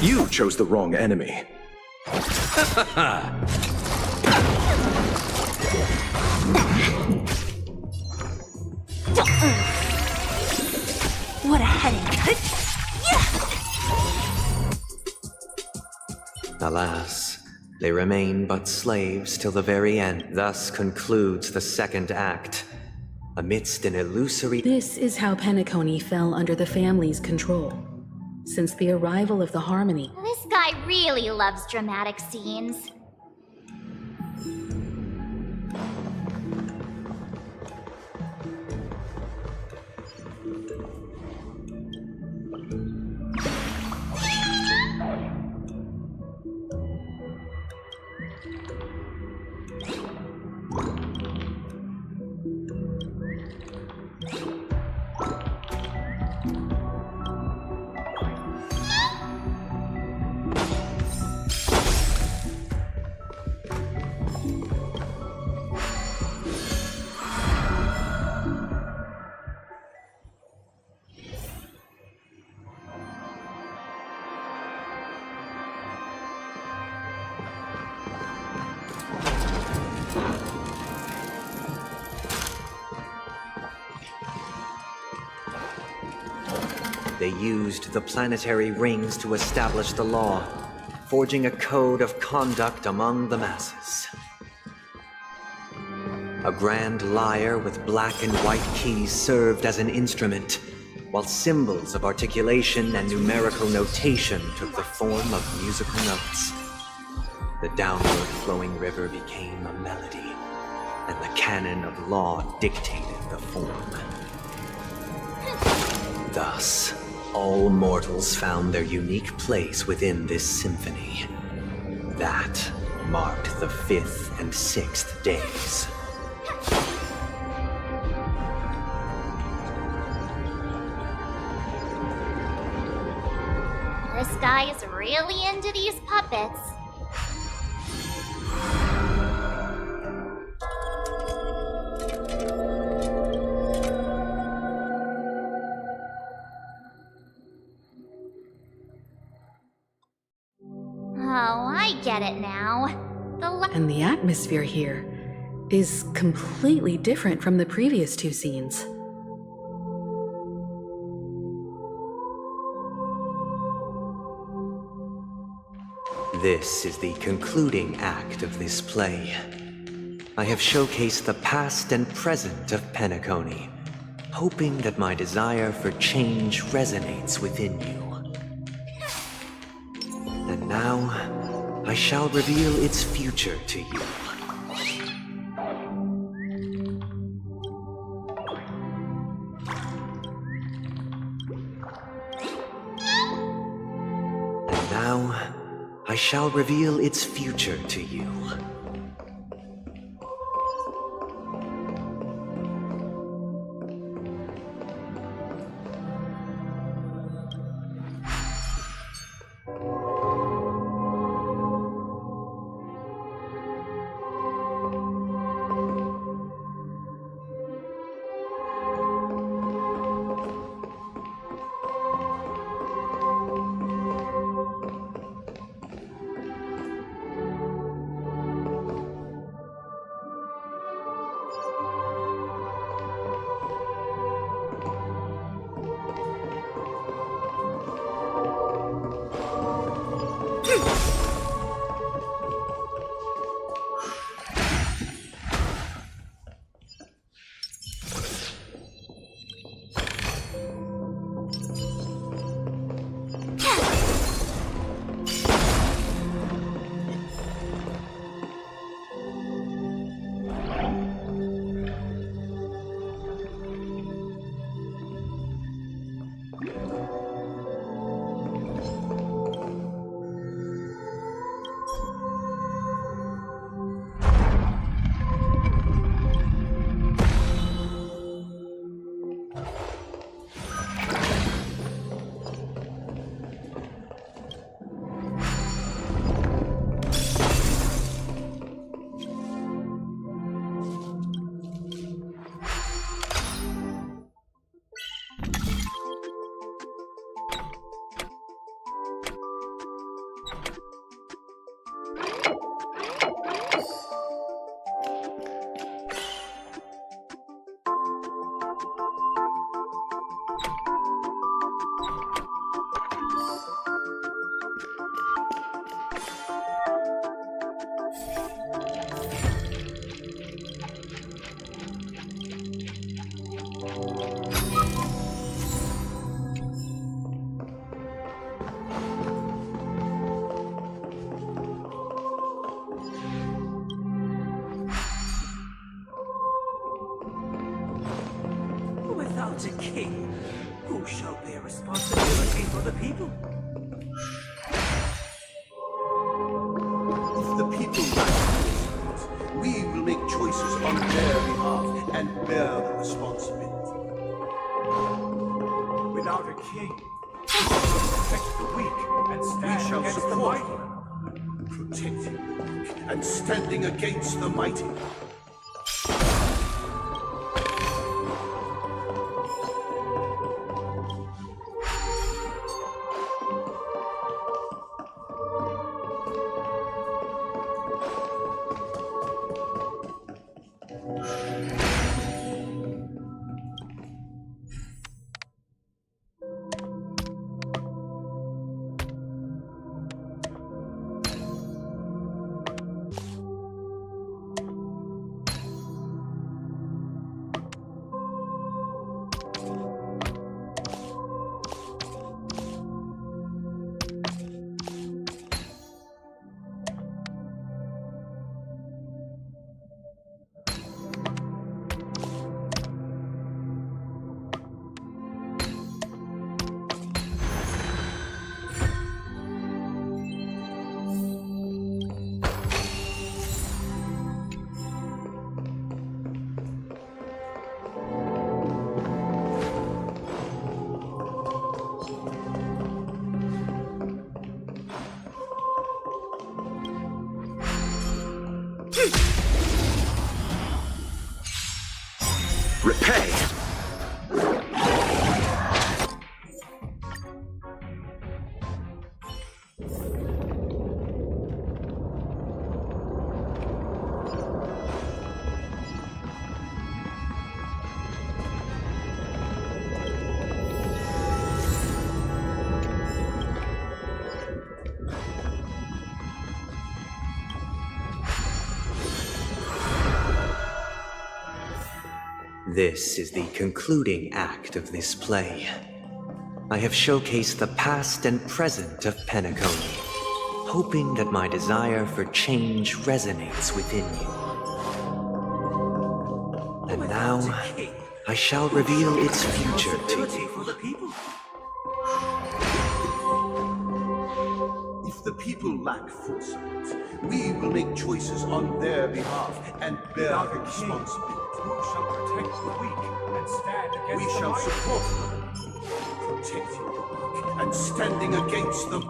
You chose the wrong enemy. What a headache. Alas, they remain but slaves till the very end. Thus concludes the second act. Amidst an illusory... This is how Penacony fell under the family's control. Since the arrival of the Harmony, This guy really loves dramatic scenes. They used the planetary rings to establish the law, forging a code of conduct among the masses. A grand lyre with black and white keys served as an instrument, while symbols of articulation and numerical notation took the form of musical notes. The downward flowing river became a melody, and the canon of law dictated the form. Thus, all mortals found their unique place within this symphony. That marked the 5th and 6th days. This guy is really into these puppets. Oh, I get it now. and the atmosphere here is completely different from the previous two scenes. This is the concluding act of this play. I have showcased the past and present of Penacony, hoping that my desire for change resonates within you. And now, I shall reveal its future to you. And now, I shall reveal its future to you. Without a king, who shall bear responsibility for the people? If the people lack foresight, we will make choices on their behalf and bear the responsibility. Without a king, who shall protect the weak and stand We shall against the support mighty? protecting the weak and standing against the mighty. Repay! This is the concluding act of this play. I have showcased the past and present of Penacony, hoping that my desire for change resonates within you. And now, I shall reveal its future to you. For the people. If the people lack foresight, we will make choices on their behalf and bear the responsibility. Who shall protect the weak and stand against We the shall mighty? support them, protecting the weak and standing against them.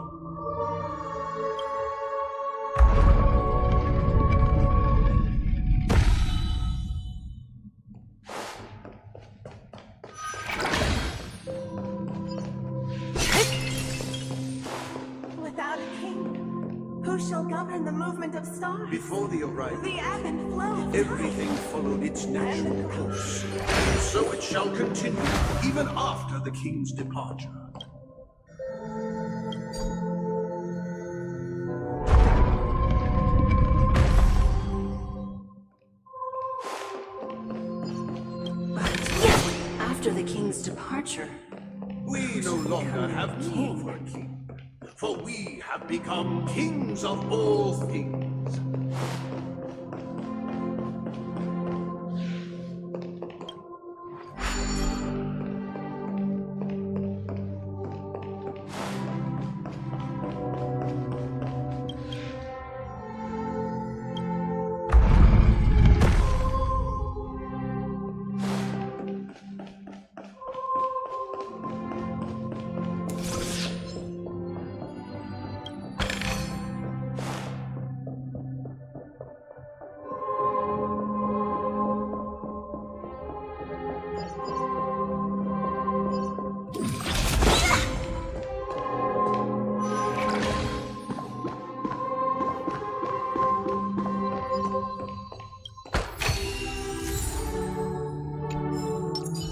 Without a king, who shall govern the movement of stars? Before the arrival, The ebb and flow of everything followed its natural course, and so it shall continue even after the king's departure. After the king's departure, We no longer have need for a king, for we have become kings of all things.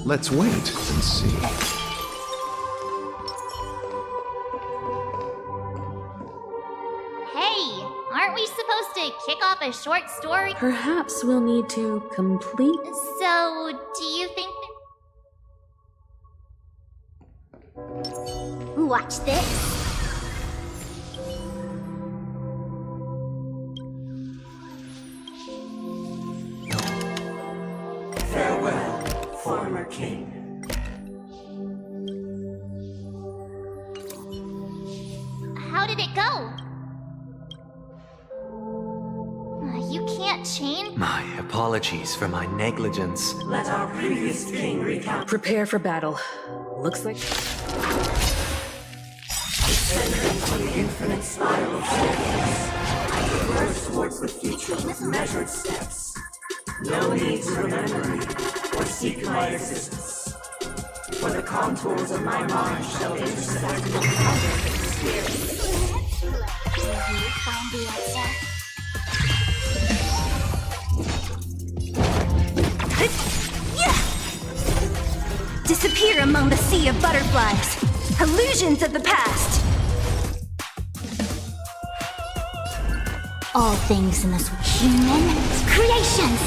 Let's wait and see. Hey, aren't we supposed to kick off a short story? Perhaps we'll need to complete. So, do you think that... Watch this. Farewell, former king. did it go? You can't change. My apologies for my negligence. Let our previous king recount. Prepare for battle. Looks like... Descending from the infinite spiral of staircase, I progress towards the future with measured steps. No need to remember me or seek my assistance. For the contours of my mind shall intersect with other experience. Will you find the answer? Disappear among the sea of butterflies. Illusions of the past. All things in this human creations.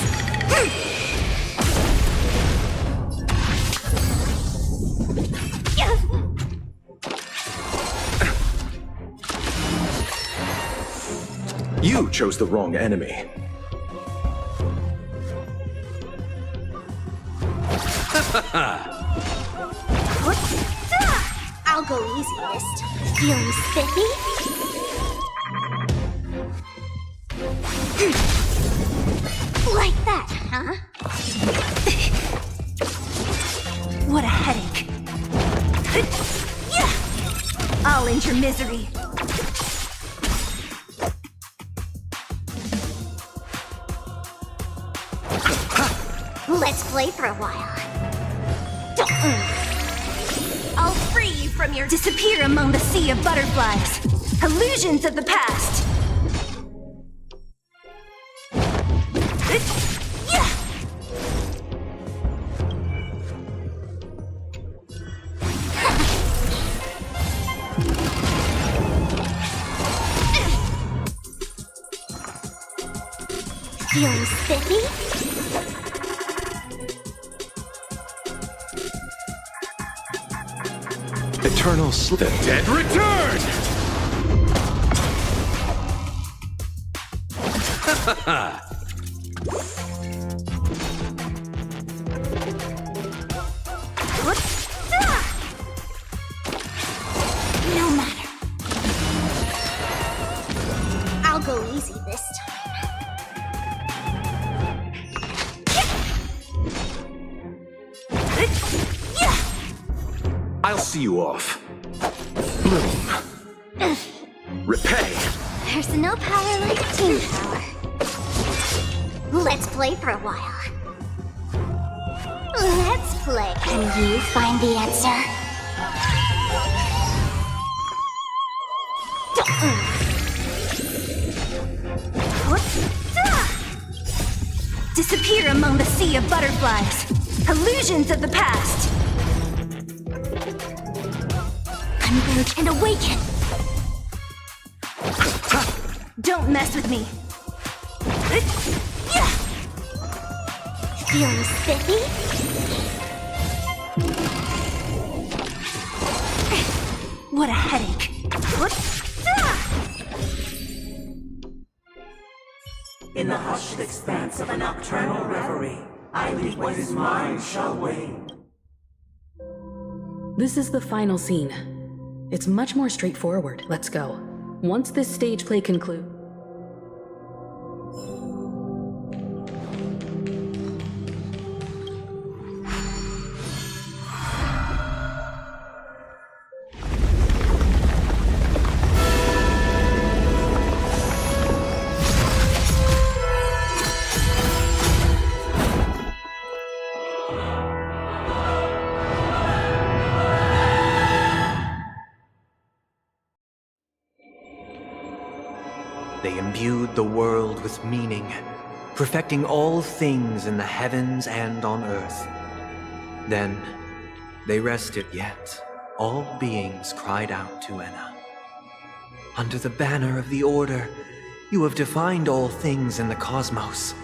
You chose the wrong enemy. I'll go easy this time. Feeling spiffy? Like that, huh? What a headache. I'll end your misery. Let's play for a while. I'll free you from your disappear among the sea of butterflies. Illusions of the past. Feeling spiffy? Eternal sleep. The dead return! No matter. I'll go easy this time. I'll see you off. Bloom. Repay. There's no power like team power. Let's play for a while. Let's play. Can you find the answer? Disappear among the sea of butterflies. Illusions of the past. Converge and awaken. Don't mess with me. Feeling spiffy? What a headache. In the hushed expanse of a nocturnal reverie, I leave what is mine shall wane. This is the final scene. It's much more straightforward. Let's go. Once this stage play concludes... They imbued the world with meaning, perfecting all things in the heavens and on earth. Then they rested, yet all beings cried out to Enna. Under the banner of the Order, you have defined all things in the cosmos.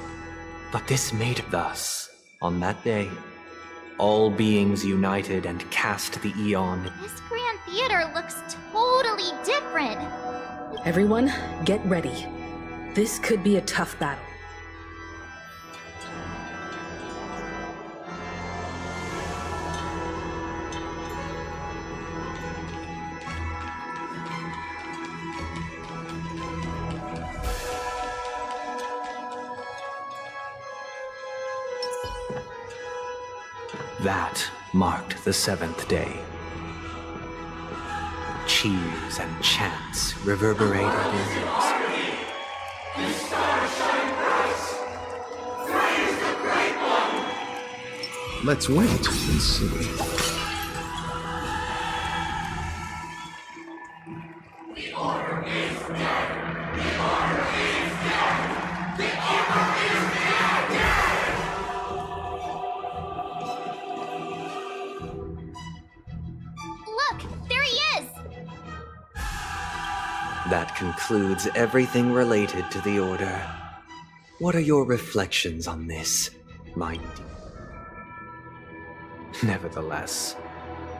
But this made it thus. On that day, all beings united and cast the Eon. This grand theater looks totally different. Everyone, get ready. This could be a tough battle. That marked the 7th day. Cheers and chants reverberated in ears. Let's wait and see. Look, there he is! That concludes everything related to the Order. What are your reflections on this, my dear? Nevertheless,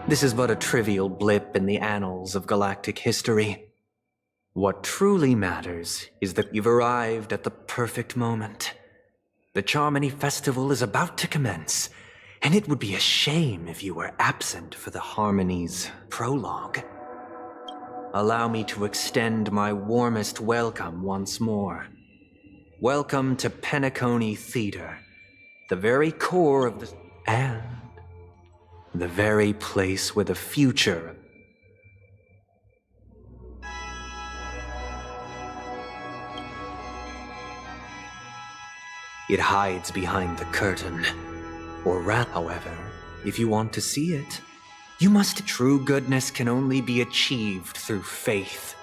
this is but a trivial blip in the annals of galactic history. What truly matters is that you've arrived at the perfect moment. The Charmony Festival is about to commence, and it would be a shame if you were absent for the Harmony's prologue. Allow me to extend my warmest welcome once more. Welcome to Penacony Theater, the very core of the... and the very place where the future... It hides behind the curtain. Or rather, however, if you want to see it, you must. True goodness can only be achieved through faith.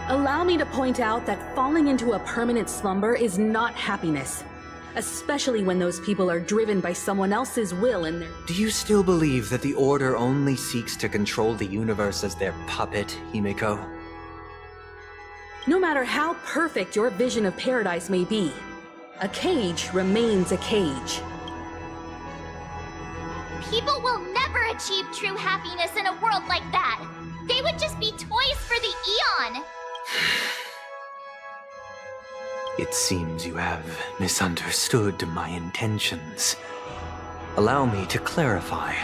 Allow me to point out that falling into a permanent slumber is not happiness. Especially when those people are driven by someone else's will and their... Do you still believe that the Order only seeks to control the universe as their puppet, Himiko? No matter how perfect your vision of paradise may be, a cage remains a cage. People will never achieve true happiness in a world like that. They would just be toys for the Eon. It seems you have misunderstood my intentions. Allow me to clarify.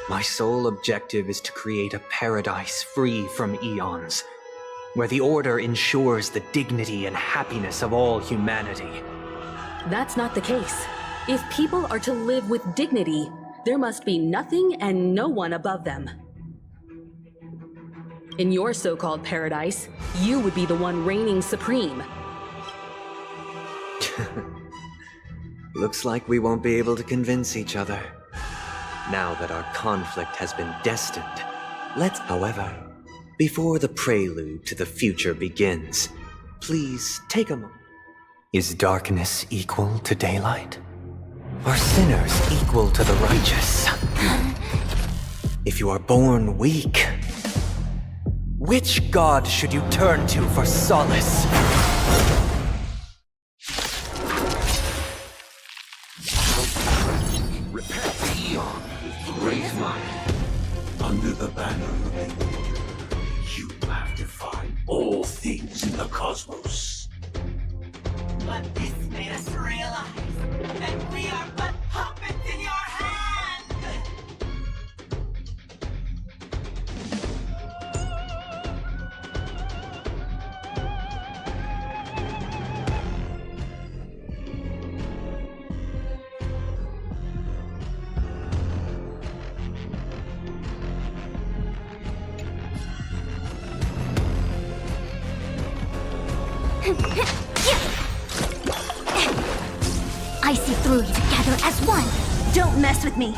My sole objective is to create a paradise free from eons, where the Order ensures the dignity and happiness of all humanity. That's not the case. If people are to live with dignity, there must be nothing and no one above them. In your so-called paradise, you would be the one reigning supreme. Looks like we won't be able to convince each other. Now that our conflict has been destined, let's, however, before the prelude to the future begins, please take a moment. Is darkness equal to daylight? Are sinners equal to the righteous? If you are born weak, which god should you turn to for solace? Repent the Eon with great might. Under the banner of the Order, you have defied all things in the cosmos. But this made us realize that we are but puppets in your hand! I see through you together as one. Don't mess with me.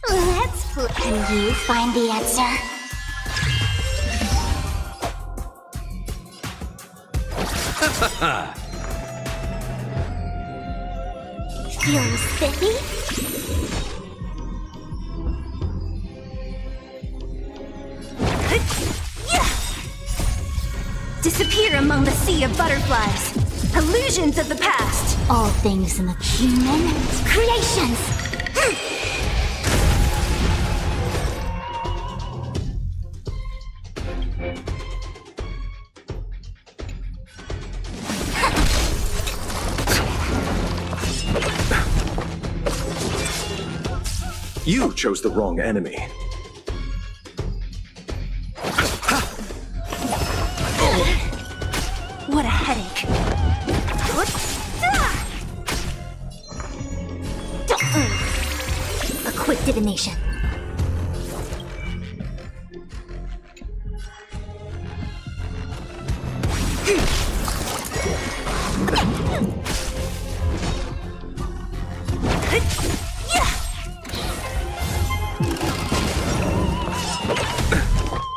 Let's flip. Can you find the answer? Feeling spiffy? Disappear among the sea of butterflies. Illusions of the past. All things in the human Creations. You chose the wrong enemy. What a headache. A quick divination.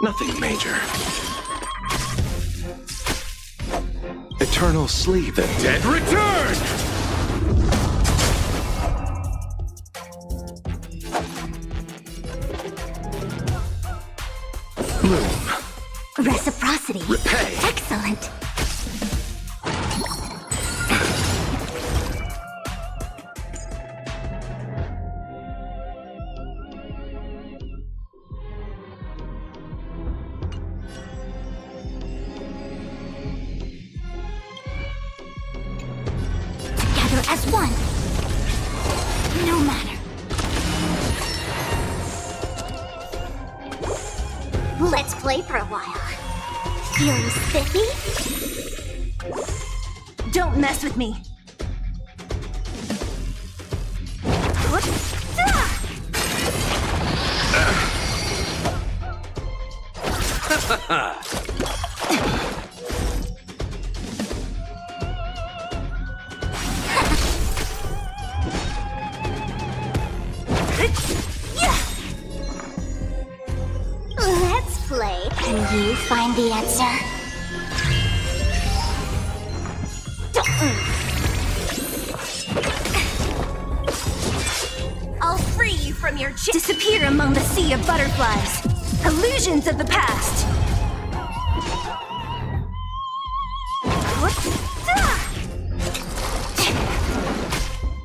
Nothing major. Eternal sleep. The dead return! Bloom. Reciprocity. Repay. Excellent. Together as one. No matter. Let's play for a while. Feeling spiffy? Don't mess with me. Let's play. Can you find the answer? I'll free you from your disappear among the sea of butterflies. Illusions of the past.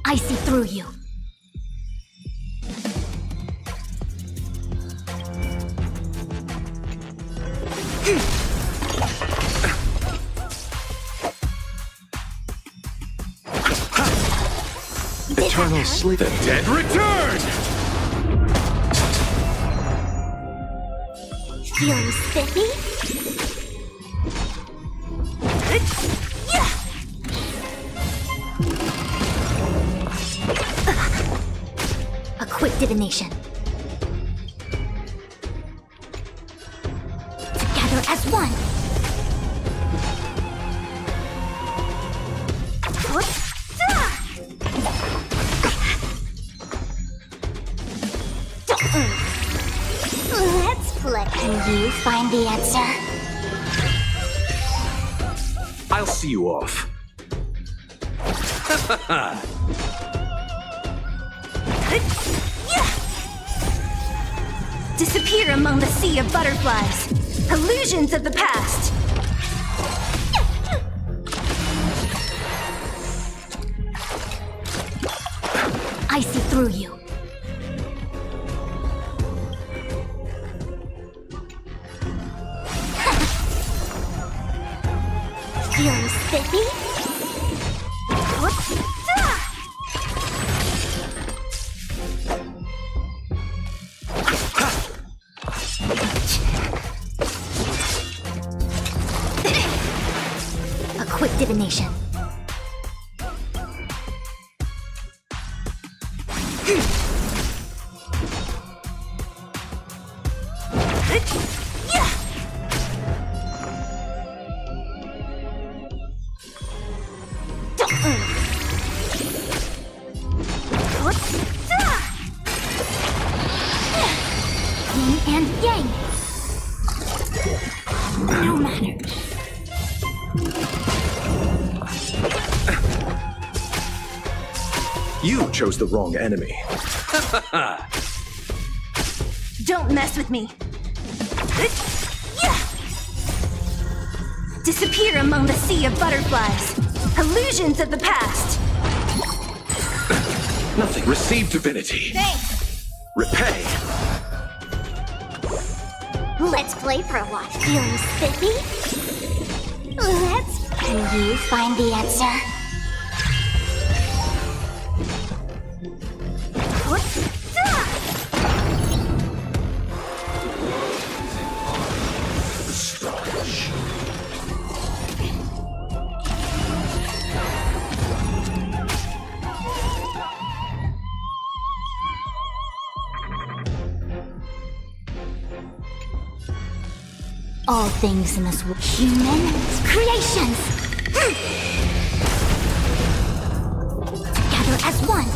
I see through you. Eternal sleep. The dead return! Feeling spiffy? A quick divination. Together as one. Let's play. Can you find the answer? I'll see you off. Disappear among the sea of butterflies. Illusions of the past. I see through you. Feeling spiffy? A quick divination. Yin and yang. No matter. You chose the wrong enemy. Don't mess with me. Disappear among the sea of butterflies. Illusions of the past. Nothing. Receive divinity. Thanks. Repay. Let's play for a while. Feeling spiffy? Let's... Can you find the answer? All things in this world. Human creations! Together as one!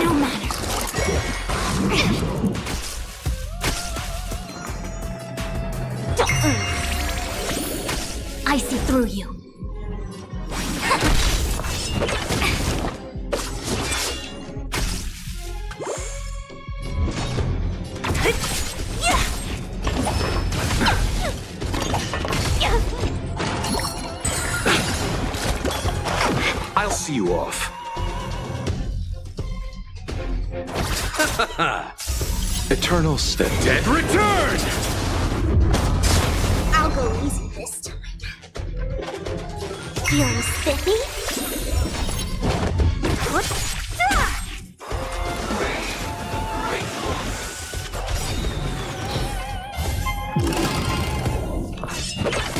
No matter. I see through you. I'll see you off. Eternal Step. Dead return! I'll go easy this time. Feeling spiffy?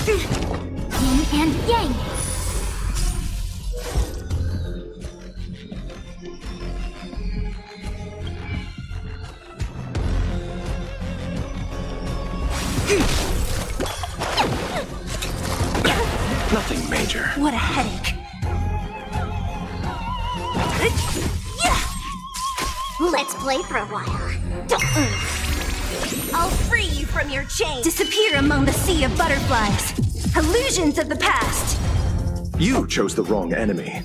Yin and yang. Nothing major. What a headache. Let's play for a while. I'll free you from your chains. Disappear among the sea of butterflies. Illusions of the past. You chose the wrong enemy.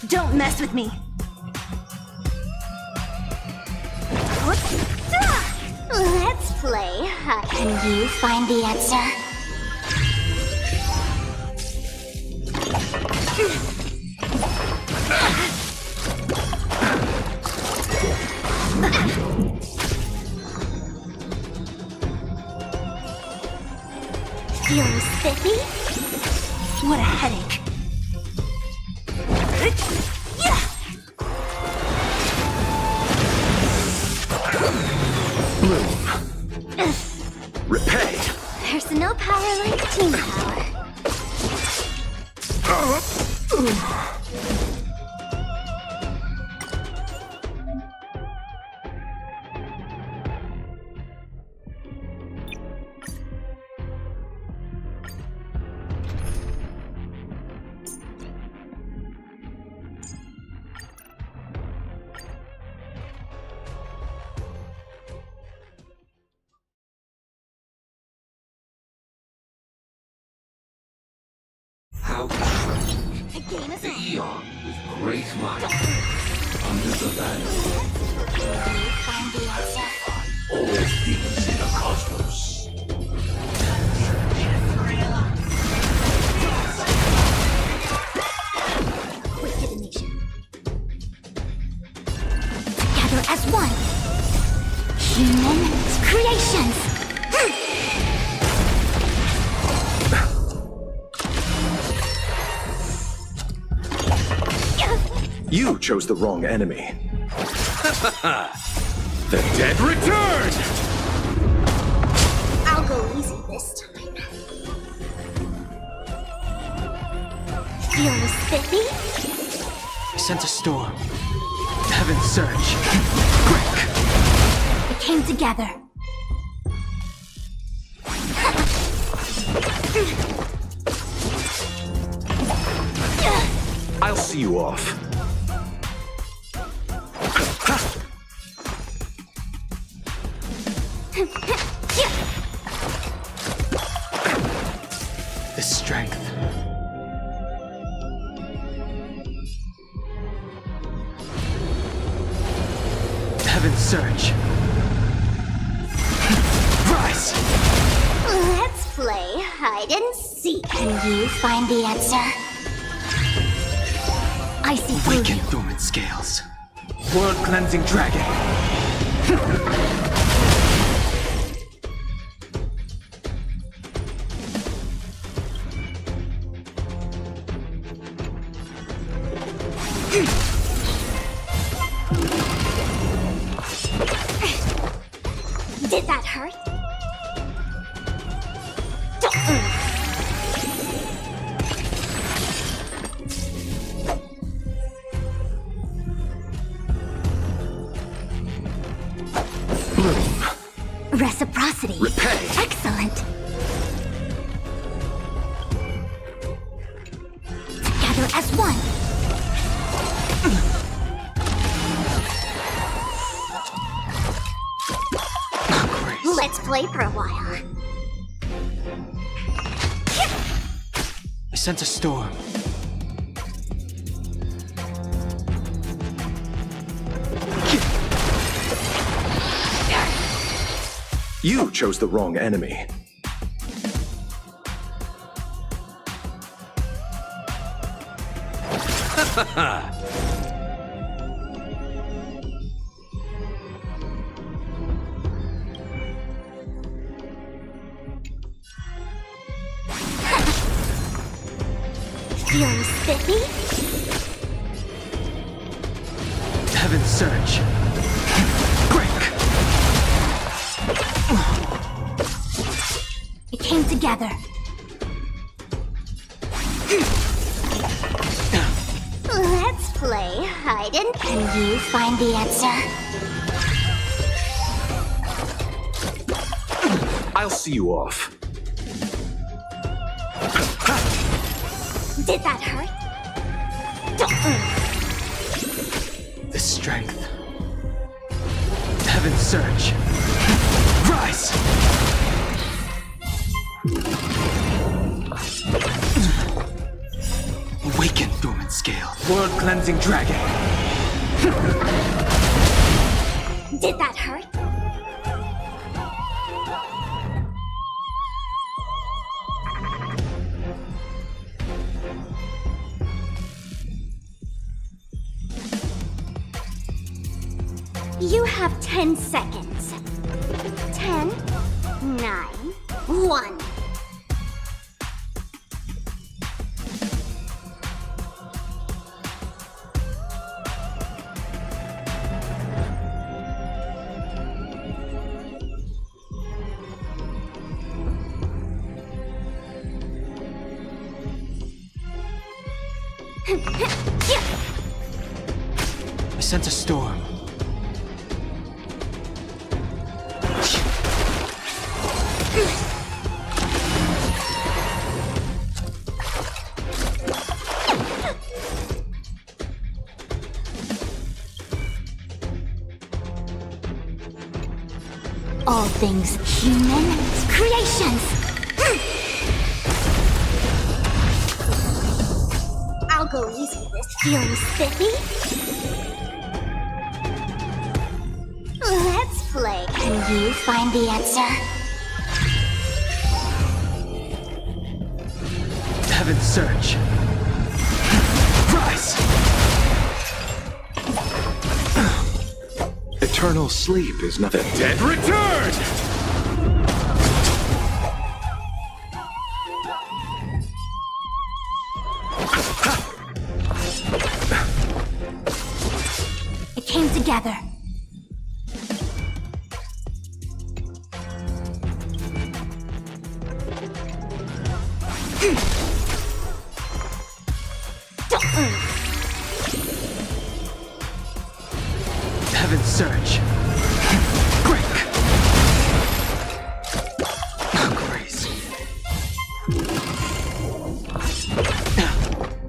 Don't mess with me. Let's play. Can you find the answer? Feeling spiffy? What a headache. Repay. There's no power like team power. How The game is the on. eon with great might under the banner Find the answer. all things in the cosmos. Quick divination. Together as one. Human creations. You chose the wrong enemy. The dead return! I'll go easy this time. Feeling spiffy? I sent a storm. Heaven's surge. It came together. I'll see you off. The strength. Heaven's surge. Rise! Let's play hide and seek. Can you find the answer? I see through Awaken you. dormant scales. World cleansing dragon. Did that hurt? together as one. Let's play for a while. I sense a storm. You chose the wrong enemy. Feeling spiffy? Heaven's Surge. Break! It came together. Let's play hide and can you find the answer? I'll see you off. Did that hurt? The strength. Heaven's Surge. Rise! Awaken, dormant scale. World cleansing dragon. Did that hurt? You have 10 seconds. 10, 9, 1. I sense a storm. All things human creations. I'll go easy with this. Feeling spiffy? Let's play. Can you find the answer? Heaven's Surge. Rise! Eternal sleep is nothing. The dead return! It came together. Heaven's Surge. Break! Grace.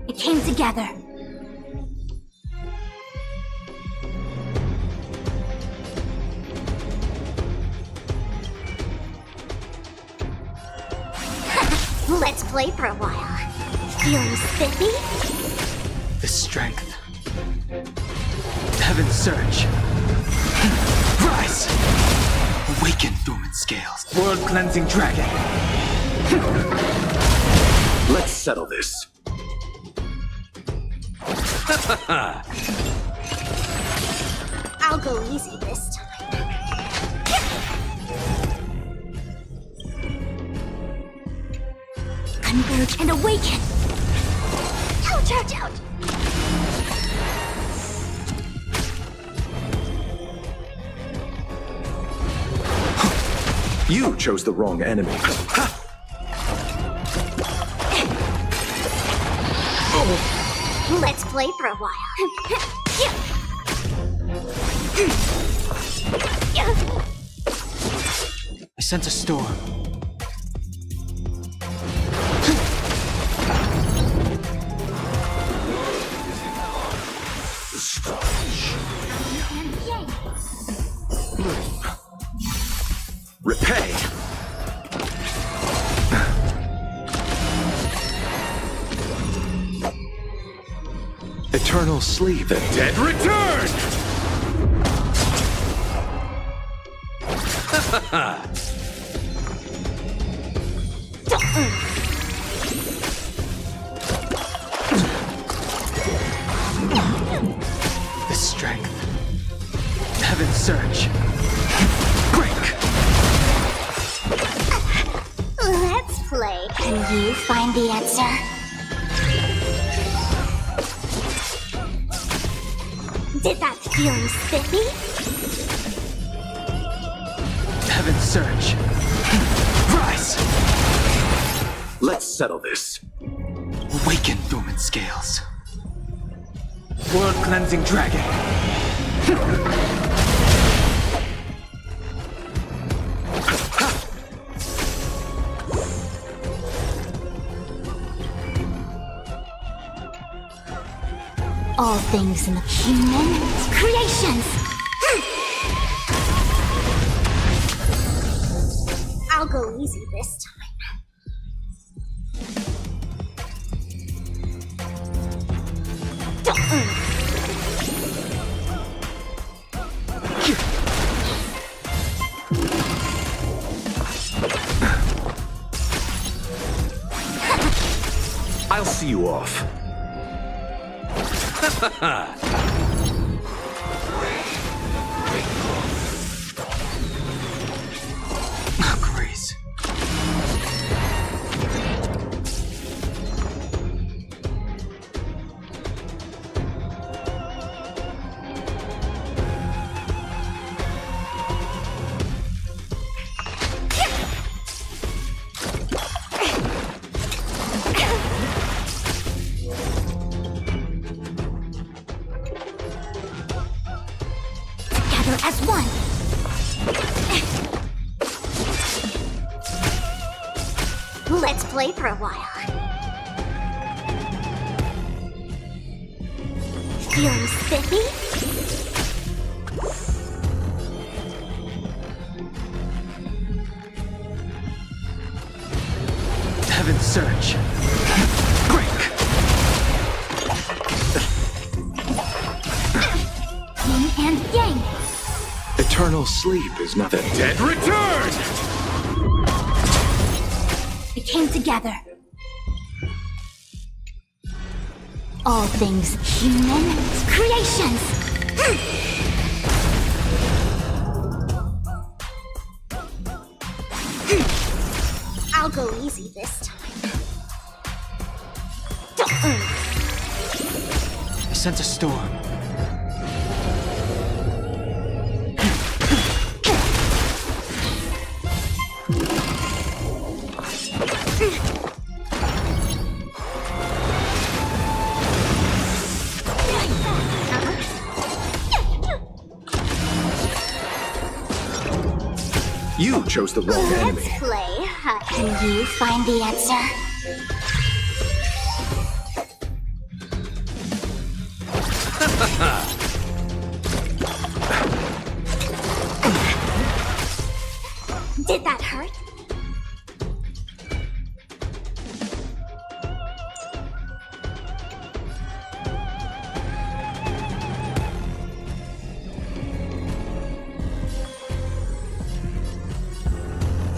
It came together. Let's play for a while. Feeling spiffy? The strength. Heaven's Surge. Rise! Awaken, dormant scales. World cleansing dragon. Let's settle this. I'll go easy this time. Converge and awaken! Ouch, ouch, ouch! You chose the wrong enemy. Let's play for a while. I sense a storm. Eternal sleep. The dead return! The strength. Heaven's surge. Break! Let's play. Can you find the answer? Did that feeling spiffy? Heaven's surge. Rise! Let's settle this. Awaken dormant scales. World cleansing dragon. All things in the human creations. I'll go easy this time. I'll see you off. Grace. As one. Let's play for a while. Feeling spiffy? Heaven's surge. Break! Yin and yang. Eternal sleep is not The dead return! We came together. All things human creations. I'll go easy this time. I sense a storm. You chose the wrong enemy. Let's play. Can you find the answer? Did that hurt?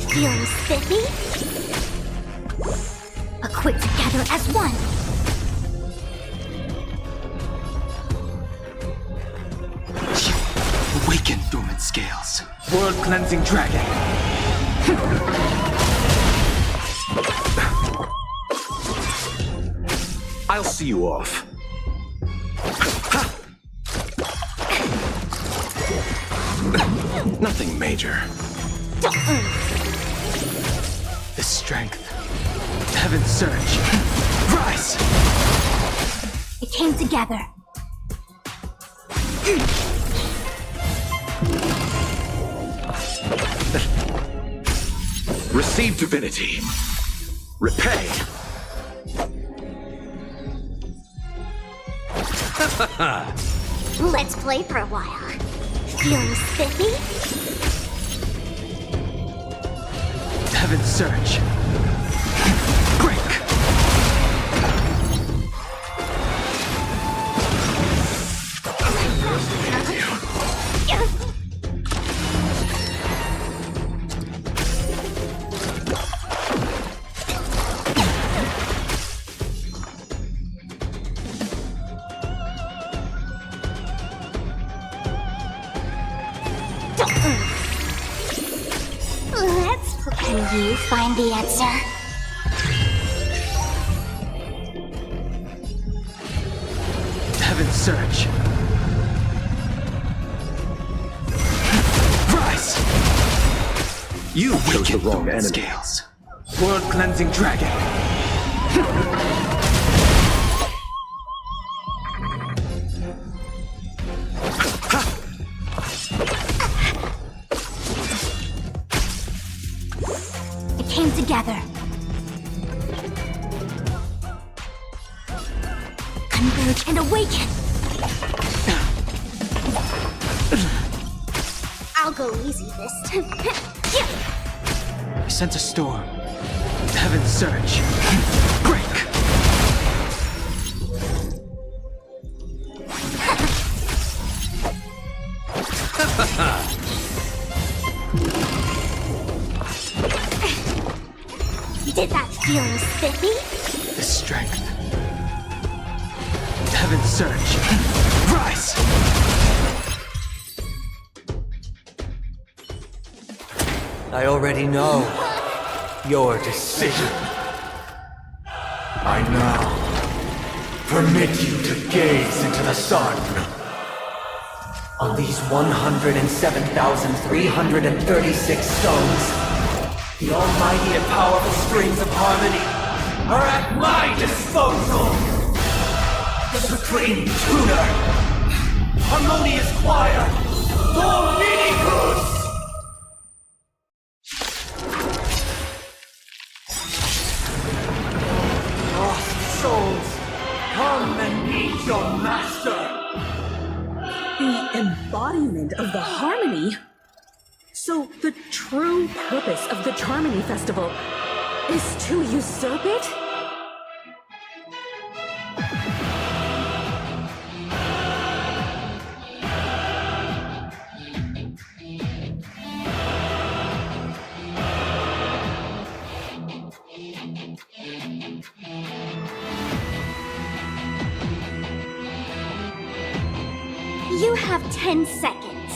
Feeling spiffy? Equip together as one. Awaken dormant scales. World cleansing dragon. I'll see you off. Nothing major. The strength. Heaven's surge. Rise! It came together. Receive divinity. Repay. Let's play for a while. Feeling spiffy? Heaven's surge. Break! Can you find the answer? Heaven's Surge. Rise! You chose the wrong enemy. Scales. World Cleansing Dragon. It came together. Converge and awaken! I'll go easy this time. I sense a storm. Heaven's Surge. Break! Did that feeling spiffy? The strength. Heaven's Surge. Rise! I already know your decision. I now permit you to gaze into the sun. On these 107,336 stones, the almighty and powerful strings of harmony are at my disposal! The supreme tuner, harmonious choir, Dominicus! Lost souls, come and meet your master! The embodiment of the harmony? So the true purpose of the Charmony Festival is to usurp it? You have 10 seconds.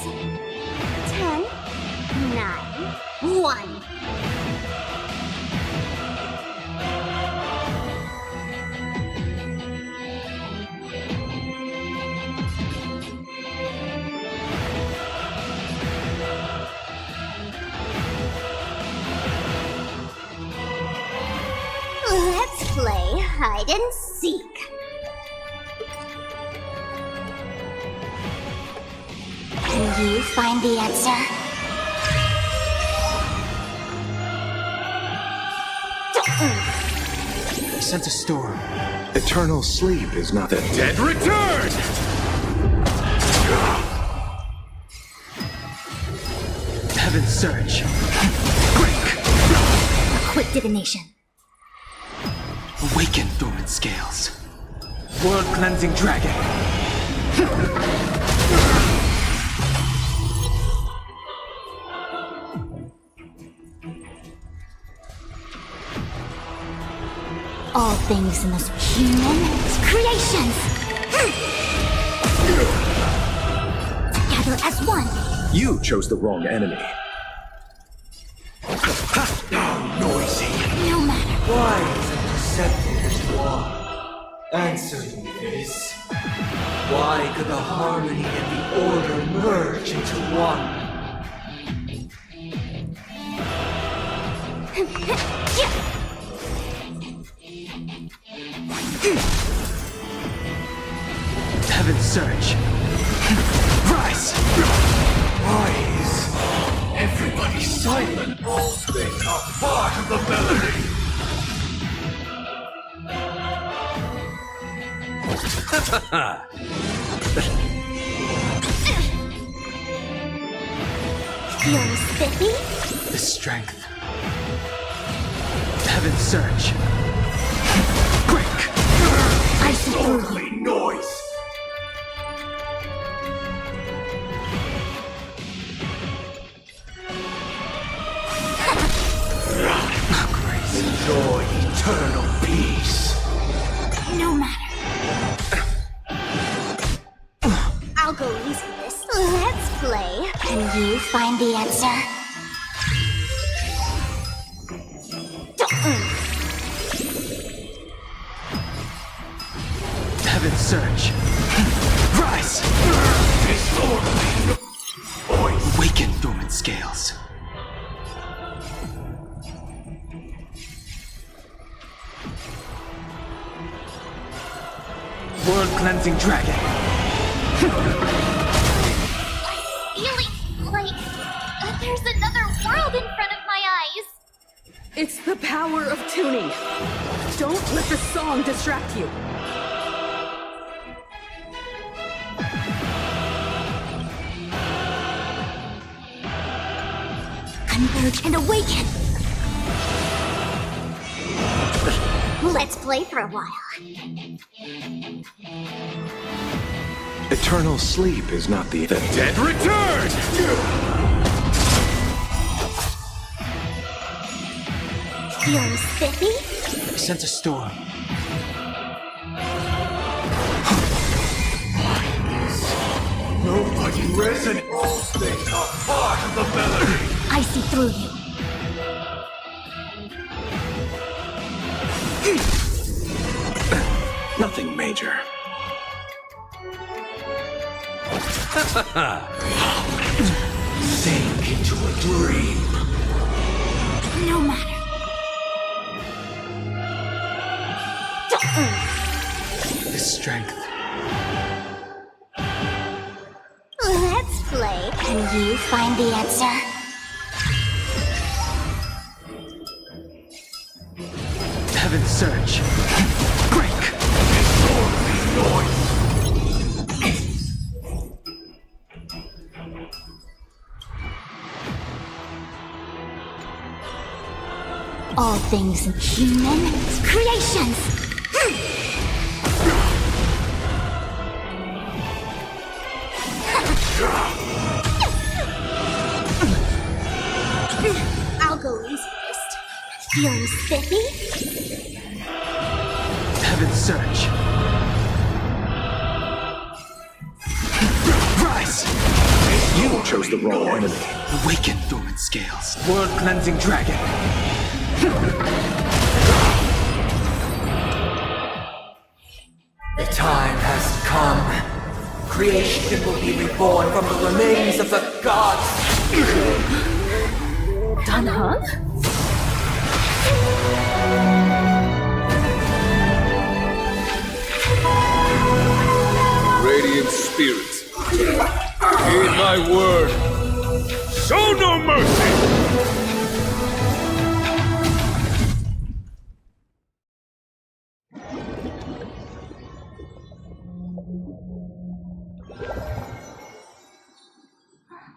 10, 9, 1. Let's play hide and seek. Can you find the answer? I sense a storm. Eternal sleep is not... The dead return! Heaven's Surge. Break! A quick divination. Awaken dormant scales. World Cleansing Dragon. All things in this human creations. Together as one. You chose the wrong enemy. Now noisy. No matter. Why is it deceptive as you are? Answer me this. Why could the harmony and the order merge into one? Heaven's Surge. Rise! Why is everybody silent? All things are part of the melody. Feeling spiffy? The strength. Heaven's Surge. Break! Icy Only noise. Enjoy eternal peace. No matter. I'll go easy this. Let's play. Can you find the answer? Heaven surge. Rise! Awaken dormant scales. World cleansing dragon. Feeling like there's another world in front of my eyes. It's the power of tuning. Don't let the song distract you. Converge and awaken. Let's play for a while. Eternal sleep is not the dead return! Feeling spiffy? I sense a storm. Nobody resonates. All things are part of the melody. I see through you. nothing major. Sink into a dream. No matter. This strength. Let's play. Can you find the answer? Heaven surge. Break. All things human creations. I'll go in first. Feeling spiffy? Heaven surge. Rise! You chose the wrong enemy. Awaken dormant scales. World cleansing dragon. The time has come. Creation will be reborn from the remains of the gods. Danheng? Radiant spirits, heed my word. Show no mercy!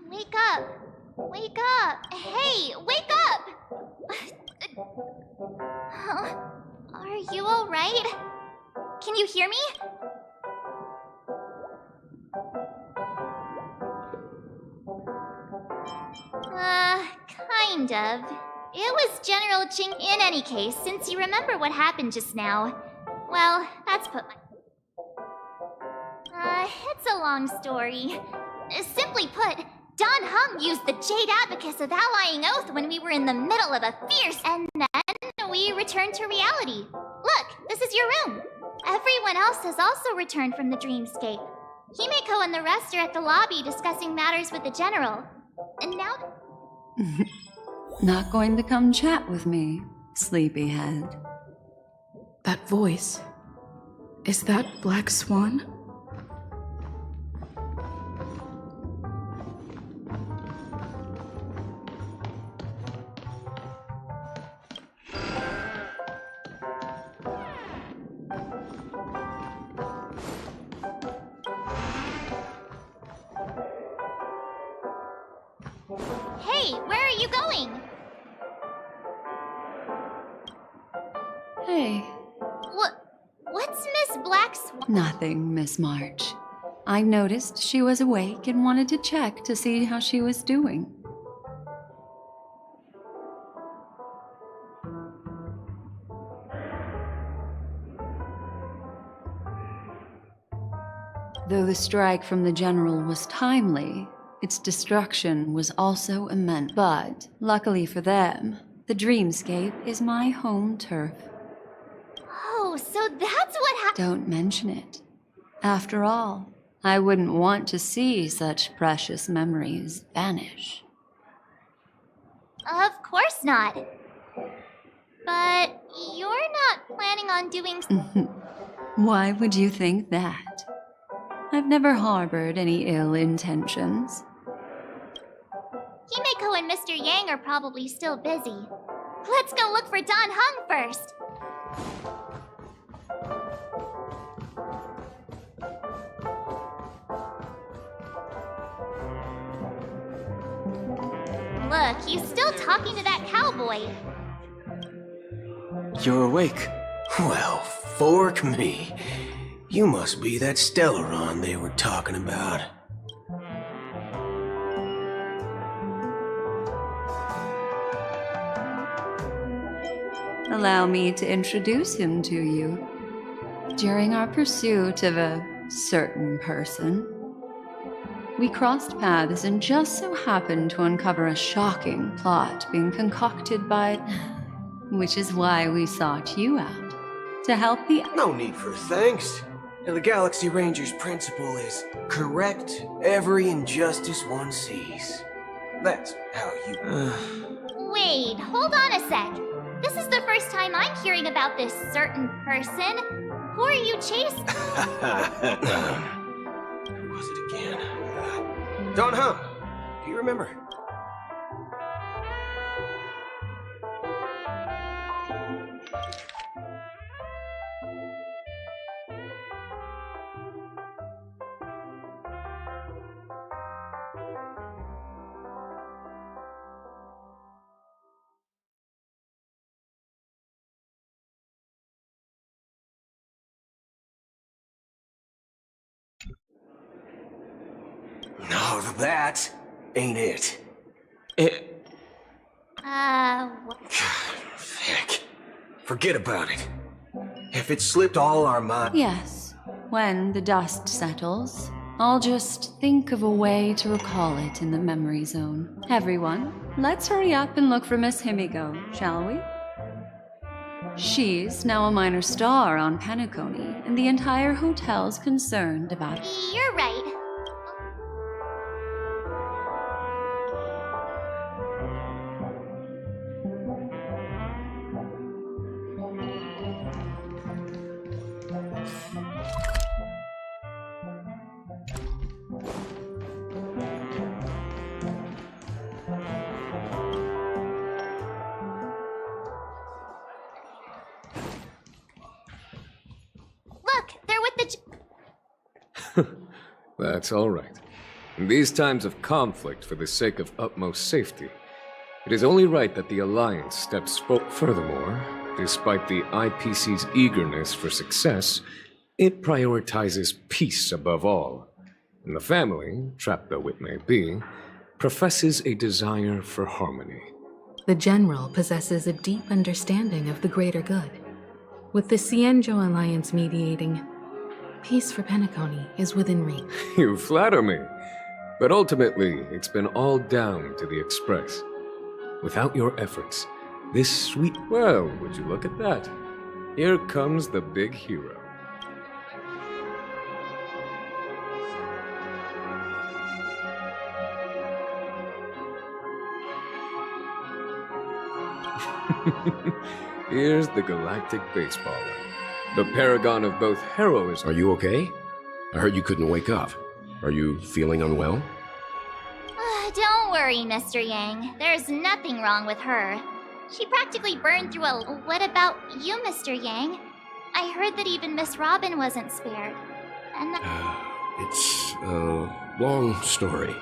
Wake up! Wake up! Hey, wake up! Are you alright? Can you hear me? Kind of. It was General Ching in any case, since you remember what happened just now. Well, that's put my... it's a long story. Simply put, Danheng used the Jade Abacus of Allying Oath when we were in the middle of a fierce, and then we returned to reality. Look, this is your room. Everyone else has also returned from the dreamscape. Himeko and the rest are at the lobby discussing matters with the General. And now... Not going to come chat with me, sleepyhead. That voice. Is that Black Swan? Hey, where are you going? Hey. What's Miss Black Swan? Nothing, Miss March. I noticed she was awake and wanted to check to see how she was doing. Though the strike from the General was timely, its destruction was also immense. But, luckily for them, the dreamscape is my home turf. Oh, so that's what happened. Don't mention it. After all, I wouldn't want to see such precious memories vanish. Of course not. But you're not planning on doing... Why would you think that? I've never harbored any ill intentions. Himeko and Mr. Yang are probably still busy. Let's go look for Don Hung first. Look, he's still talking to that cowboy. You're awake. Well, fork me. You must be that Stellaron they were talking about. Allow me to introduce him to you. During our pursuit of a certain person, we crossed paths and just so happened to uncover a shocking plot being concocted by... Which is why we sought you out. To help the... No need for thanks. The Galaxy Ranger's principle is correct every injustice one sees. That's how you... Wait, hold on a sec. This is the first time I'm hearing about this certain person. Who are you chasing? Who was it again? Don Hum. Do you remember? No, that ain't it. Heck. Forget about it. If it slipped all our minds... Yes, when the dust settles, I'll just think of a way to recall it in the memory zone. Everyone, let's hurry up and look for Miss Himiko, shall we? She's now a minor star on Penacony, and the entire hotel's concerned about it. You're right. That's all right. In these times of conflict for the sake of utmost safety, it is only right that the Alliance steps forward. Furthermore, despite the IPC's eagerness for success, it prioritizes peace above all. And the family, trapped though it may be, professes a desire for harmony. The General possesses a deep understanding of the greater good. With the Cienjo Alliance mediating, peace for Penacony is within reach. You flatter me. But ultimately, it's been all down to the Express. Without your efforts, this sweet... Well, would you look at that? Here comes the big hero. Here's the galactic baseballer. The paragon of both heroism... Are you okay? I heard you couldn't wake up. Are you feeling unwell? Don't worry, Mr. Yang. There's nothing wrong with her. She practically burned through a... What about you, Mr. Yang? I heard that even Miss Robin wasn't spared. And It's a long story.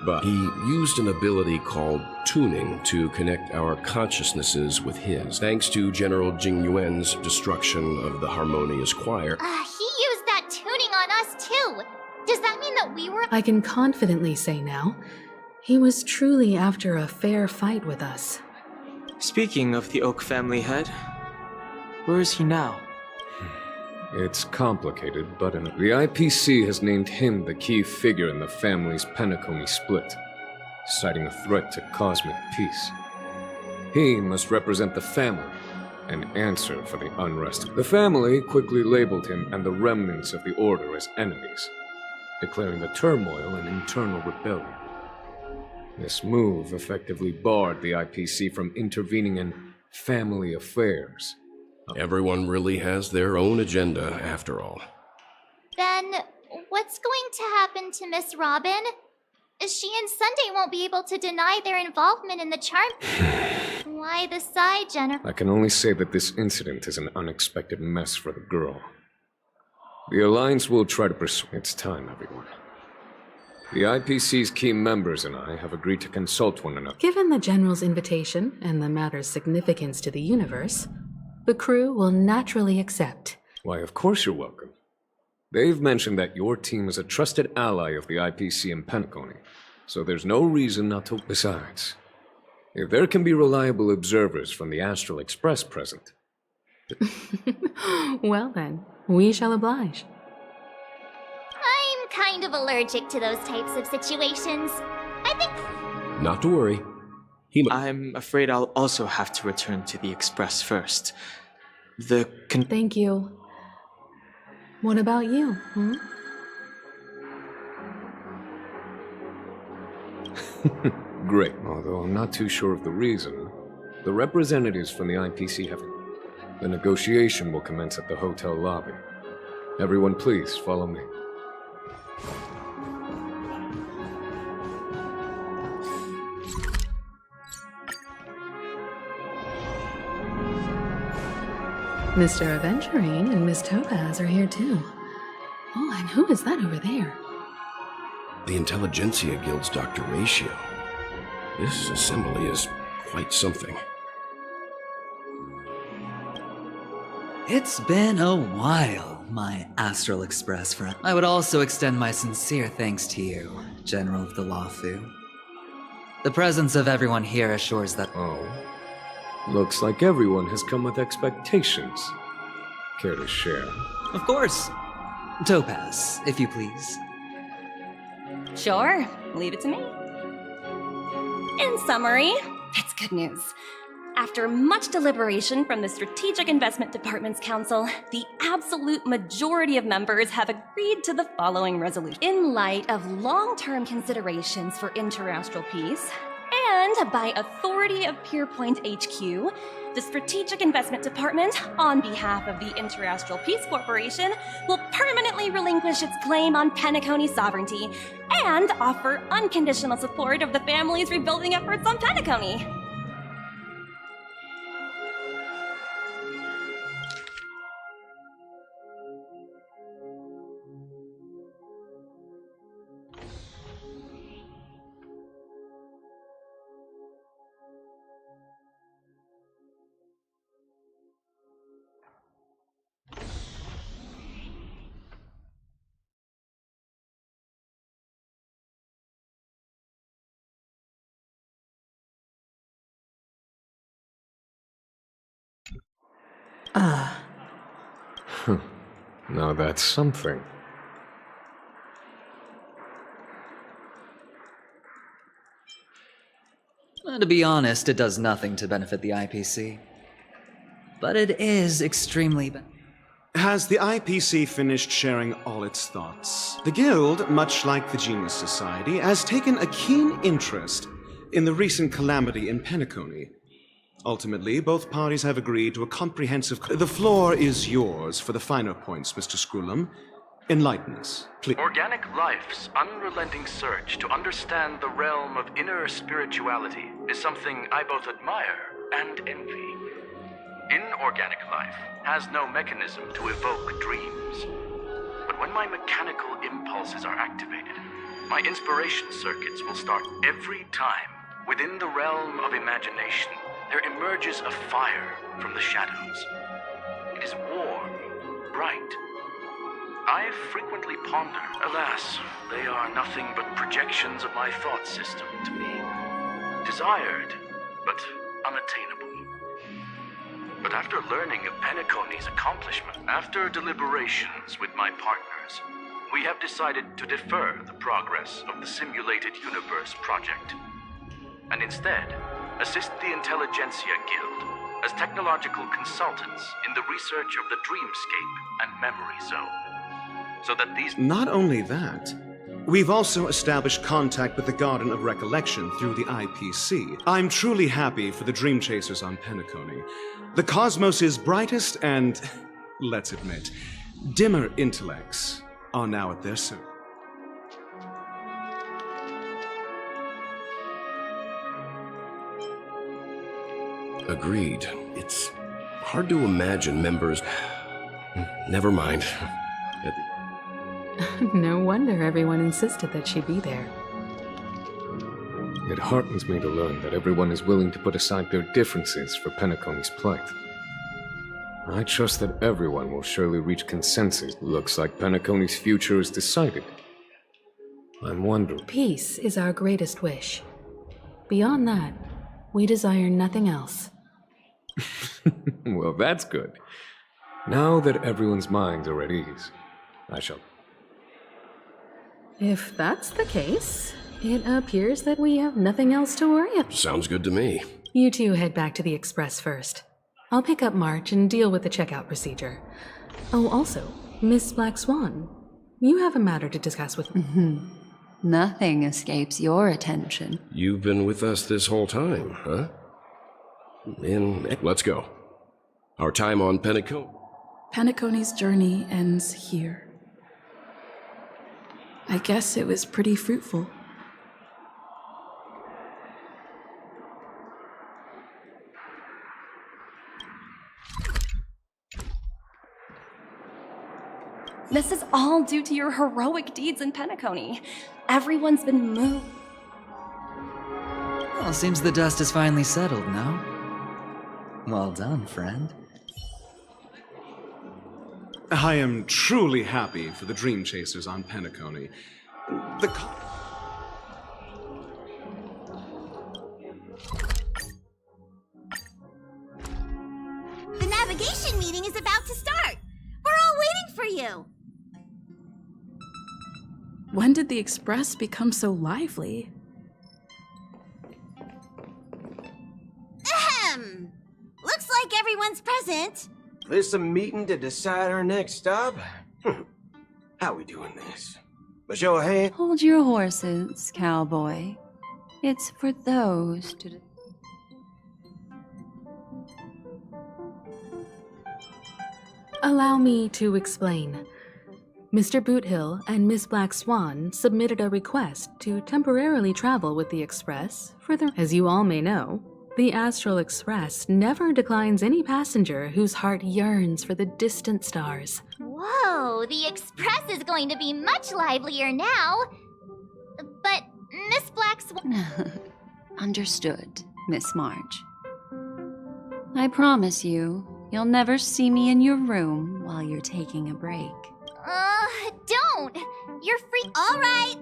But he used an ability called tuning to connect our consciousnesses with his. Thanks to General Jing Yuan's destruction of the Harmonious Choir. He used that tuning on us too. Does that mean that we were... I can confidently say now, he was truly after a fair fight with us. Speaking of the Oak family head, where is he now? It's complicated, but the IPC has named him the key figure in the family's Penacony split, citing a threat to cosmic peace. He must represent the family, an answer for the unrest. The family quickly labeled him and the remnants of the Order as enemies, declaring the turmoil an internal rebellion. This move effectively barred the IPC from intervening in family affairs. Everyone really has their own agenda, after all. Then, what's going to happen to Miss Robin? She and Sunday won't be able to deny their involvement in the charm. Why the sigh, Jennifer? I can only say that this incident is an unexpected mess for the girl. The Alliance will try to pursue its time, everyone. The IPC's key members and I have agreed to consult one another. Given the General's invitation and the matter's significance to the universe, the crew will naturally accept. Why, of course you're welcome. They've mentioned that your team is a trusted ally of the IPC in Penacony, so there's no reason not to. Besides, if there can be reliable observers from the Astral Express present. Well then, we shall oblige. I'm kind of allergic to those types of situations. I think... Not to worry. I'm afraid I'll also have to return to the Express first. Thank you. What about you, Great, although I'm not too sure of the reason. The representatives from the IPC have... The negotiation will commence at the hotel lobby. Everyone please, follow me. Mr. Aventurine and Miss Topaz are here too. Oh, and who is that over there? The Intelligentsia Guild's Dr. Ratio. This assembly is quite something. It's been a while, my Astral Express friend. I would also extend my sincere thanks to you, General of the Lawfu. The presence of everyone here assures that... Oh. Looks like everyone has come with expectations. Care to share? Of course. Topaz, if you please. Sure, leave it to me. In summary, it's good news. After much deliberation from the Strategic Investment Department's Council, the absolute majority of members have agreed to the following resolution. In light of long-term considerations for interastral peace, and by authority of Pierpoint HQ, the Strategic Investment Department, on behalf of the Interastral Peace Corporation, will permanently relinquish its claim on Penacony sovereignty and offer unconditional support of the family's rebuilding efforts on Penacony. Now that's something. To be honest, it does nothing to benefit the IPC. But it is extremely... Has the IPC finished sharing all its thoughts? The Guild, much like the Genius Society, has taken a keen interest in the recent calamity in Penacony. Ultimately, both parties have agreed to a comprehensive... The floor is yours for the finer points, Mr. Screwlam. Enlighten us, please. Organic life's unrelenting search to understand the realm of inner spirituality is something I both admire and envy. Inorganic life has no mechanism to evoke dreams. But when my mechanical impulses are activated, my inspiration circuits will start every time. Within the realm of imagination, there emerges a fire from the shadows. It is warm, bright. I frequently ponder. Alas, they are nothing but projections of my thought system to me. Desired, but unattainable. But after learning of Penacony's accomplishment, after deliberations with my partners, we have decided to defer the progress of the Simulated Universe project, and instead assist the Intelligentsia Guild as technological consultants in the research of the dreamscape and memory zone, so that these... Not only that, we've also established contact with the Garden of Recollection through the IPC. I'm truly happy for the Dream Chasers on Penacony. The cosmos' brightest and, let's admit, dimmer intellects are now at their service. Agreed. It's hard to imagine members... Never mind. No wonder everyone insisted that she be there. It heartens me to learn that everyone is willing to put aside their differences for Penacony's plight. I trust that everyone will surely reach consensus. Looks like Penacony's future is decided. I'm wondering... Peace is our greatest wish. Beyond that, we desire nothing else. Well, that's good. Now that everyone's minds are at ease, I shall... If that's the case, it appears that we have nothing else to worry about. Sounds good to me. You two head back to the Express first. I'll pick up March and deal with the checkout procedure. Oh, also, Miss Black Swan, you have a matter to discuss with me. Nothing escapes your attention. You've been with us this whole time, huh? Let's go. Our time on Penacony. Penacony's journey ends here. I guess it was pretty fruitful. This is all due to your heroic deeds in Penacony. Everyone's been moved. Well, seems the dust is finally settled now. Well done, friend. I am truly happy for the Dream Chasers on Penacony. The navigation meeting is about to start. We're all waiting for you. When did the Express become so lively? Ahem. Looks like everyone's present. This a meeting to decide our next stop? How we doing this? A show of hands? Hold your horses, cowboy. It's for those to... Allow me to explain. Mr. Boothill and Miss Black Swan submitted a request to temporarily travel with the Express for the... As you all may know, the Astral Express never declines any passenger whose heart yearns for the distant stars. Whoa, the Express is going to be much livelier now. But Miss Black Swan... Understood, Miss March. I promise you, you'll never see me in your room while you're taking a break. Don't! You're free- All right.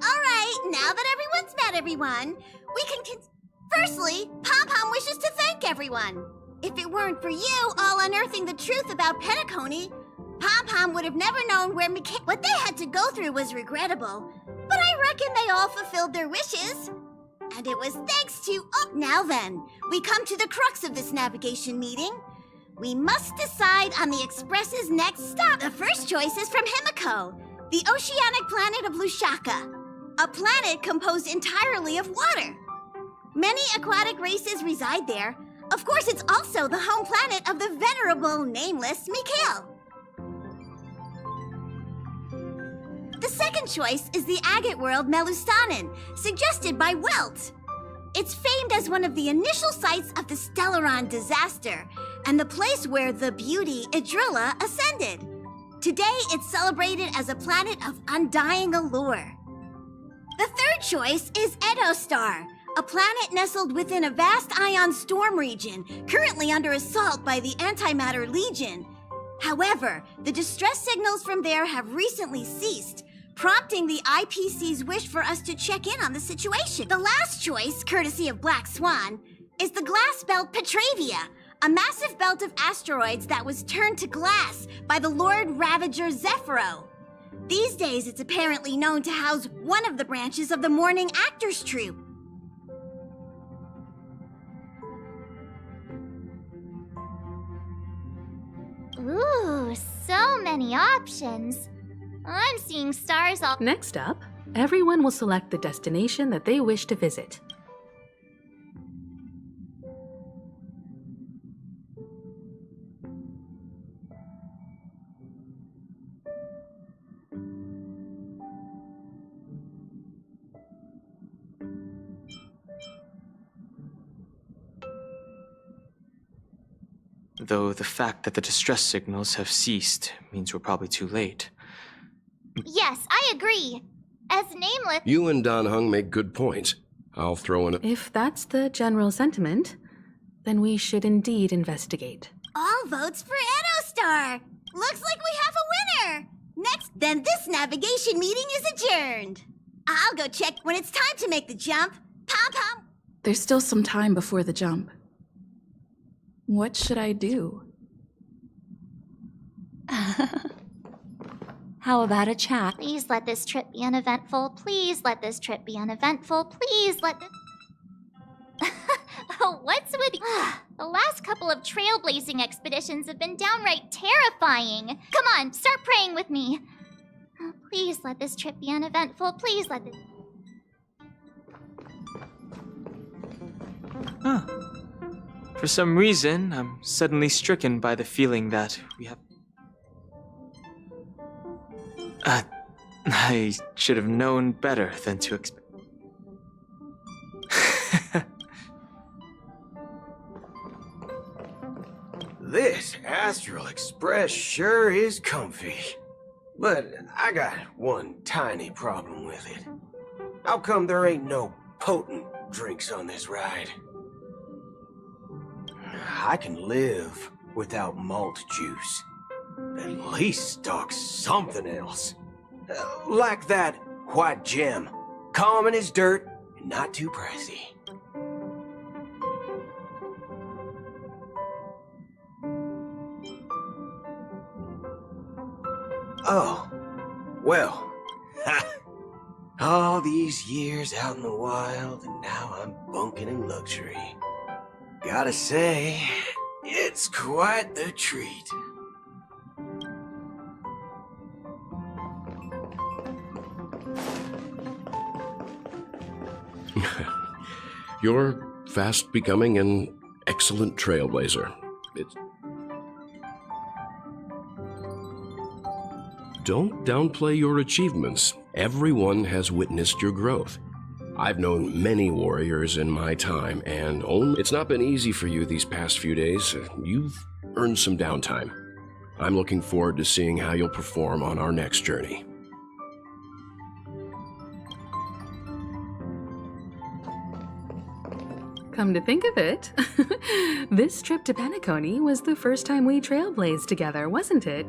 Now that everyone's met everyone, we can Firstly, Pom-Pom wishes to thank everyone. If it weren't for you all unearthing the truth about Penacony, Pom-Pom would have never known where what they had to go through was regrettable. But I reckon they all fulfilled their wishes. And it was thanks to... Oh, now then, we come to the crux of this navigation meeting. We must decide on the Express's next stop. The first choice is from Himiko, the oceanic planet of Lushaka, a planet composed entirely of water. Many aquatic races reside there. Of course, it's also the home planet of the venerable, nameless Mikhail. The second choice is the agate world Melustanen, suggested by Welt. It's famed as one of the initial sites of the Stellaron disaster, and the place where the beauty Idrilla ascended. Today, it's celebrated as a planet of undying allure. The third choice is Edostar, a planet nestled within a vast ion storm region, currently under assault by the Antimatter Legion. However, the distress signals from there have recently ceased, prompting the IPC's wish for us to check in on the situation. The last choice, courtesy of Black Swan, is the glass belt Petravia, a massive belt of asteroids that was turned to glass by the Lord Ravager Zephyro. These days, it's apparently known to house one of the branches of the Morning Actors Troupe. Ooh, so many options. I'm seeing stars all— Next up, everyone will select the destination that they wish to visit. Though the fact that the distress signals have ceased means we're probably too late. Yes, I agree. As Nameless— You and Dan Heng make good points. I'll throw in a... If that's the general sentiment, then we should indeed investigate. All votes for Eddostar! Looks like we have a winner! Then this navigation meeting is adjourned. I'll go check when it's time to make the jump. Pom-pom! There's still some time before the jump. What should I do? How about a chat? Please let this trip be uneventful. Please let this trip be uneventful. Please let this— What's with— The last couple of trailblazing expeditions have been downright terrifying. Come on, start praying with me. Please let this trip be uneventful. Please let this— Huh. For some reason, I'm suddenly stricken by the feeling that we have... I should have known better than to expect... This Astral Express sure is comfy. But I got one tiny problem with it. How come there ain't no potent drinks on this ride? I can live without malt juice. At least stock something else. Like that white gem. Common as dirt and not too pricey. Oh, well, all these years out in the wild, and now I'm bunking in luxury. Gotta say, it's quite the treat. You're fast becoming an excellent trailblazer. Don't downplay your achievements. Everyone has witnessed your growth. I've known many warriors in my time, and it's not been easy for you these past few days. You've earned some downtime. I'm looking forward to seeing how you'll perform on our next journey. Come to think of it, this trip to Penacony was the first time we trailblazed together, wasn't it?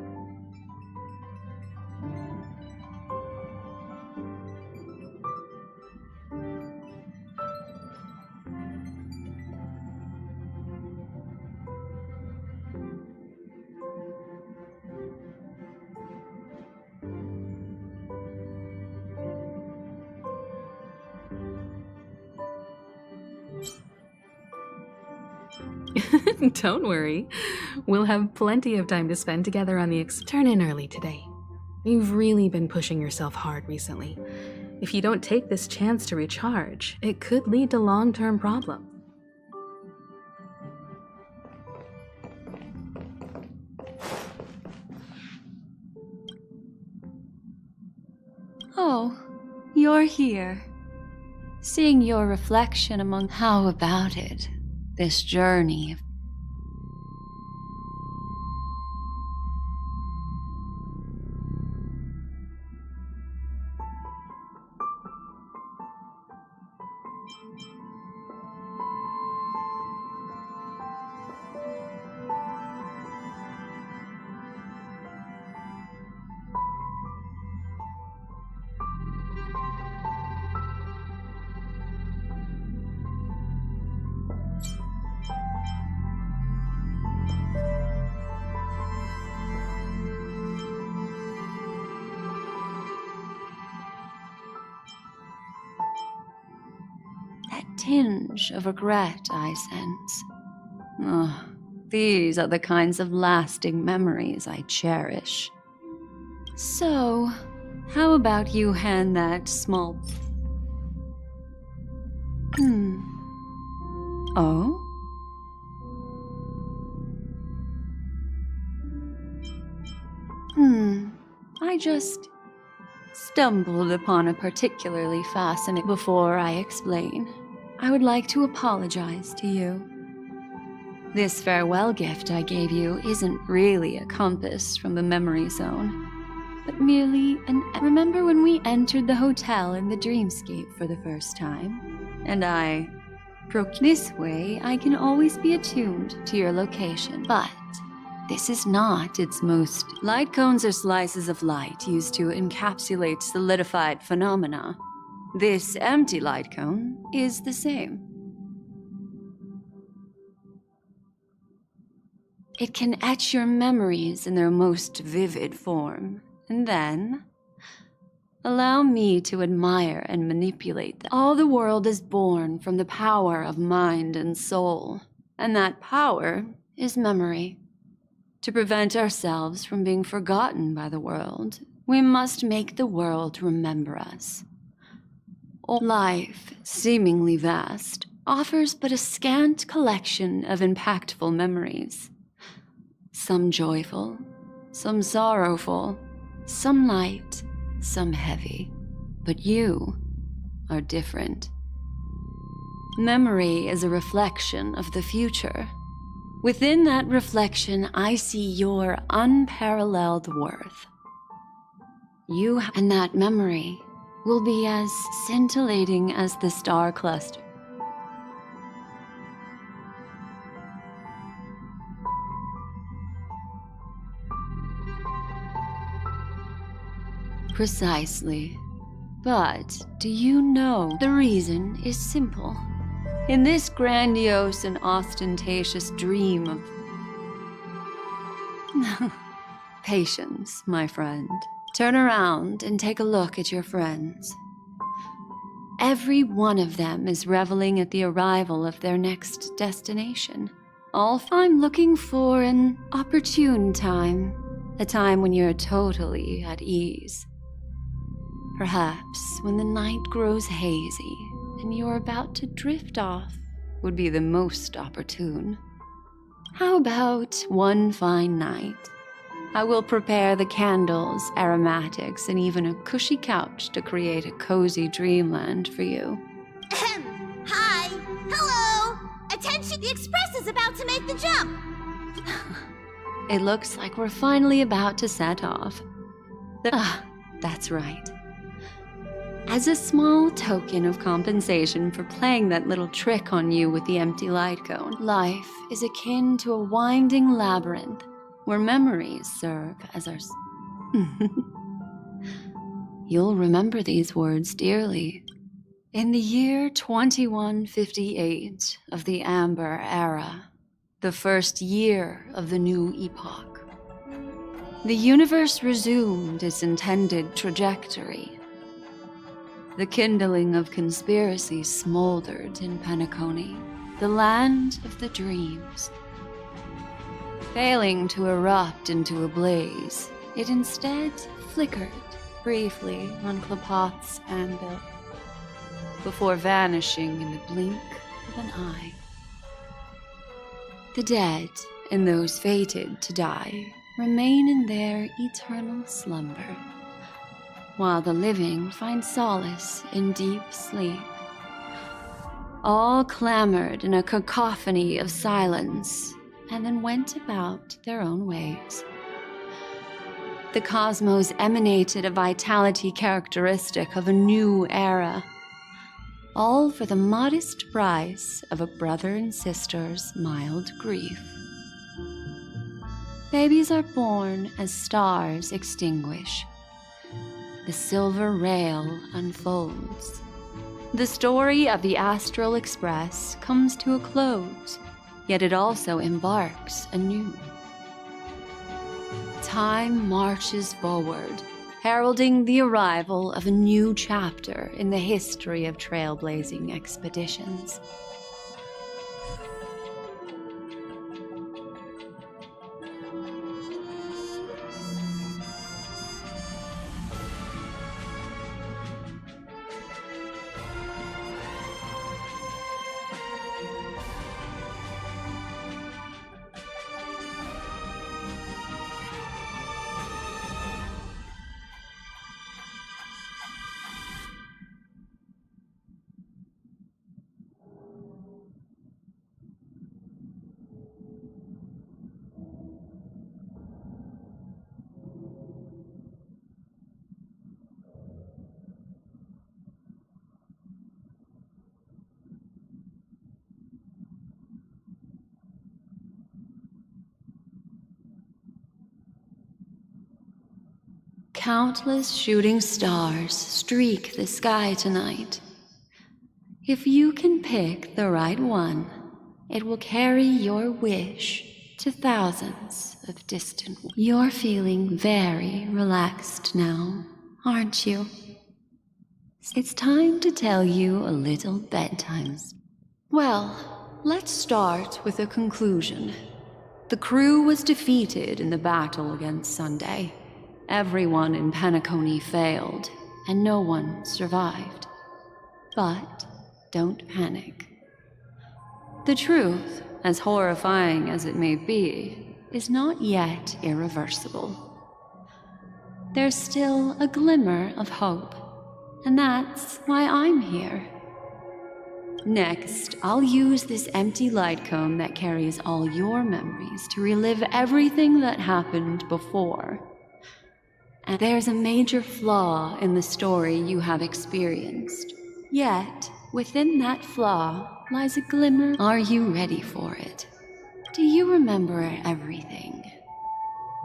Don't worry. We'll have plenty of time to spend together on the Turn in early today. You've really been pushing yourself hard recently. If you don't take this chance to recharge, it could lead to long-term problems. Oh, you're here. Seeing your reflection among... How about it? This journey of... tinge of regret I sense. Ugh, These are the kinds of lasting memories I cherish. So, how about you hand that small... Oh? I just stumbled upon a particularly fascinating... Before I explain, I would like to apologize to you. This farewell gift I gave you isn't really a compass from the memory zone, but merely an... Remember when we entered the hotel in the dreamscape for the first time? And I... This way, I can always be attuned to your location, but... This is not its most... Light cones are slices of light used to encapsulate solidified phenomena. This empty light cone is the same. It can etch your memories in their most vivid form, and then allow me to admire and manipulate them. All the world is born from the power of mind and soul, and that power is memory. To prevent ourselves from being forgotten by the world, we must make the world remember us. Life, seemingly vast, offers but a scant collection of impactful memories. Some joyful, some sorrowful, some light, some heavy. But you are different. Memory is a reflection of the future. Within that reflection, I see your unparalleled worth. You and that memory will be as scintillating as the star cluster. Precisely. But do you know the reason is simple? In this grandiose and ostentatious dream of... Patience, my friend. Turn around and take a look at your friends. Every one of them is reveling at the arrival of their next destination. I'm looking for an opportune time. A time when you're totally at ease. Perhaps when the night grows hazy and you're about to drift off would be the most opportune. How about one fine night? I will prepare the candles, aromatics, and even a cushy couch to create a cozy dreamland for you. Hi! Hello! Attention! The express is about to make the jump! It looks like we're finally about to set off. That's right. As a small token of compensation for playing that little trick on you with the empty light cone, life is akin to a winding labyrinth where memories serve as our... You'll remember these words dearly. In the year 2158 of the Amber Era, the first year of the new epoch, the universe resumed its intended trajectory. The kindling of conspiracy smoldered in Penacony, the land of the dreams. Failing to erupt into a blaze, it instead flickered briefly on Klapoth's anvil, before vanishing in the blink of an eye. The dead, and those fated to die, remain in their eternal slumber, while the living find solace in deep sleep. All clamored in a cacophony of silence, and then went about their own ways. The cosmos emanated a vitality characteristic of a new era, all for the modest price of a brother and sister's mild grief. Babies are born as stars extinguish. The silver rail unfolds. The story of the Astral Express comes to a close, yet it also embarks anew. Time marches forward, heralding the arrival of a new chapter in the history of trailblazing expeditions. Countless shooting stars streak the sky tonight. If you can pick the right one, it will carry your wish to thousands of distant ones. You're feeling very relaxed now, aren't you? It's time to tell you a little bedtime. Well, let's start with a conclusion. The crew was defeated in the battle against Sunday. Everyone in Penacony failed, and no one survived. But don't panic. The truth, as horrifying as it may be, is not yet irreversible. There's still a glimmer of hope, and that's why I'm here. Next, I'll use this empty light cone that carries all your memories to relive everything that happened before. And there's a major flaw in the story you have experienced. Yet, within that flaw lies a glimmer. Are you ready for it? Do you remember everything?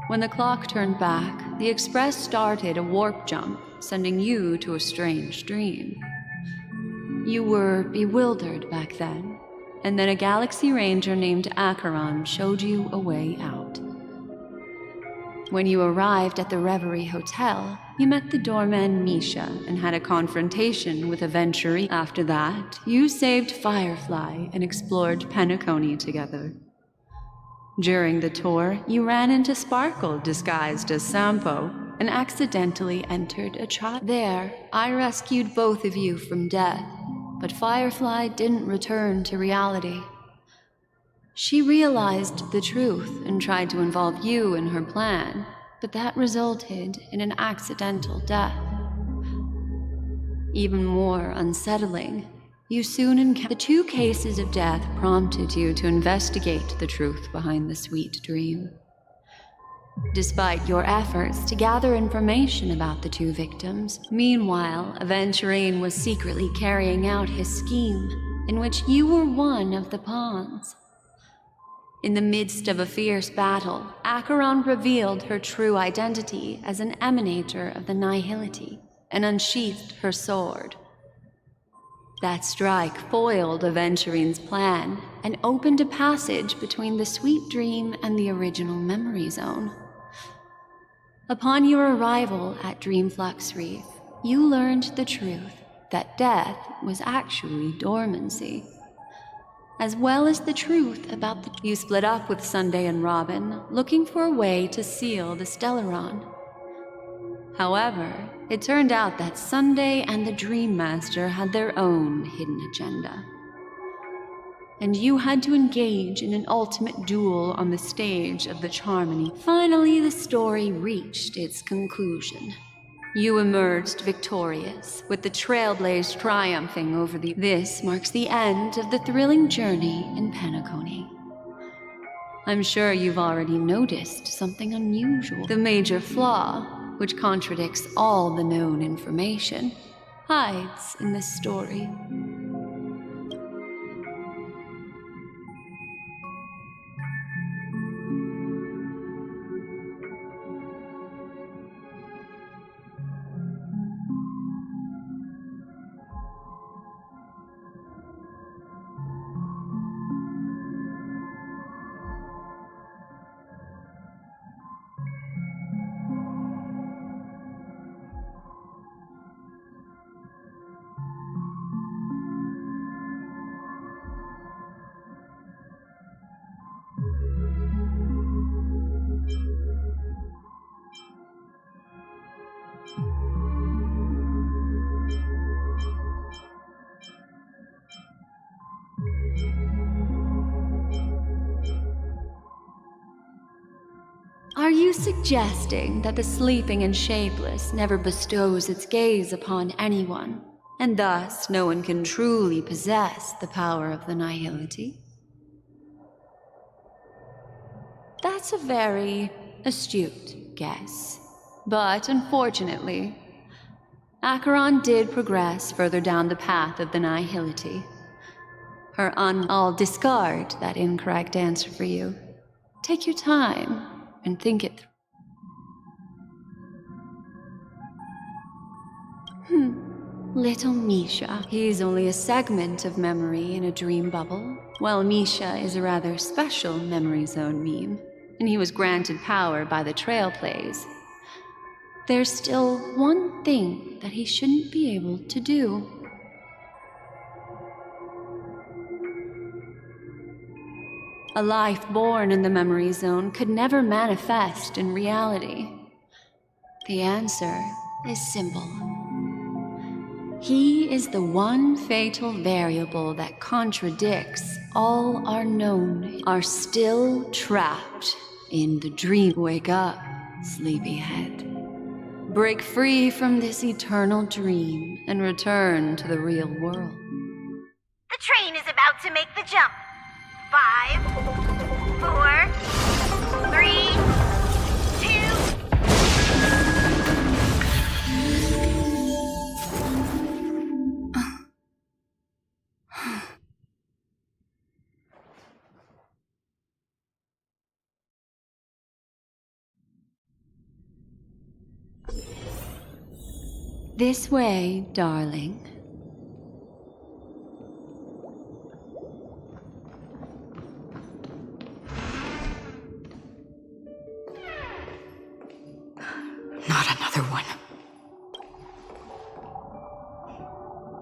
When the clock turned back, the Express started a warp jump, sending you to a strange dream. You were bewildered back then, and then a Galaxy Ranger named Acheron showed you a way out. When you arrived at the Reverie Hotel, you met the doorman Misha and had a confrontation with a Venturi. After that, you saved Firefly and explored Penacony together. During the tour, you ran into Sparkle disguised as Sampo and accidentally entered a child. There, I rescued both of you from death, but Firefly didn't return to reality. She realized the truth and tried to involve you in her plan, but that resulted in an accidental death. Even more unsettling, you soon encountered the 2 cases of death prompted you to investigate the truth behind the sweet dream. Despite your efforts to gather information about the 2 victims, meanwhile, Aventurine was secretly carrying out his scheme, in which you were one of the pawns. In the midst of a fierce battle, Acheron revealed her true identity as an emanator of the Nihility and unsheathed her sword. That strike foiled Aventurine's plan and opened a passage between the sweet dream and the original memory zone. Upon your arrival at Dreamflux Reef, you learned the truth that death was actually dormancy, as well as the truth about You split up with Sunday and Robin, looking for a way to seal the Stellaron. However, it turned out that Sunday and the Dream Master had their own hidden agenda. And you had to engage in an ultimate duel on the stage of the Charmony. Finally, the story reached its conclusion. You emerged victorious, with the Trailblaze triumphing over the... This marks the end of the thrilling journey in Penacony. I'm sure you've already noticed something unusual. The major flaw, which contradicts all the known information, hides in this story. Are you suggesting that the sleeping and shapeless never bestows its gaze upon anyone, and thus no one can truly possess the power of the Nihility? That's a very astute guess, but unfortunately, Acheron did progress further down the path of the Nihility. I'll discard that incorrect answer for you. Take your time and think it through. Little Misha. He's only a segment of memory in a dream bubble, while Misha is a rather special memory zone meme, and he was granted power by the trail plays. There's still one thing that he shouldn't be able to do. A life born in the memory zone could never manifest in reality. The answer is simple. He is the one fatal variable that contradicts all our known, are still trapped in the dream. Wake up, sleepyhead. Break free from this eternal dream and return to the real world. The train is about to make the jump. 5, 4, 3, 2. This way, darling. Not another one.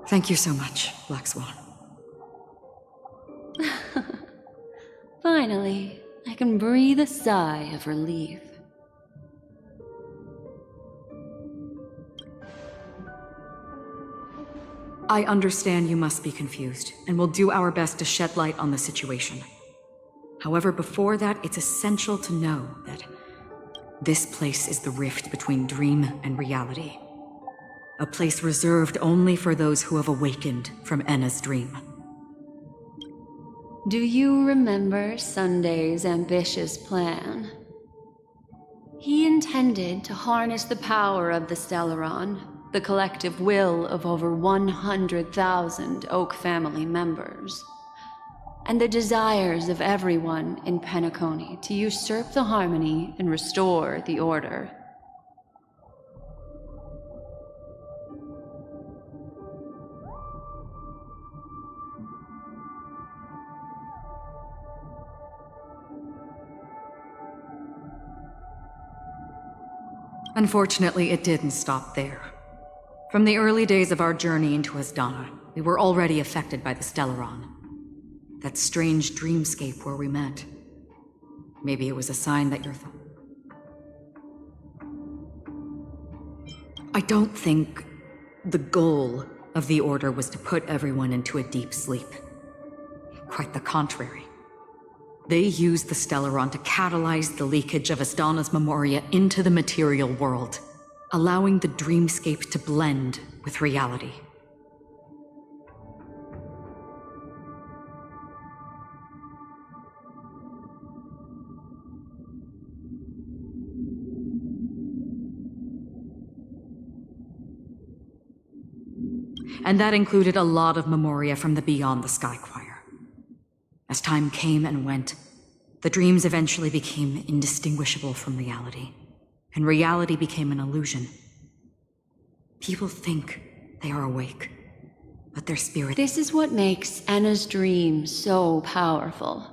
Thank you so much, Black Swan. Finally, I can breathe a sigh of relief. I understand you must be confused, and will do our best to shed light on the situation. However, before that, it's essential to know that this place is the rift between dream and reality. A place reserved only for those who have awakened from Enna's dream. Do you remember Sunday's ambitious plan? He intended to harness the power of the Stellaron, the collective will of over 100,000 Oak family members, and the desires of everyone in Penacony to usurp the harmony and restore the order. Unfortunately, it didn't stop there. From the early days of our journey into Asdana, we were already affected by the Stellaron. That strange dreamscape where we met. Maybe it was a sign that your I don't think the goal of the Order was to put everyone into a deep sleep. Quite the contrary. They used the Stellaron to catalyze the leakage of Asdana's memoria into the material world, allowing the dreamscape to blend with reality. And that included a lot of memoria from the Beyond the Sky Choir. As time came and went, the dreams eventually became indistinguishable from reality, and reality became an illusion. People think they are awake, but their spirit— This is what makes Enna's dream so powerful.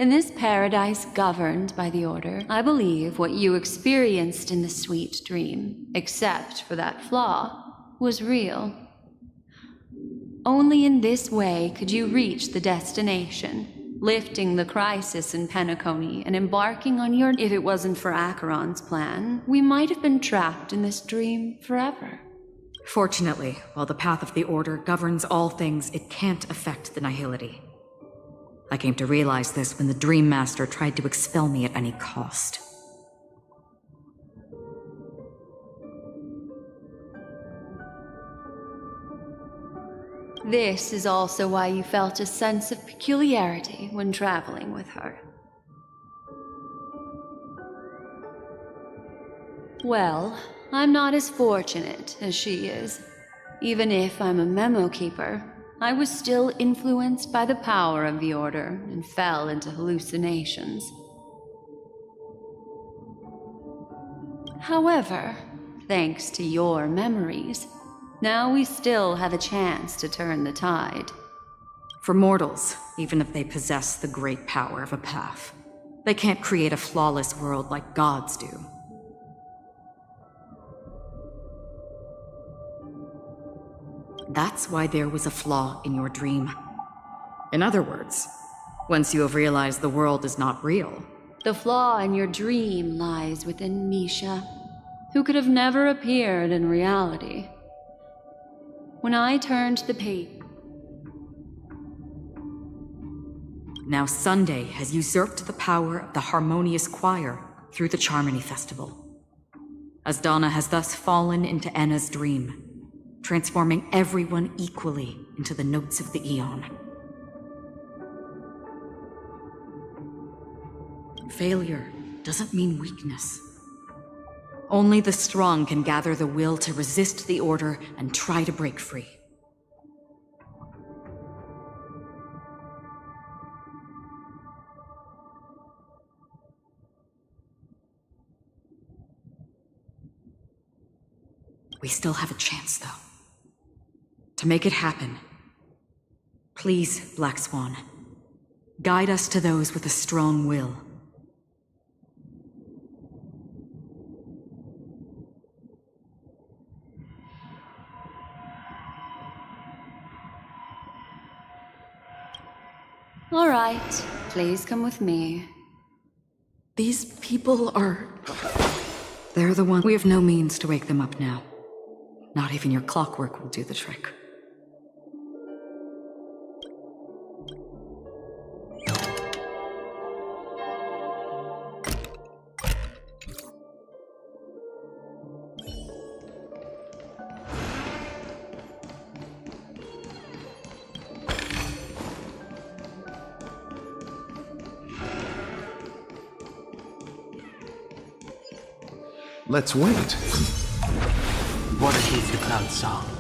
In this paradise governed by the Order, I believe what you experienced in the sweet dream, except for that flaw, was real. Only in this way could you reach the destination, lifting the crisis in Penacony and embarking on your— If it wasn't for Acheron's plan, we might have been trapped in this dream forever. Fortunately, while the path of the Order governs all things, it can't affect the Nihility. I came to realize this when the Dream Master tried to expel me at any cost. This is also why you felt a sense of peculiarity when traveling with her. Well, I'm not as fortunate as she is. Even if I'm a memo keeper, I was still influenced by the power of the Order and fell into hallucinations. However, thanks to your memories, Now we still have a chance to turn the tide. For mortals, even if they possess the great power of a path, they can't create a flawless world like gods do. That's why there was a flaw in your dream. In other words, once you have realized the world is not real, The flaw in your dream lies within Misha, who could have never appeared in reality. When I turned the page, now Sunday has usurped the power of the harmonious choir through the Charmony Festival. Asdana has thus fallen into Anna's dream, transforming everyone equally into the notes of the Aeon. Failure doesn't mean weakness. Only the strong can gather the will to resist the order and try to break free. We still have a chance, though. To make it happen, please, Black Swan, guide us to those with a strong will. all right, please come with me. These people are... They're the ones... We have no means to wake them up now. Not even your clockwork will do the trick. Let's wait. What if the cloud song?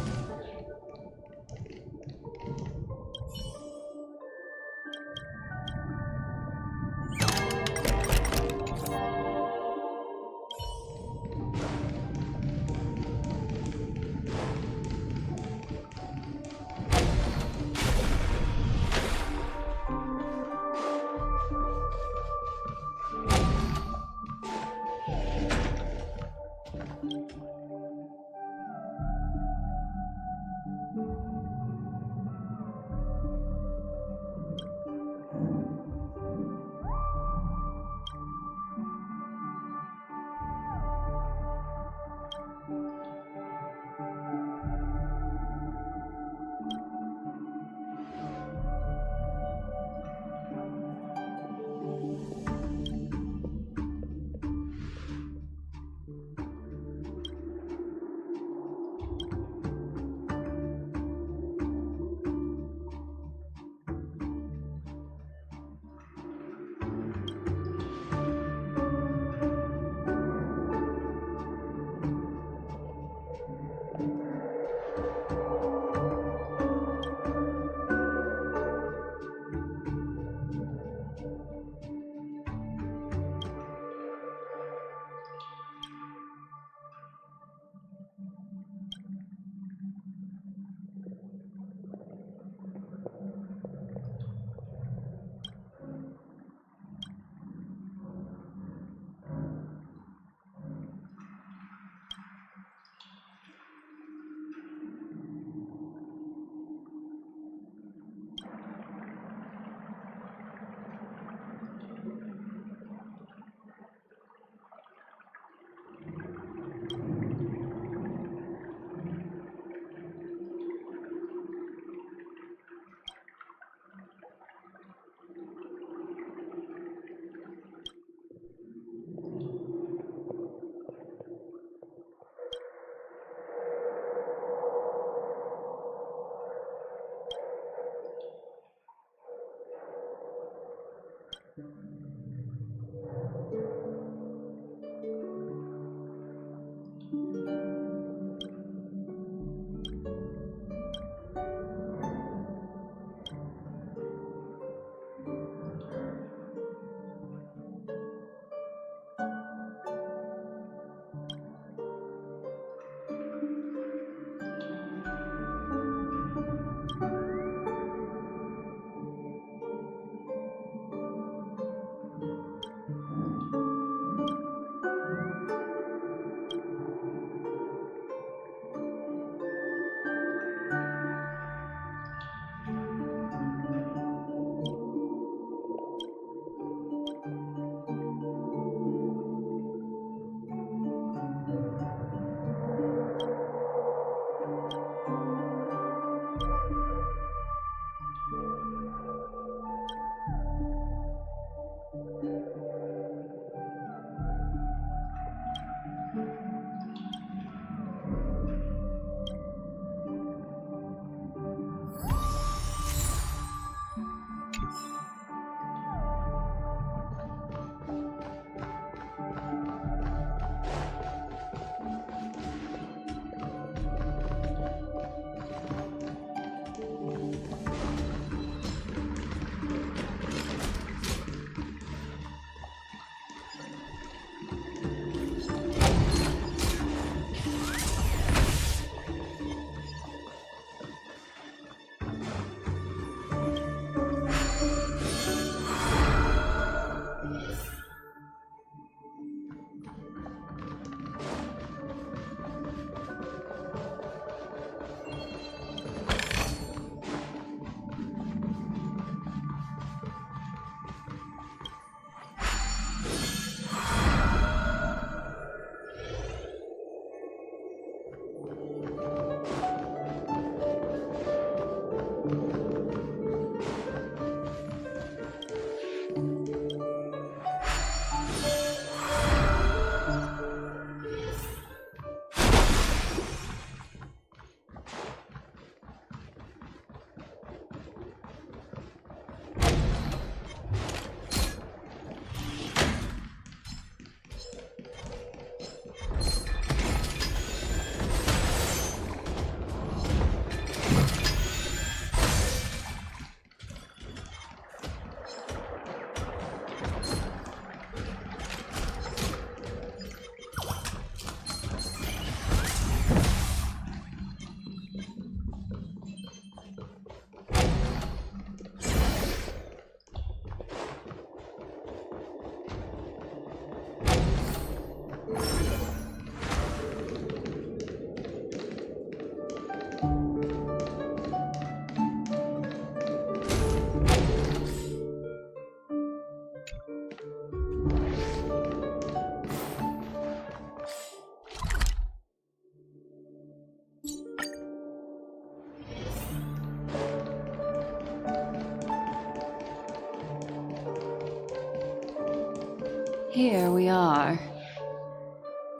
Here we are.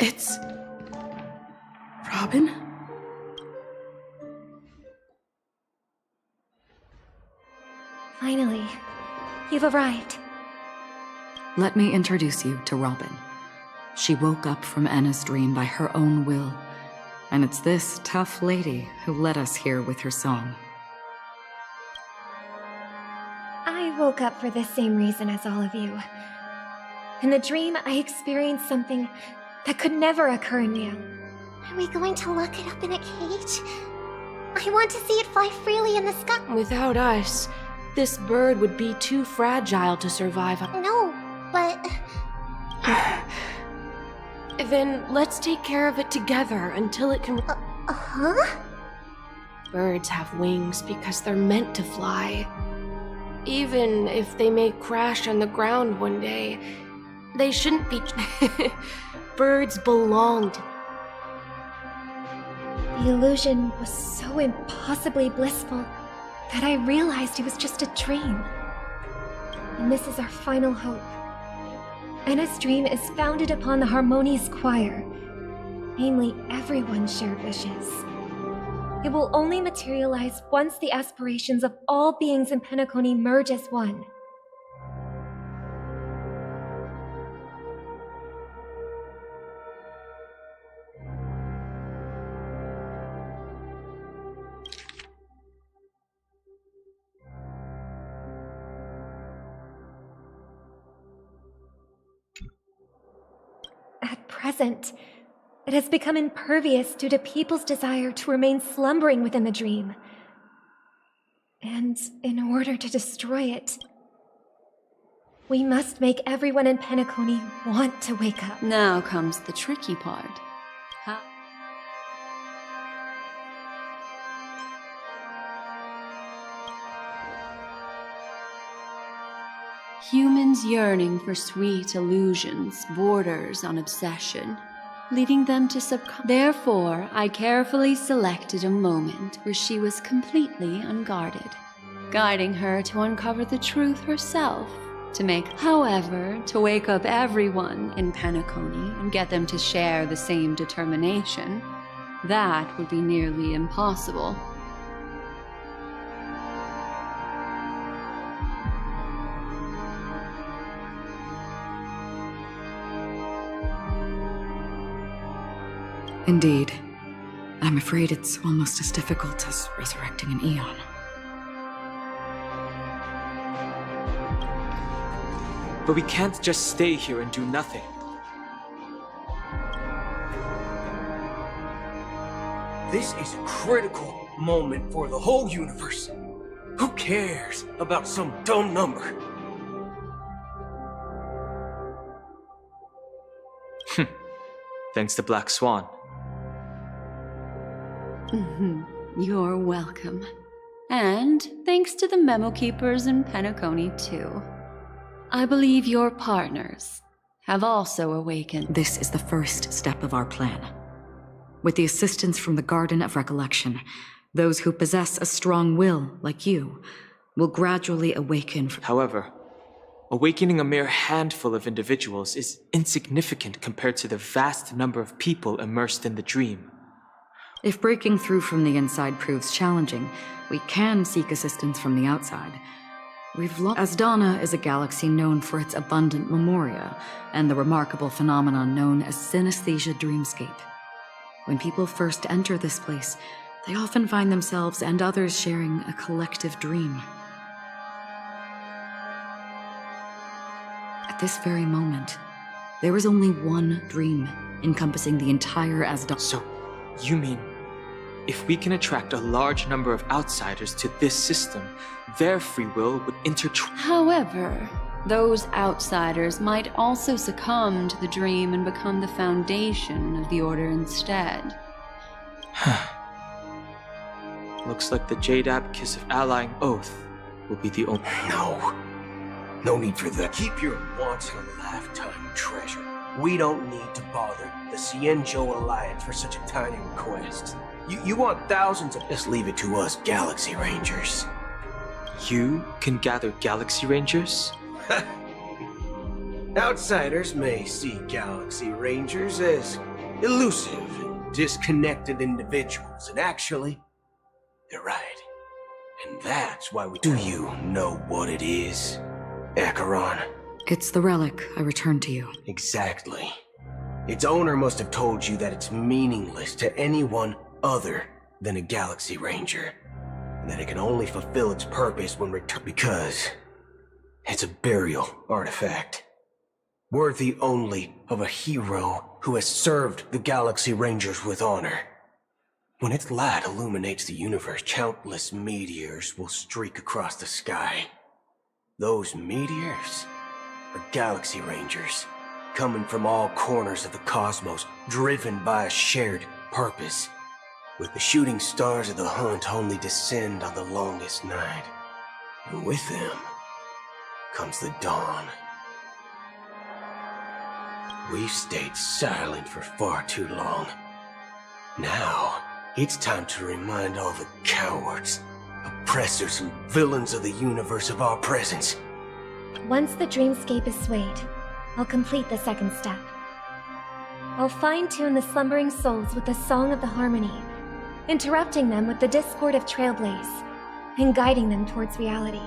It's... Robin? Finally, you've arrived. Let me introduce you to Robin. She woke up from Anna's dream by her own will, and it's this tough lady who led us here with her song. I woke up for the same reason as all of you. In the dream, I experienced something that could never occur now. Are we going to lock it up in a cage? I want to see it fly freely in the sky. Without us, this bird would be too fragile to survive. No, but... Then let's take care of it together until it can... Huh? Birds have wings because they're meant to fly. Even if they may crash on the ground one day, they shouldn't be... Birds belong to... The illusion was so impossibly blissful that I realized it was just a dream. And this is our final hope. Anna's dream is founded upon the harmonious choir, namely everyone's shared wishes. It will only materialize once the aspirations of all beings in Penacony merge as one. At present, it has become impervious due to people's desire to remain slumbering within the dream. And in order to destroy it, we must make everyone in Penacony want to wake up. Now comes the tricky part. How? Humans yearning for sweet illusions borders on obsession, leading them to succumb. Therefore, I carefully selected a moment where she was completely unguarded, guiding her to uncover the truth herself, however, to wake up everyone in Penacony and get them to share the same determination, that would be nearly impossible. Indeed. I'm afraid it's almost as difficult as resurrecting an eon. But we can't just stay here and do nothing. This is a critical moment for the whole universe. Who cares about some dumb number? Thanks to Black Swan. You're welcome. And thanks to the memo keepers in Penacony, too. I believe your partners have also awakened. This is the first step of our plan. With the assistance from the Garden of Recollection, those who possess a strong will, like you, will gradually awaken. However, awakening a mere handful of individuals is insignificant compared to the vast number of people immersed in the dream. If breaking through from the inside proves challenging, we can seek assistance from the outside. Asdana is a galaxy known for its abundant memoria and the remarkable phenomenon known as synesthesia dreamscape. When people first enter this place, they often find themselves and others sharing a collective dream. At this very moment, there is only one dream encompassing the entire Asdana. So, you mean, if we can attract a large number of outsiders to this system, their free will would intertwine. However, those outsiders might also succumb to the dream and become the foundation of the Order instead. Looks like the Jade Abacus of Allying Oath will be the only... No need for that. Keep your once-in-a-lifetime treasure. We don't need to bother the Cienjo Alliance for such a tiny request. You want thousands of... Just leave it to us, Galaxy Rangers. You can gather Galaxy Rangers? Outsiders may see Galaxy Rangers as elusive and disconnected individuals, and actually, they're right. And that's why we— Do you know what it is, Acheron? It's the relic I returned to you. Exactly. Its owner must have told you that it's meaningless to anyone other than a Galaxy Ranger, and that it can only fulfill its purpose when returned, because it's a burial artifact, worthy only of a hero who has served the Galaxy Rangers with honor. When its light illuminates the universe, countless meteors will streak across the sky. Those meteors are Galaxy Rangers, coming from all corners of the cosmos, driven by a shared purpose. With the shooting stars of the hunt only descend on the longest night, and with them comes the dawn. We've stayed silent for far too long. Now, it's time to remind all the cowards, oppressors, and villains of the universe of our presence. Once the dreamscape is swayed, I'll complete the second step. I'll fine-tune the slumbering souls with the Song of the Harmony, interrupting them with the discord of Trailblaze, and guiding them towards reality.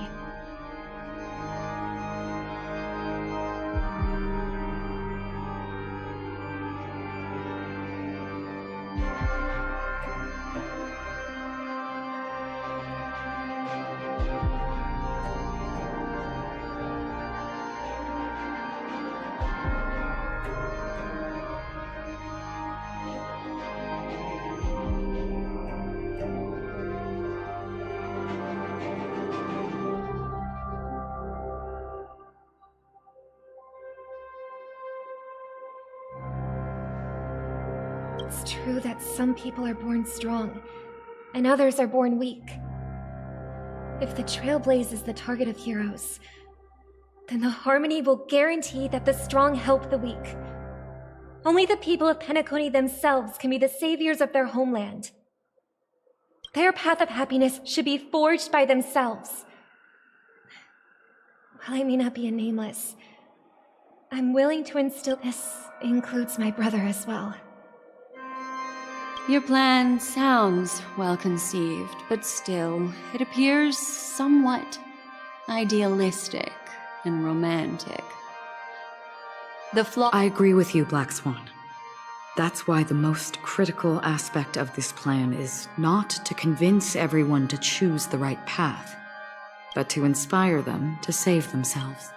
It's true that some people are born strong, and others are born weak. If the Trailblaze is the target of heroes, then the Harmony will guarantee that the strong help the weak. Only the people of Penacony themselves can be the saviors of their homeland. Their path of happiness should be forged by themselves. While I may not be a nameless, I'm willing to instill— This includes my brother as well. Your plan sounds well conceived, but still, it appears somewhat idealistic and romantic. I agree with you, Black Swan. That's why the most critical aspect of this plan is not to convince everyone to choose the right path, but to inspire them to save themselves.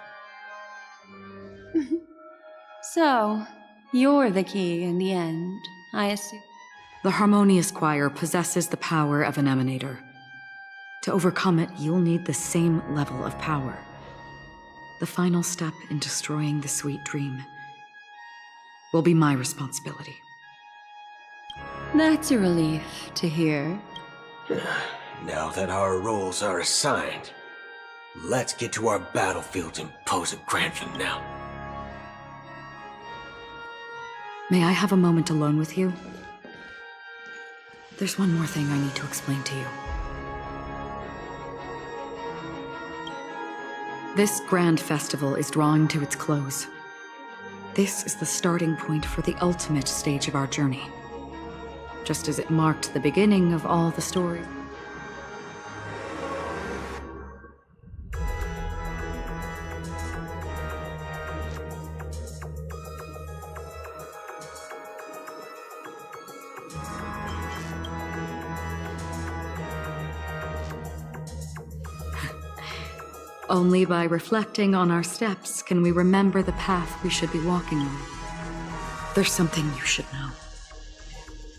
So, you're the key in the end, I assume. The Harmonious Choir possesses the power of an emanator. To overcome it, you'll need the same level of power. The final step in destroying the sweet dream will be my responsibility. That's a relief to hear. Now that our roles are assigned, let's get to our battlefields and pose a grand finale. May I have a moment alone with you? There's one more thing I need to explain to you. This grand festival is drawing to its close. This is the starting point for the ultimate stage of our journey, just as it marked the beginning of all the stories. Only by reflecting on our steps can we remember the path we should be walking on. There's something you should know.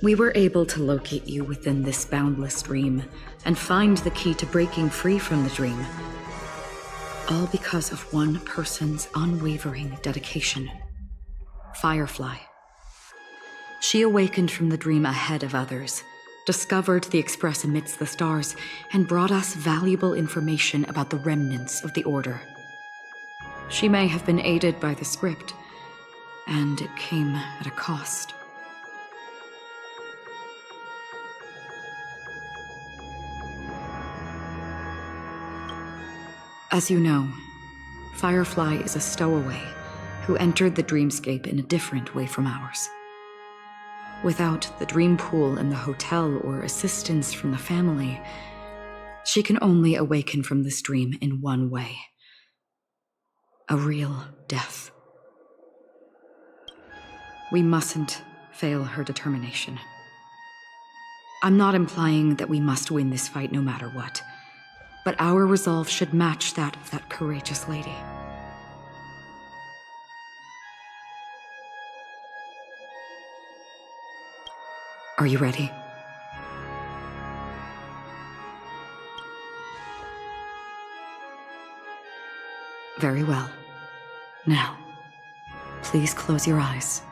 We were able to locate you within this boundless dream and find the key to breaking free from the dream. All because of one person's unwavering dedication. Firefly. She awakened from the dream ahead of others, discovered the Express amidst the stars, and brought us valuable information about the remnants of the Order. She may have been aided by the script, and it came at a cost. As you know, Firefly is a stowaway, who entered the dreamscape in a different way from ours. Without the dream pool in the hotel or assistance from the family, she can only awaken from this dream in one way: a real death. We mustn't fail her determination. I'm not implying that we must win this fight no matter what, but our resolve should match that of that courageous lady. Are you ready? Very well. Now, please close your eyes.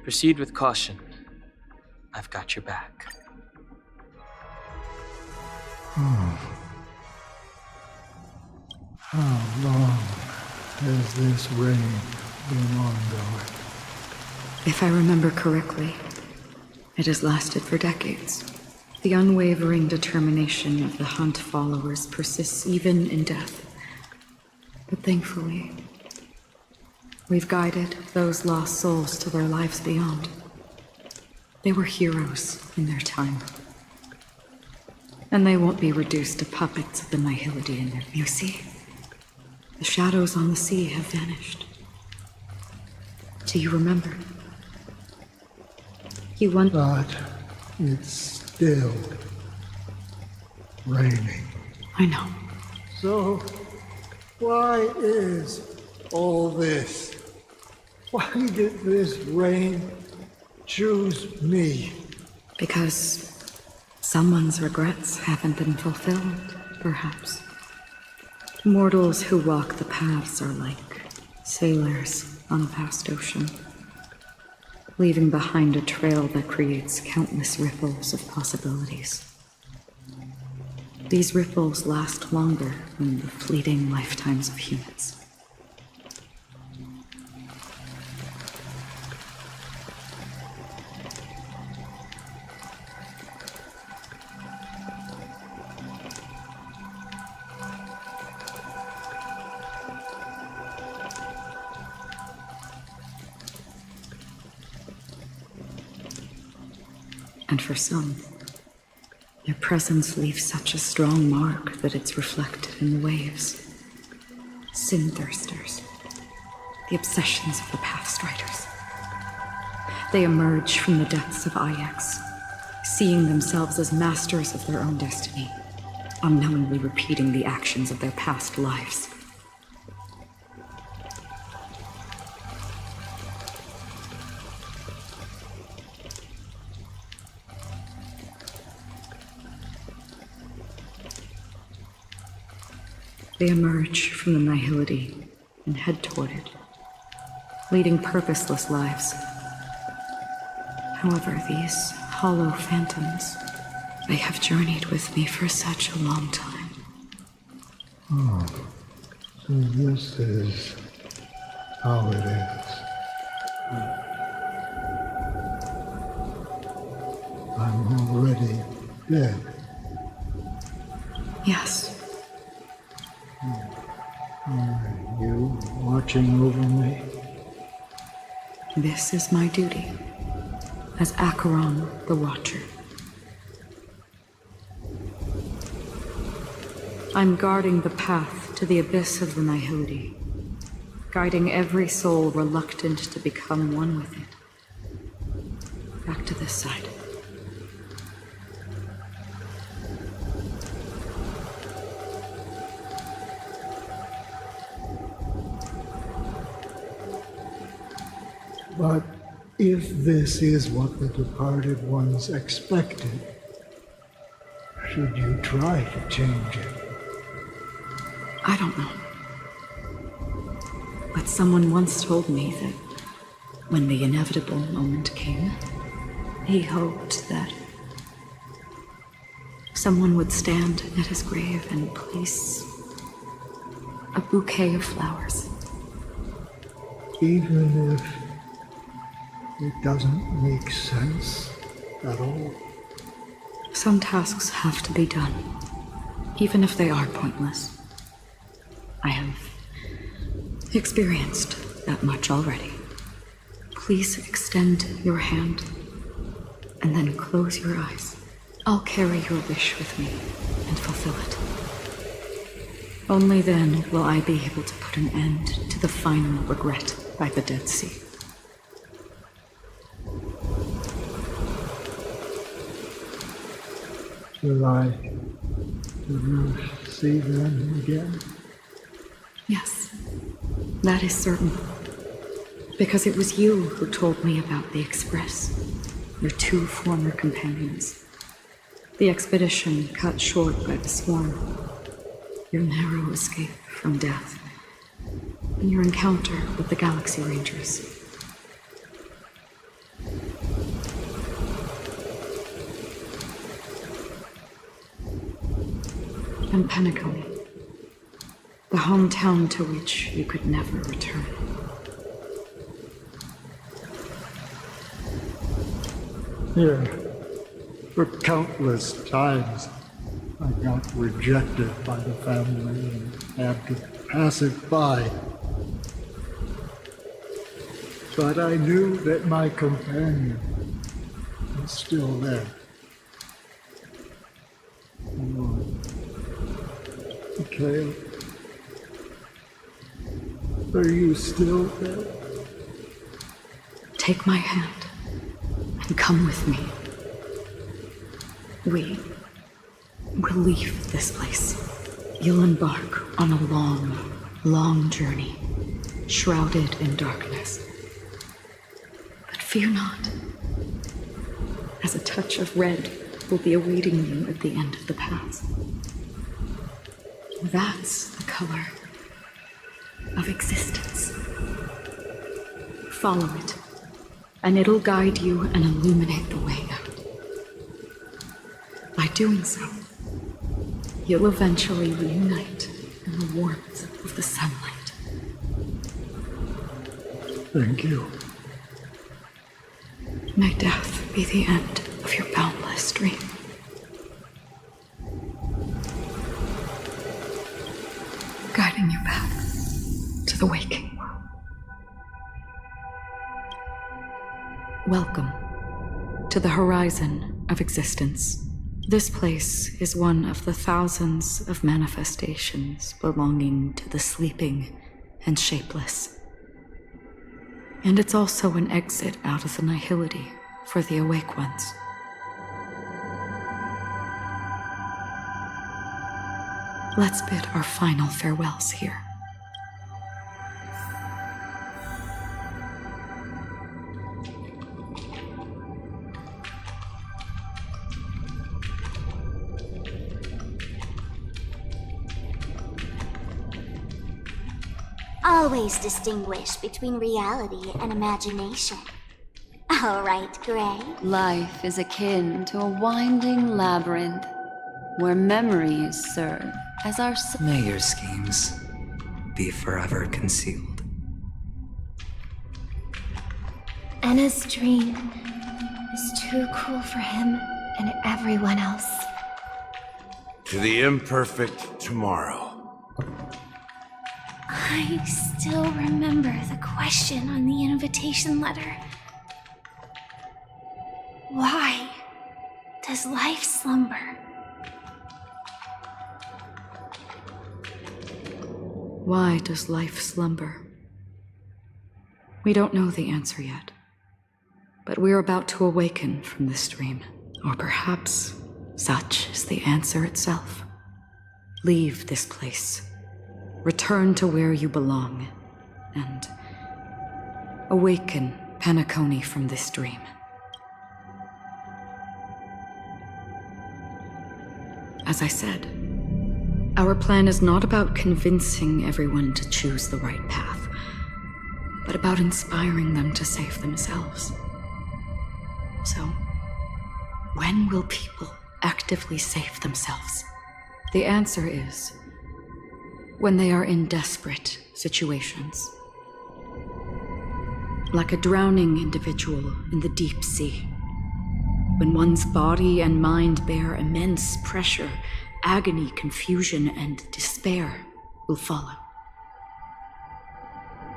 Proceed with caution. I've got your back. How long has this rain been ongoing? If I remember correctly, it has lasted for decades. The unwavering determination of the Hunt followers persists even in death. But thankfully, we've guided those lost souls to their lives beyond. They were heroes in their time. And they won't be reduced to puppets of the nihility in their... You see, the shadows on the sea have vanished. Do you remember? You once... But it's still raining. I know. So, why is all this? Why did this rain choose me? Because someone's regrets haven't been fulfilled, perhaps. Mortals who walk the paths are like sailors on a vast ocean, leaving behind a trail that creates countless ripples of possibilities. These ripples last longer than the fleeting lifetimes of humans. And for some, their presence leaves such a strong mark that it's reflected in the waves. Sin-thirsters, the obsessions of the Pathstriders. They emerge from the depths of Ix, seeing themselves as masters of their own destiny, unknowingly repeating the actions of their past lives. They emerge from the nihility and head toward it, leading purposeless lives. However, these hollow phantoms, they have journeyed with me for such a long time. Oh, so this is how it is. I'm already dead. Yes. Are you watching over me? This is my duty, as Acheron the Watcher. I'm guarding the path to the abyss of the nihility, guiding every soul reluctant to become one with it. Back to this side. But if this is what the departed ones expected, should you try to change it? I don't know. But someone once told me that when the inevitable moment came, he hoped that someone would stand at his grave and place a bouquet of flowers. Even if it doesn't make sense at all? Some tasks have to be done, even if they are pointless. I have experienced that much already. Please extend your hand and then close your eyes. I'll carry your wish with me and fulfill it. Only then will I be able to put an end to the final regret by the Dead Sea. Will I ever see them again? Yes, that is certain. Because it was you who told me about the Express, your two former companions. The expedition cut short by the swarm, your narrow escape from death, and your encounter with the Galaxy Rangers. And Penacony, the hometown to which you could never return. Here, for countless times, I got rejected by the family and had to pass it by. But I knew that my companion was still there. Oh, Mikhail, are you still there? Take my hand and come with me. We will leave this place. You'll embark on a long, long journey, shrouded in darkness. But fear not, as a touch of red will be awaiting you at the end of the path. That's the color of existence. Follow it, and it'll guide you and illuminate the way out. By doing so, you'll eventually reunite in the warmth of the sunlight. Thank you. May death be the end of your boundless dream. Guiding you back to the waking world. Welcome to the horizon of existence. This place is one of the thousands of manifestations belonging to the sleeping and shapeless. And it's also an exit out of the nihility for the awake ones. Let's bid our final farewells here. Always distinguish between reality and imagination. All right, Gray. Life is akin to a winding labyrinth where memories serve as our... May your schemes be forever concealed. Anna's dream is too cruel for him and everyone else. To the imperfect tomorrow. I still remember the question on the invitation letter. Why does life slumber? Why does life slumber? We don't know the answer yet, but we're about to awaken from this dream. Or perhaps such is the answer itself. Leave this place. Return to where you belong, and awaken Penacony from this dream. As I said, our plan is not about convincing everyone to choose the right path, but about inspiring them to save themselves. So, when will people actively save themselves? The answer is when they are in desperate situations. Like a drowning individual in the deep sea. When one's body and mind bear immense pressure, agony, confusion, and despair will follow.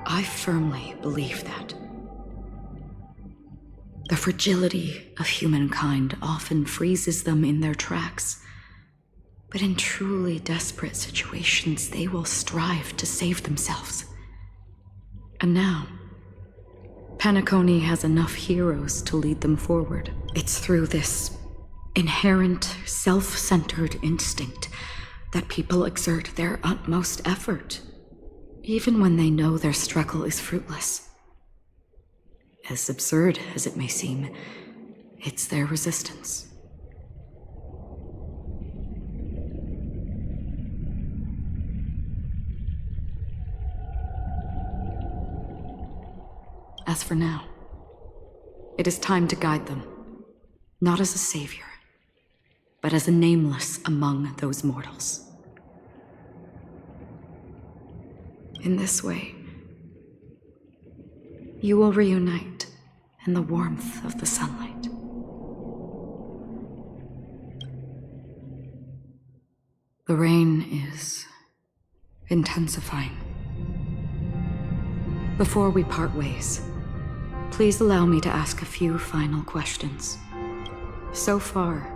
I firmly believe that. The fragility of humankind often freezes them in their tracks, but in truly desperate situations, they will strive to save themselves. And now, Penacony has enough heroes to lead them forward. It's through this inherent, self-centered instinct that people exert their utmost effort, even when they know their struggle is fruitless. As absurd as it may seem, it's their resistance. As for now, it is time to guide them, not as a savior, but as a nameless among those mortals. In this way, you will reunite in the warmth of the sunlight. The rain is intensifying. Before we part ways, please allow me to ask a few final questions. So far,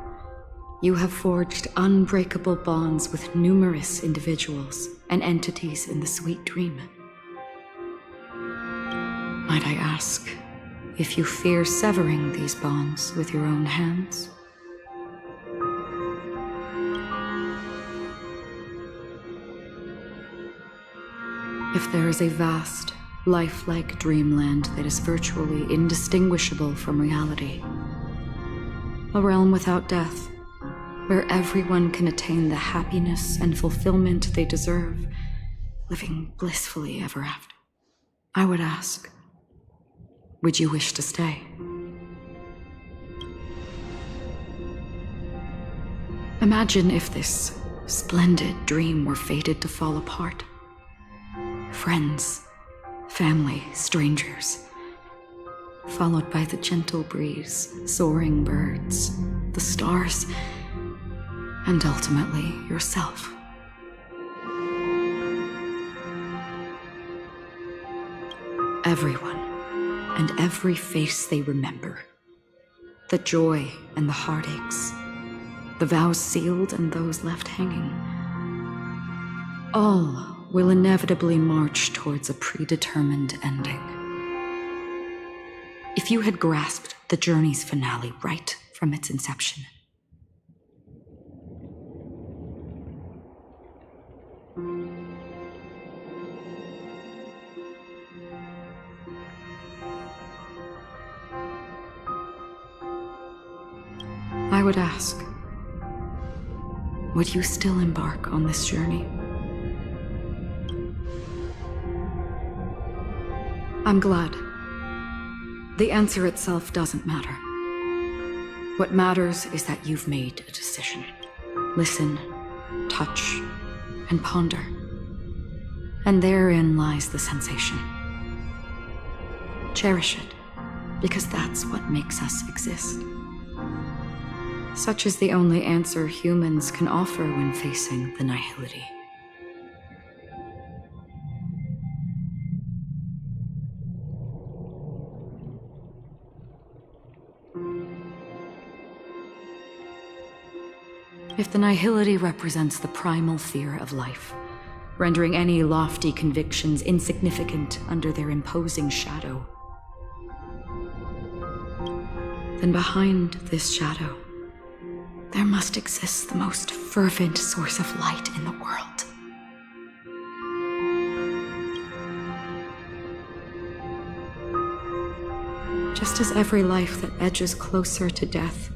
you have forged unbreakable bonds with numerous individuals and entities in the sweet dream. Might I ask if you fear severing these bonds with your own hands? If there is a vast, lifelike dreamland that is virtually indistinguishable from reality, a realm without death, where everyone can attain the happiness and fulfillment they deserve, living blissfully ever after, I would ask, would you wish to stay? Imagine if this splendid dream were fated to fall apart. Friends, family, strangers, followed by the gentle breeze, soaring birds, the stars, and ultimately yourself. Everyone and every face they remember, the joy and the heartaches, the vows sealed and those left hanging, all will inevitably march towards a predetermined ending. If you had grasped the journey's finale right from its inception, I would ask, would you still embark on this journey? I'm glad. The answer itself doesn't matter. What matters is that you've made a decision. Listen, touch, and ponder. And therein lies the sensation. Cherish it, because that's what makes us exist. Such is the only answer humans can offer when facing the nihility. If the nihility represents the primal fear of life, rendering any lofty convictions insignificant under their imposing shadow, then behind this shadow, there must exist the most fervent source of light in the world. Just as every life that edges closer to death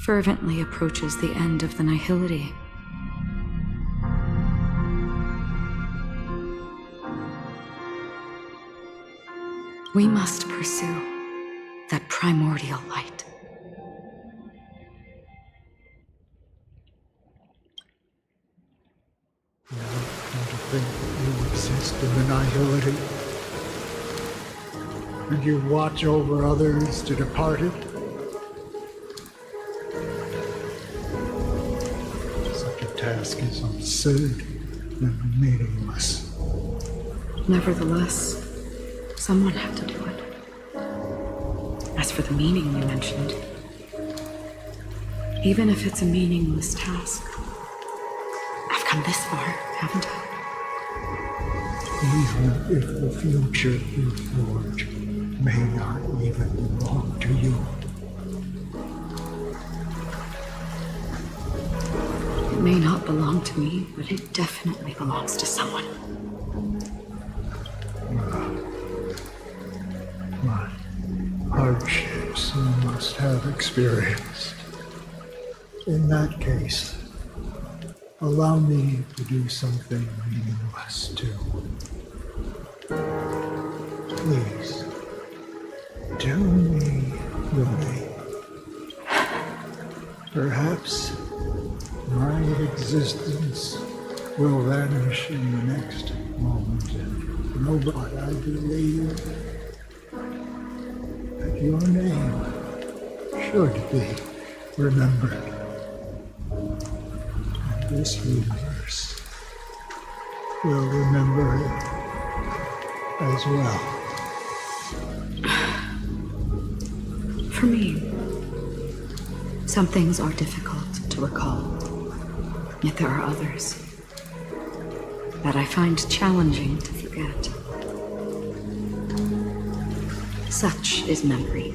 fervently approaches the end of the nihility. We must pursue that primordial light. You come to think that you exist in the nihility, and you watch over others to depart it. Such a task is absurd and meaningless. Nevertheless, someone had to do it. As for the meaning you mentioned, even if it's a meaningless task, I've come this far, haven't I? Even if the future you forge may not even belong to you. It may not belong to me, but it definitely belongs to someone. My hardships you must have experienced. In that case, allow me to do something meaningless too. Please, tell me your name. Perhaps my existence will vanish in the next moment, and nobody, I believe that your name should be remembered. And this universe will remember it as well. For me, some things are difficult to recall, yet there are others that I find challenging to forget. Such is memory,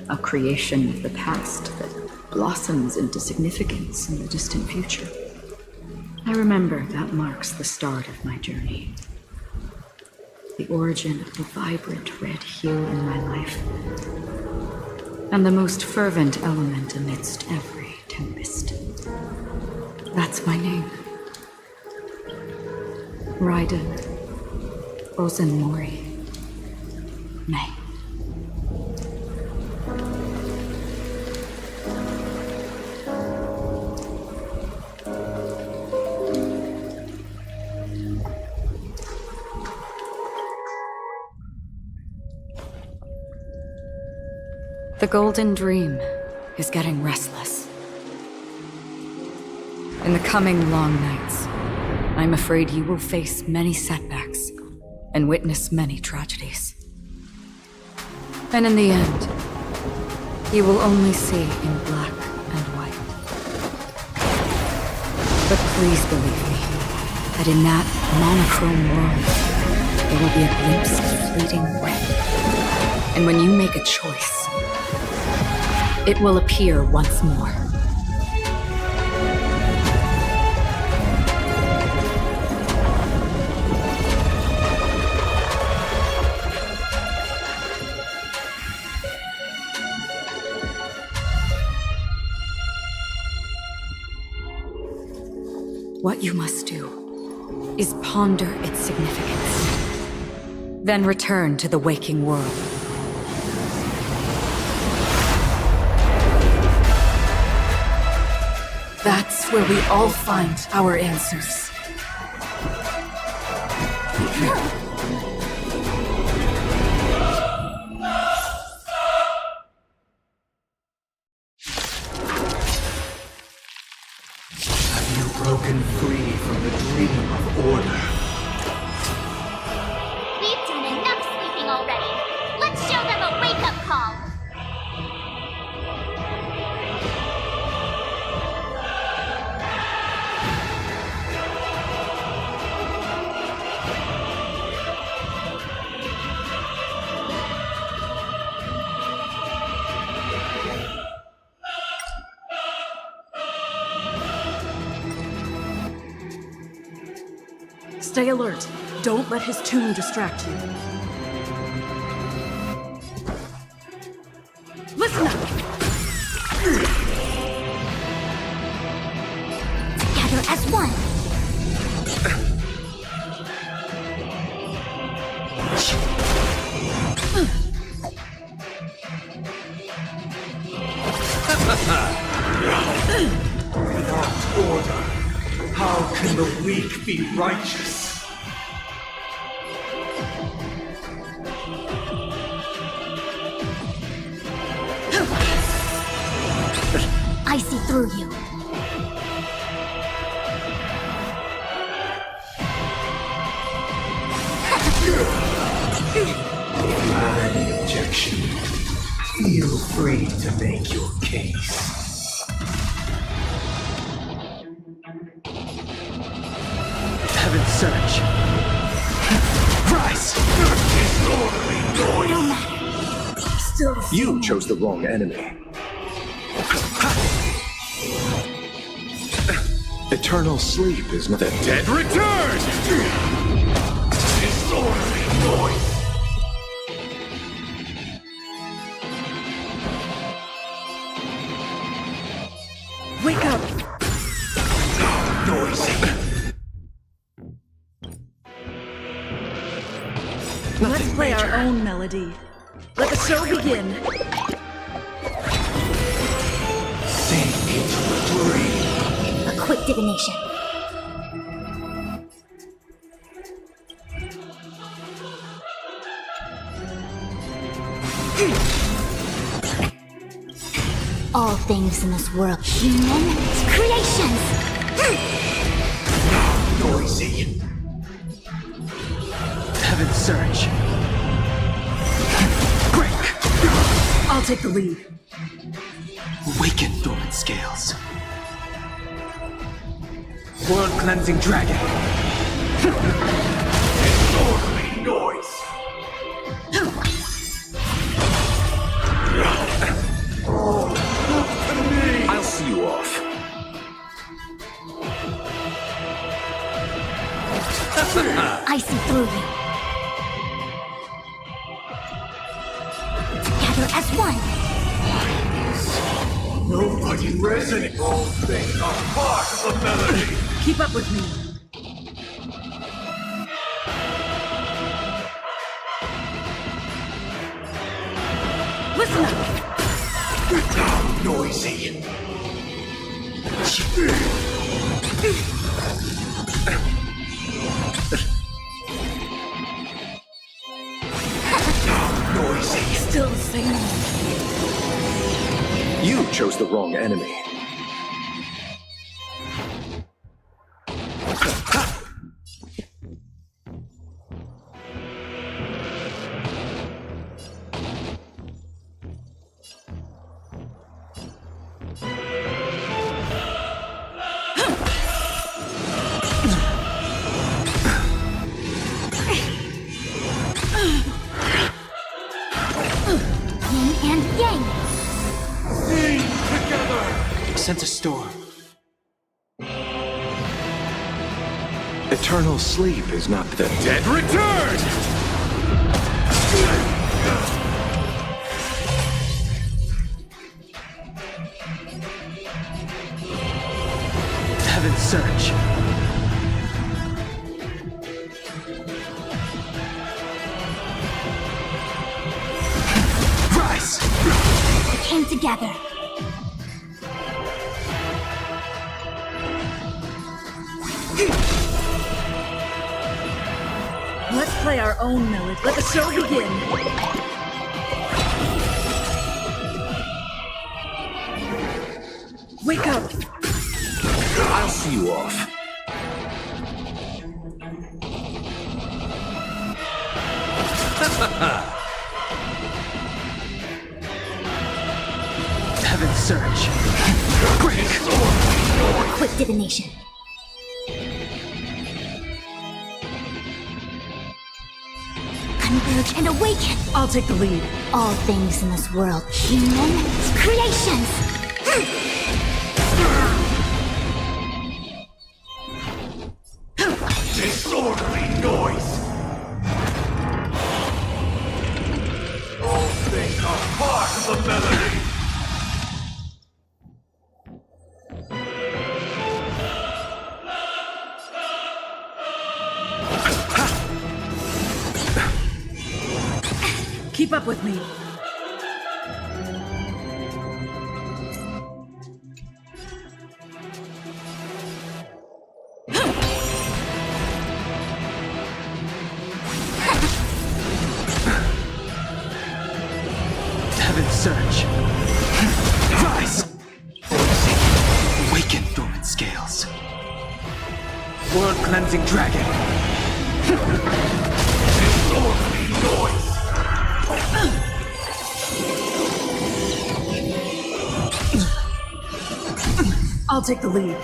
a creation of the past that blossoms into significance in the distant future. I remember that marks the start of my journey. The origin of the vibrant red hue in my life, and the most fervent element amidst every tempest. That's my name. Raiden Ozenmori May. The Golden Dream is getting restless. In the coming long nights, I'm afraid you will face many setbacks and witness many tragedies. And in the end, you will only see in black and white. But please believe me, that in that monochrome world, there will be a glimpse of fleeting red. And when you make a choice, it will appear once more. What you must do is ponder its significance, then return to the waking world. That's where we all find our answers. Have you broken free from the dream of order? We've done enough sleeping already. Let's show them a wake-up call. Stay alert. Don't let his tune distract you. Listen up! Together as one! Without order, how can the weak be righteous? I see through you. If you have any objection, feel free to make your case. Heaven's search. Rise! No matter. Still the same. You chose the wrong enemy. Eternal sleep is not the Dead return! Disorderly noise! Wake up! Noisy! Let's play our own melody. Let the show begin. Sink into the dream. A quick divination. All things in this world, human creations! Noisy! Heaven's search. Break! I'll take the lead. Awaken dormant scales. World-cleansing dragon. Disorderly noise! I'll see you off. I see through you. Together as one. Nobody resonates. All things are part of the melody. Keep up with me. Listen up! Noisy! Noisy! Still the same. You chose the wrong enemy. Yin and yang. Sing together! Sense a storm. Eternal sleep is not the Dead return! Heaven's search. Rise! We came together. Let's play our own melody. Let the show begin. Wake up! I'll see you off. Heaven's search. Break! Quick divination. Converge and awaken. I'll take the lead. All things in this world, human creations. Disorderly noise! All things are part of the melody. Keep up with me. Heaven's Surge. Rise! Awaken dormant scales. World-cleansing dragon. I'll take the lead.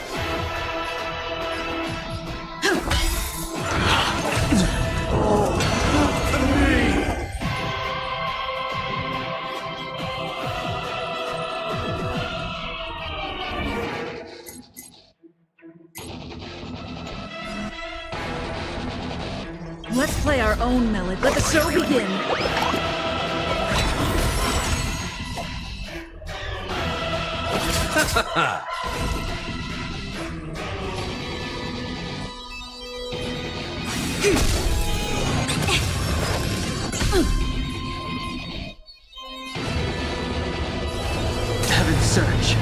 Let's play our own melody. Let the show begin. Heaven's Surge.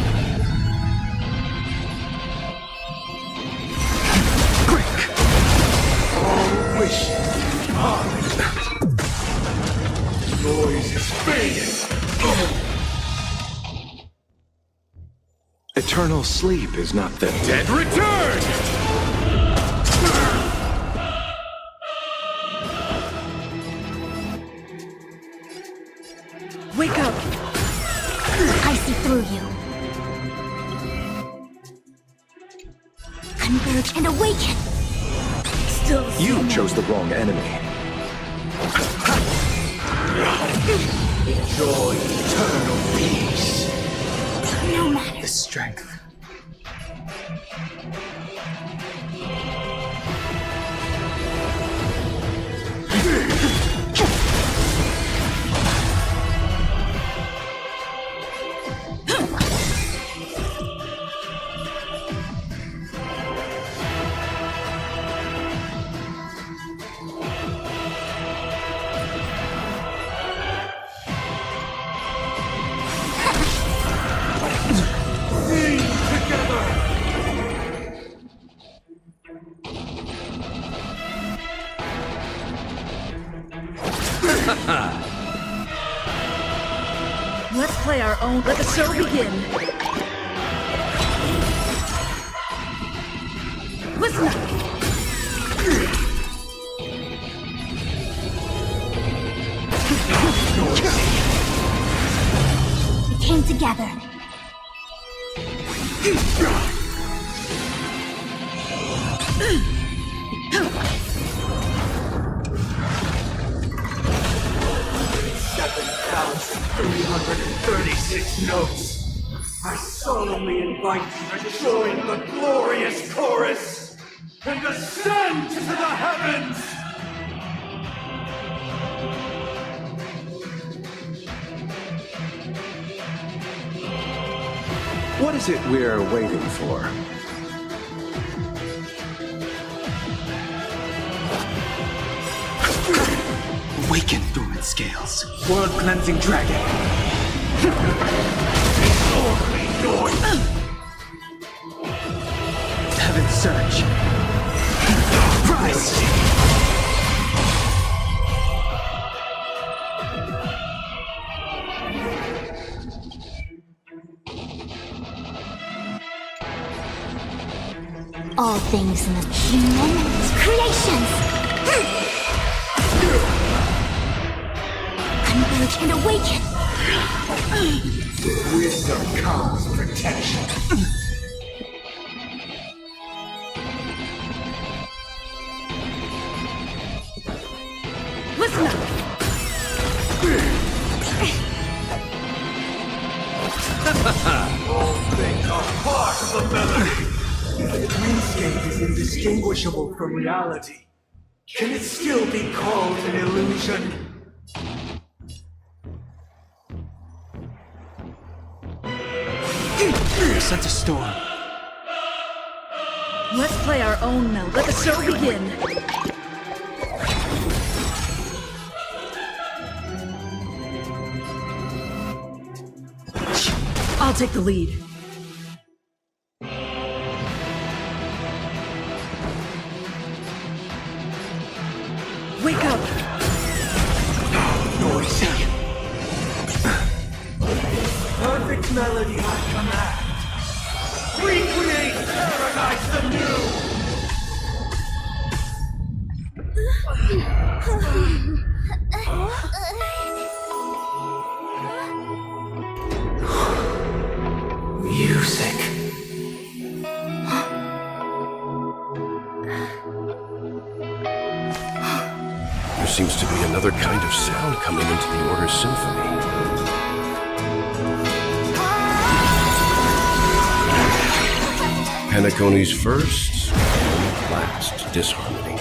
Wish noise is fading. Eternal sleep is not the Dead return! Wake up! I see through you. Converge and awaken. Still You chose the wrong enemy. Enjoy eternal peace. No matter. The strength. Let's play our own. Let the show begin. Listen up. We came together. $336 notes. I solemnly invite you to join the glorious chorus and ascend to the heavens! What is it we're waiting for? Awaken dormant scales. World-cleansing dragon. Heaven's Surge. Rise! All things in the human creations. Converge and awaken. Wisdom comes protection. Listen up. All things are part of the melody. If the dreamscape is indistinguishable from reality, can it still be called an illusion? Sent a storm. Let's play our own melody. Let the show begin. I'll take the lead. Wake up! Noisy. Perfect melody at command. Recreate paradise anew. Music. There seems to be another kind of sound coming into the Order's symphony. Penacony's first and last disharmony.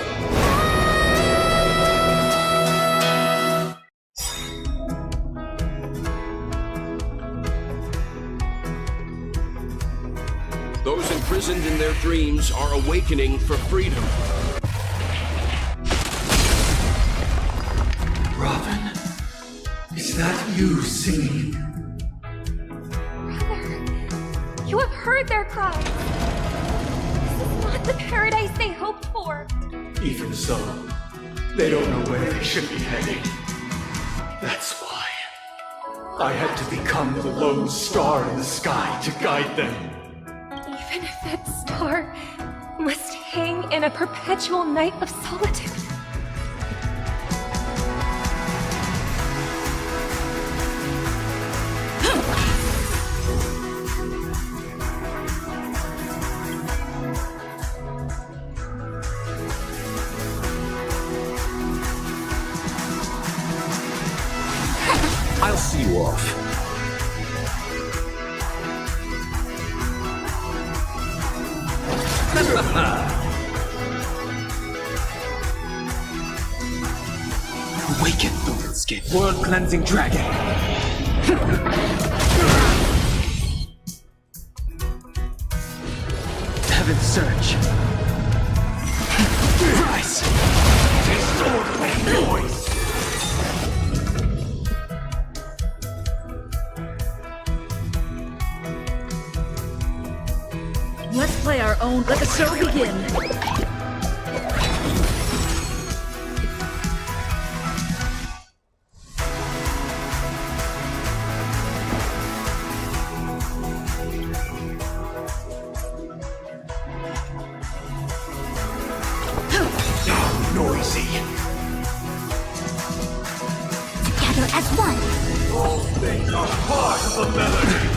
Those imprisoned in their dreams are awakening for freedom. Robin, is that you singing? Brother, you have heard their cries. This is not the paradise they hoped for. Even so, they don't know where they should be heading. That's why I had to become the lone star in the sky to guide them. Even if that star must hang in a perpetual night of solitude. I'll see you off. Awaken, Thornskin. World-cleansing dragon. Heaven's Surge. Rise! Disordinary noise! Let's play our own. Let the show begin. Noisy. Together as one. All things are part of the melody.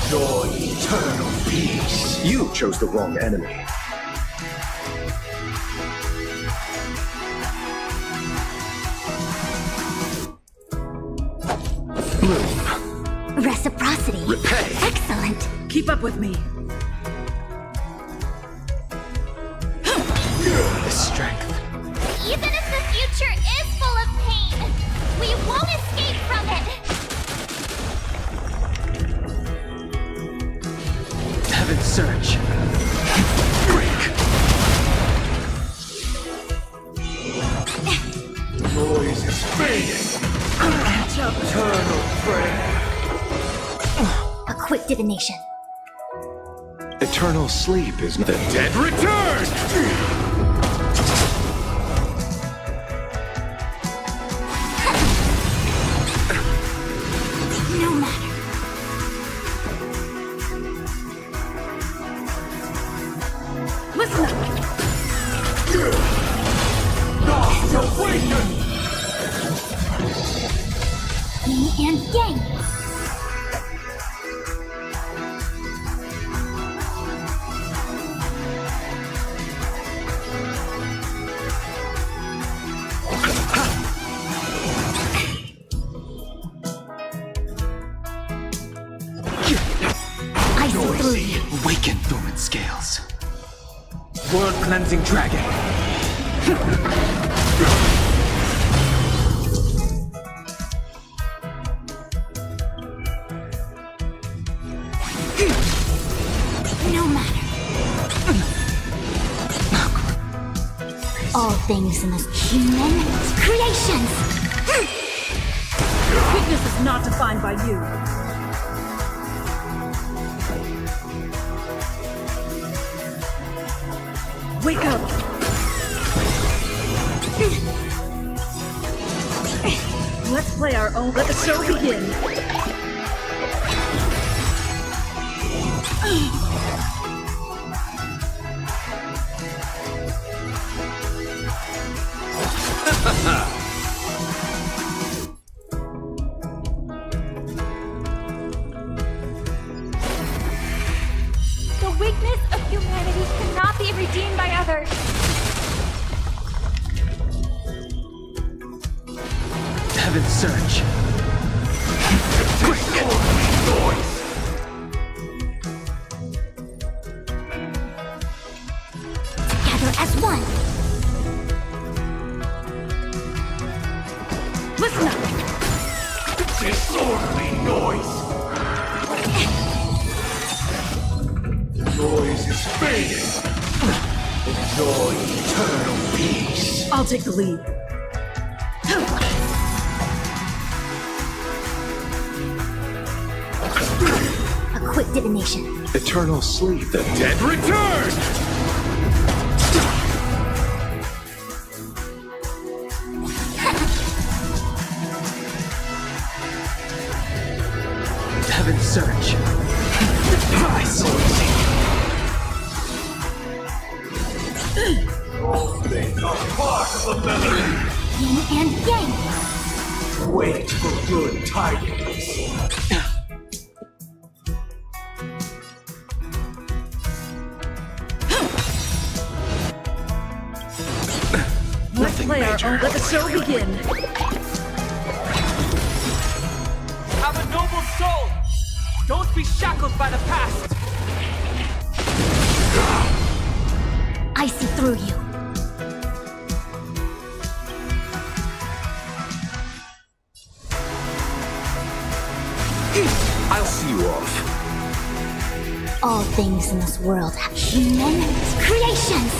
Enjoy eternal peace. You chose the wrong enemy. Bloom. Reciprocity. Repay. Excellent. Keep up with me. The strength. Even if the future is full of pain, we won't escape from it. Heaven's Surge. Break. Noise is fading. Eternal prayer. A quick divination. Eternal sleep is not... The dead return! No matter. Listen up. Gods awaken! Yin and yang. I see through. Awaken, dormant scales. World-cleansing dragon. No matter. All things in this human creations. Weakness is not defined by you. Wake up! Let's play our own. Let the show begin! The weakness of humanity cannot be redeemed by others. Heaven's Surge. Together as one. Listen up! Disorderly noise! The noise is fading! Enjoy eternal peace! I'll take the lead. A quick divination. Eternal sleep. The dead return! Heaven's Surge. All things are part of the melody! Yin and yang. Wait for good tidings. Let's play our own. Let the show begin! Have a noble soul! Don't be shackled by the past! I see through you. I'll see you off. All things in this world have human creations.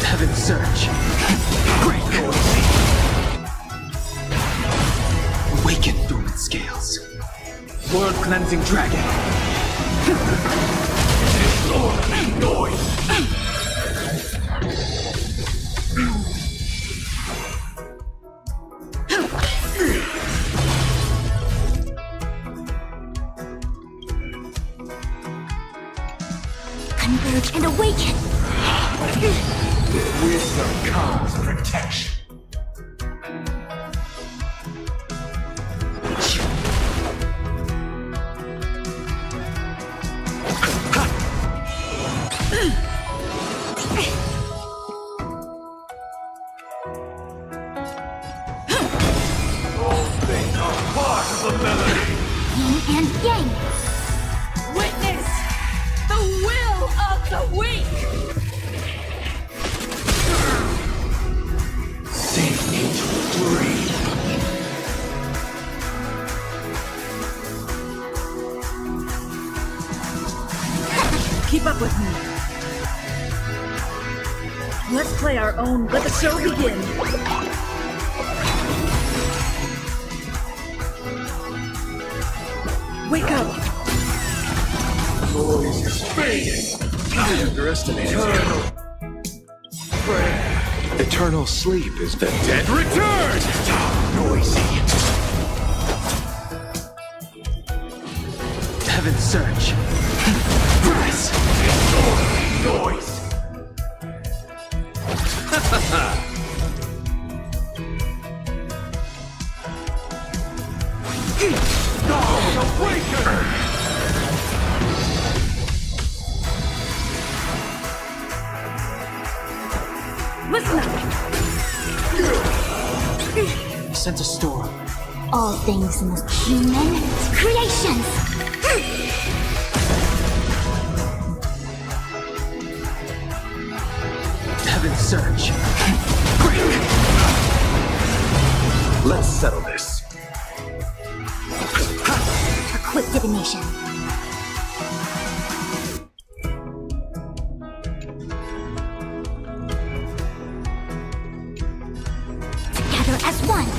Heaven's Surge. Great noise. Awaken dormant scales. World cleansing dragon. Disorderly noise! Converge and awaken. With wisdom comes protection. All things are part of the melody. Yin and yang. Witness the will of the weak! Sink into the dream. Keep up with me. Let's play our own. Let the show begin. Wake up! Noise is fading. I underestimated Eternal prayer. Eternal sleep is the Dead return. Noisy. Heaven's Surge. Rise. Disorderly noise. Stars awaken. Listen up! I sense a storm. All things in this human creations. Heaven's Surge. Let's settle this. A quick divination. Together as one.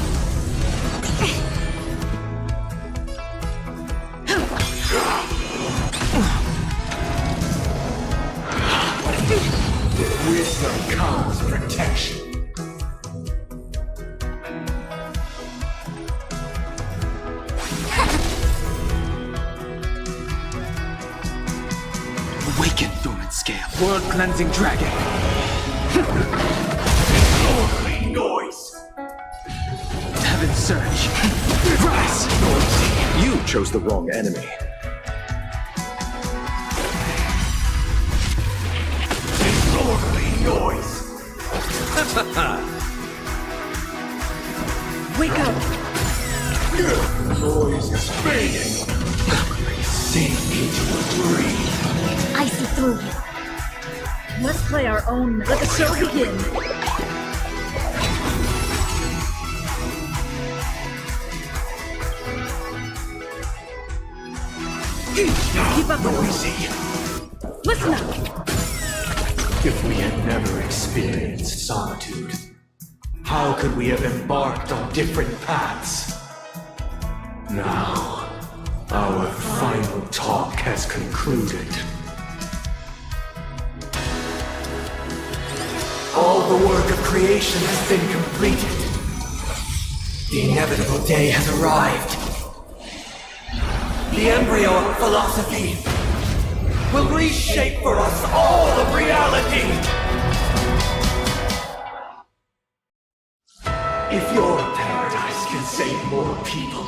World-cleansing dragon. Disorderly noise! Heaven's surge. Rise! You chose the wrong enemy. Disorderly noise! Wake up! The noise is fading! Sink into a dream! I see through you. Let's play our own. Let the show begin. Keep up. Noisy! Listen up. If we had never experienced solitude, how could we have embarked on different paths? Now, our final talk has concluded. All the work of creation has been completed. The inevitable day has arrived. The embryo of philosophy will reshape for us all of reality. If your paradise can save more people,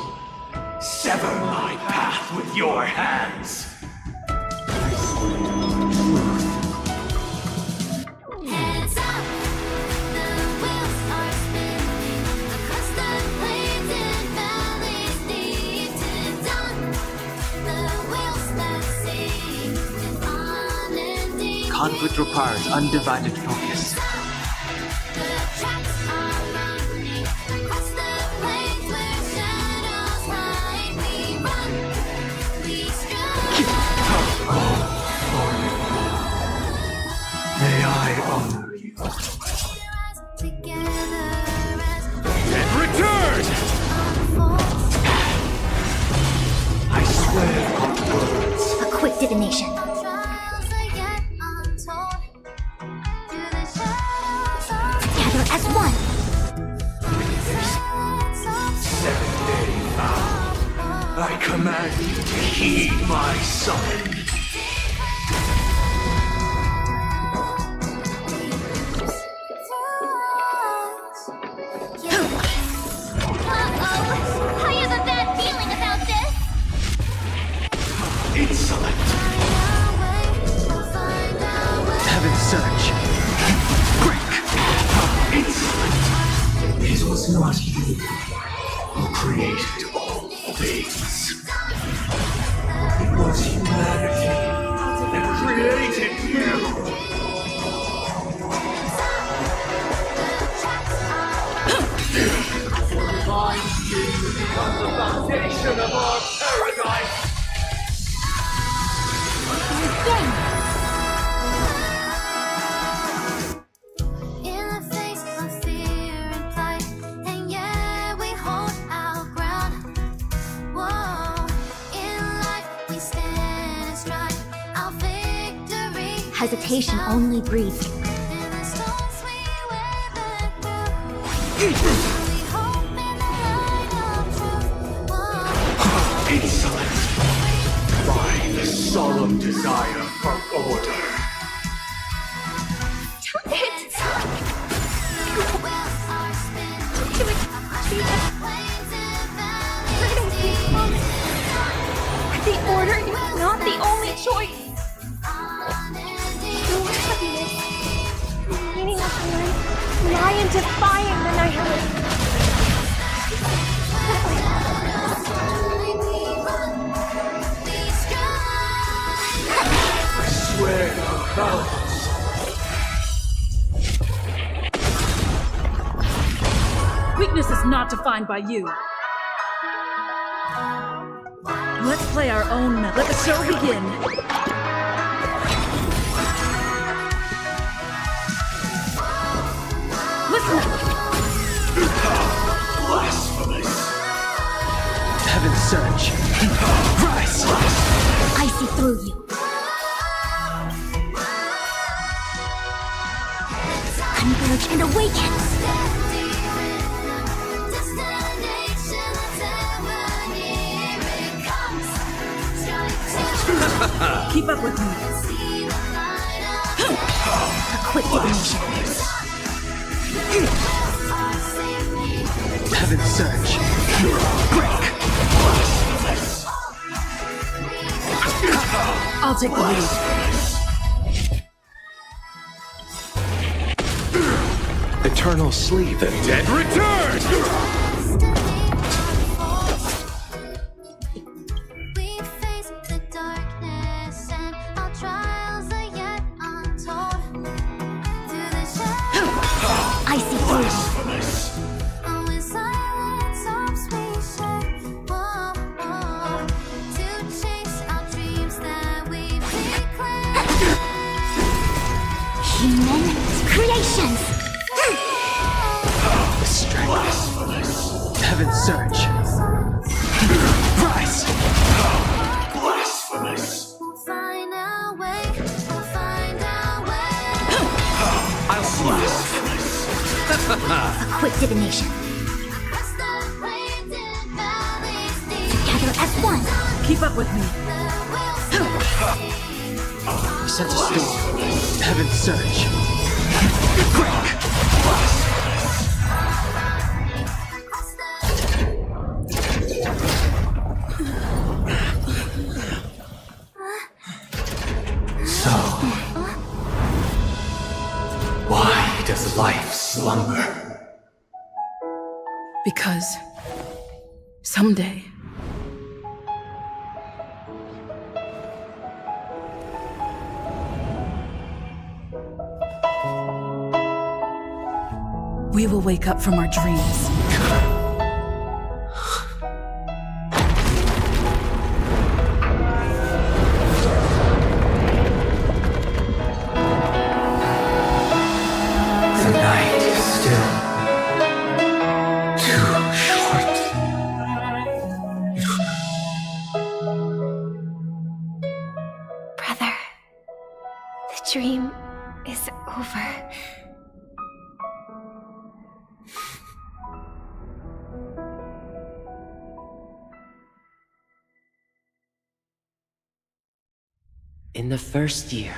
sever my path with your hands. Heads up, the wheels are spinning across the plains and valleys deep to dawn. The wheels that sing and unending. Conflict requires undivided focus. The tracks are running across the plains where shadows hide. We run, we May I honor you. together as And return! I swear on words. A quick divination. trials are yet untold. Through the shadows of Together as one. silence of 7-day vow. I command you to heed my summon. Uh-oh! I have a bad feeling about this! Insolent! Heaven's surge. Insolent! It was not you who created all things. It was humanity that created you! Divine being to become the foundation of our paradise! In the face of fear and plight, and yeah, we hold our ground. Whoa, in life we stand and stride. Our victory. Hesitation only breeds. In the storms we weather through. We hope in the light of truth. Whoa. Insolent! By the solemn desire for order. The order is not the only choice. Your happiness, the meaning of life, lie in defying the nihilist. I swear on balance. Weakness is not defined by you. Let's play our own method. Let the show begin. Listen up. Blasphemous! Heaven's surge. Rise! I see through you. Converge and awaken. Keep up with me. A quick divination. Heaven surge. Break. I'll take the lead. Eternal sleep. The dead return! I see through. Human creations! The strength. Heaven surge. Rise. Blasphemous. I'll see you off. A quick divination. Together as one. Keep up with me. Sense a storm. Heaven surge. Break. So, why does life slumber? Because someday we will wake up from our dreams. The night is still too short. Brother, the dream is over. In the first year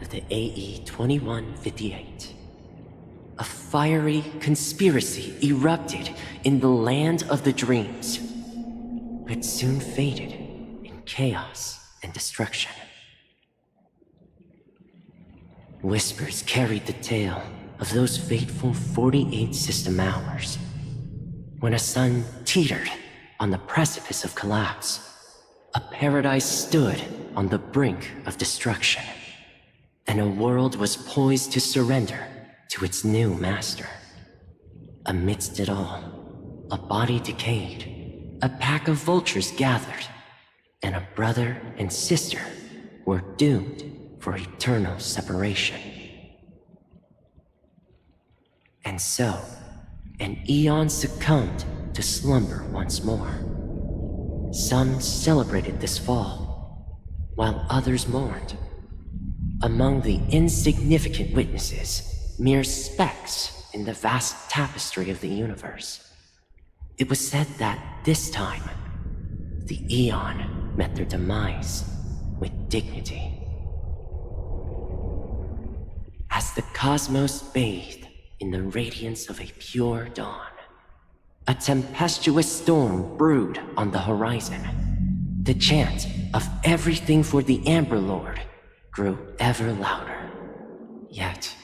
of the AE 2158, a fiery conspiracy erupted in the land of the dreams, but soon faded in chaos and destruction. Whispers carried the tale of those fateful 48 system hours, when a sun teetered on the precipice of collapse. A paradise stood on the brink of destruction, and a world was poised to surrender to its new master. Amidst it all, a body decayed, a pack of vultures gathered, and a brother and sister were doomed for eternal separation. And so, an eon succumbed to slumber once more. Some celebrated this fall, while others mourned. Among the insignificant witnesses, mere specks in the vast tapestry of the universe, it was said that this time, the Eon met their demise with dignity. As the cosmos bathed in the radiance of a pure dawn, a tempestuous storm brewed on the horizon. The chant of everything for the Amber Lord grew ever louder. Yet,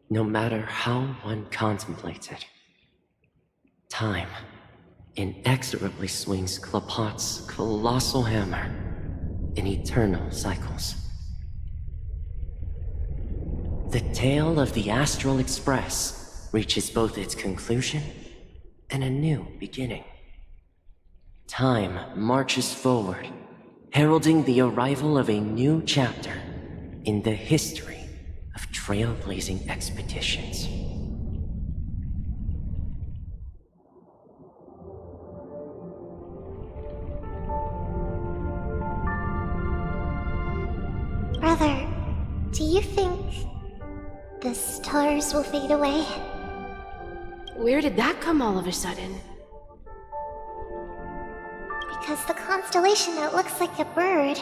no matter how one contemplates it, time inexorably swings Klapot's colossal hammer in eternal cycles. The tale of the Astral Express reaches both its conclusion and a new beginning. Time marches forward, heralding the arrival of a new chapter in the history of trailblazing expeditions. Brother, do you think the stars will fade away? Where did that come all of a sudden? Because the constellation that looks like a bird,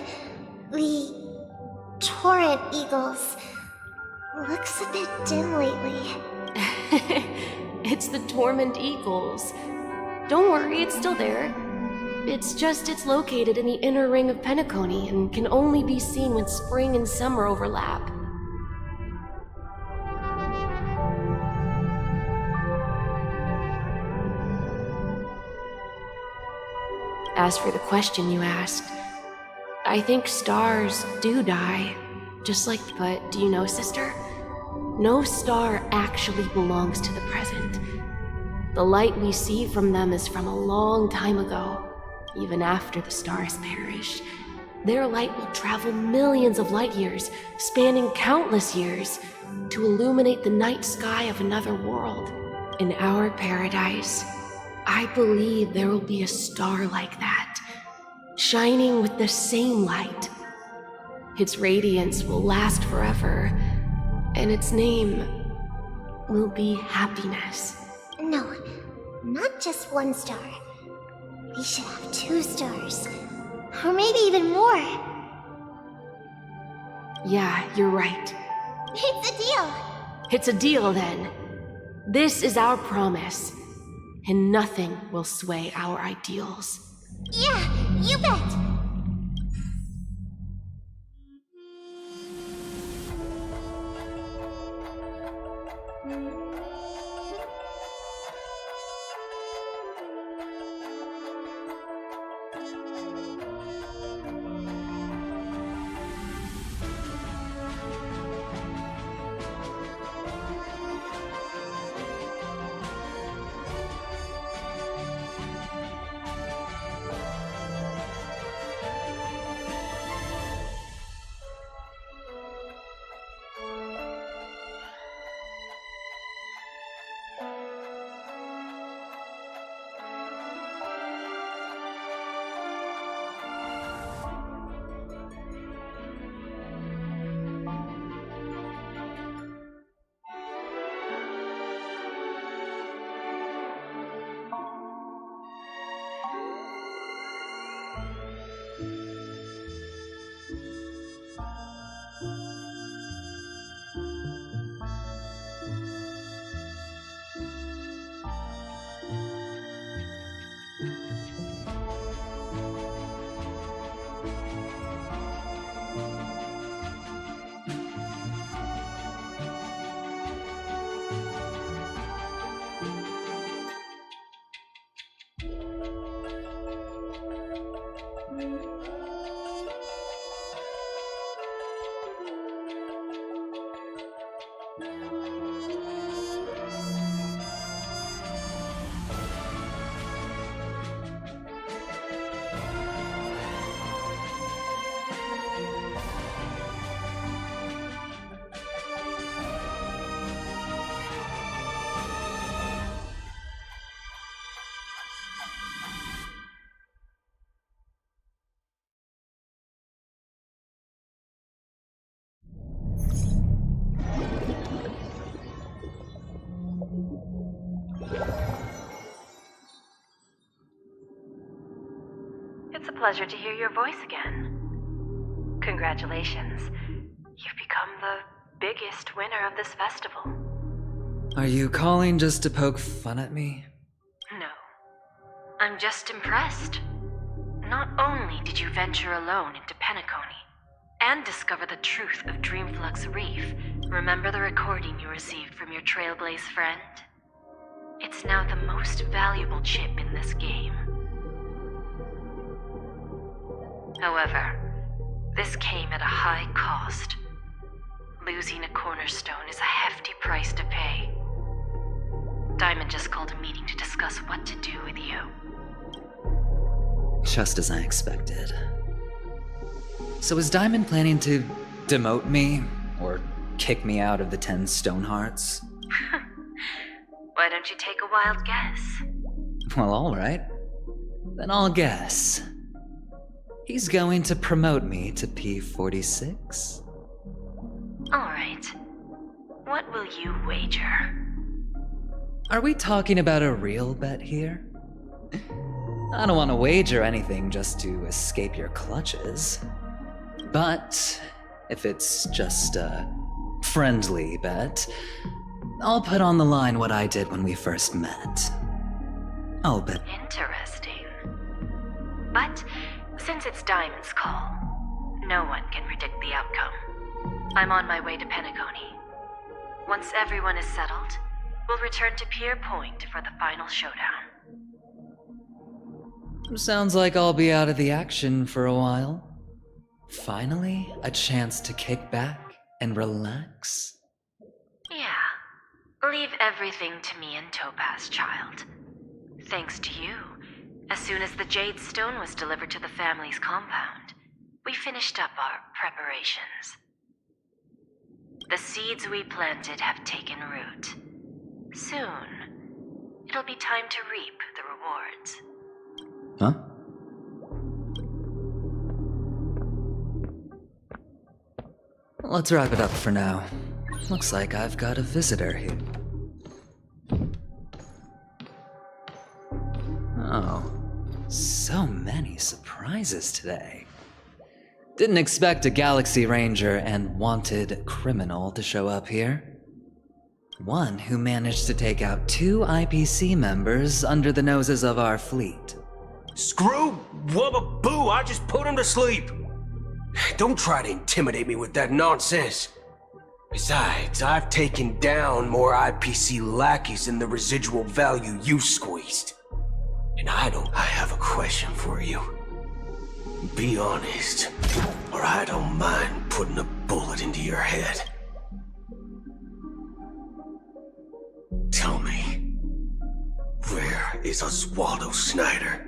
the Torrent Eagles, Looks a bit dim lately. It's the Torment Eagles. Don't worry, it's still there. It's located in the inner ring of Penacony and can only be seen when spring and summer overlap. As for the question you asked, I think stars do die, but do you know, sister? No star actually belongs to the present. The light we see from them is from a long time ago. Even after the stars perish, their light will travel millions of light years, spanning countless years, to illuminate the night sky of another world. In our paradise, I believe there will be a star like that, shining with the same light. Its radiance will last forever, and its name will be happiness. No, not just one star. We should have 2 stars. Or maybe even more. Yeah, you're right. It's a deal. It's a deal, then. This is our promise, and nothing will sway our ideals. Yeah, you bet. It's a pleasure to hear your voice again. Congratulations. You've become the biggest winner of this festival. Are you calling just to poke fun at me? No. I'm just impressed. Not only did you venture alone into Penacony and discover the truth of Dreamflux Reef, remember the recording you received from your Trailblaze friend? It's now the most valuable chip in this game. However, this came at a high cost. Losing a cornerstone is a hefty price to pay. Diamond just called a meeting to discuss what to do with you. Just as I expected. So is Diamond planning to demote me or kick me out of the 10 Stonehearts? Why don't you take a wild guess? Well, alright. Then I'll guess. He's going to promote me to P46? Alright. What will you wager? Are we talking about a real bet here? I don't want to wager anything just to escape your clutches. But if it's just a friendly bet. I'll put on the line what I did when we first met. I'll bet. Interesting. But since it's Diamond's call, no one can predict the outcome. I'm on my way to Penacony. Once everyone is settled, we'll return to Pier Point for the final showdown. Sounds like I'll be out of the action for a while. Finally, a chance to kick back and relax. Yeah. Leave everything to me and Topaz, child. Thanks to you, as soon as the Jade Stone was delivered to the family's compound, we finished up our preparations. The seeds we planted have taken root. Soon, it'll be time to reap the rewards. Huh? Let's wrap it up for now. Looks like I've got a visitor here. Oh, so many surprises today. Didn't expect a Galaxy Ranger and wanted criminal to show up here. One who managed to take out 2 IPC members under the noses of our fleet. Screw wubba boo, I just put him to sleep. Don't try to intimidate me with that nonsense. Besides, I've taken down more IPC lackeys than the residual value you squeezed. And I have a question for you. Be honest, or I don't mind putting a bullet into your head. Tell me, where is Oswaldo Snyder?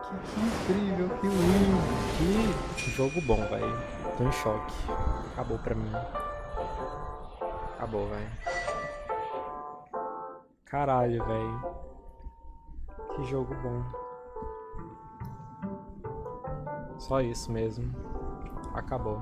Que incrível, que lindo, que jogo bom, velho. Tô em choque. Acabou pra mim. Acabou, velho. Caralho, velho. Que jogo bom. Só isso mesmo. Acabou.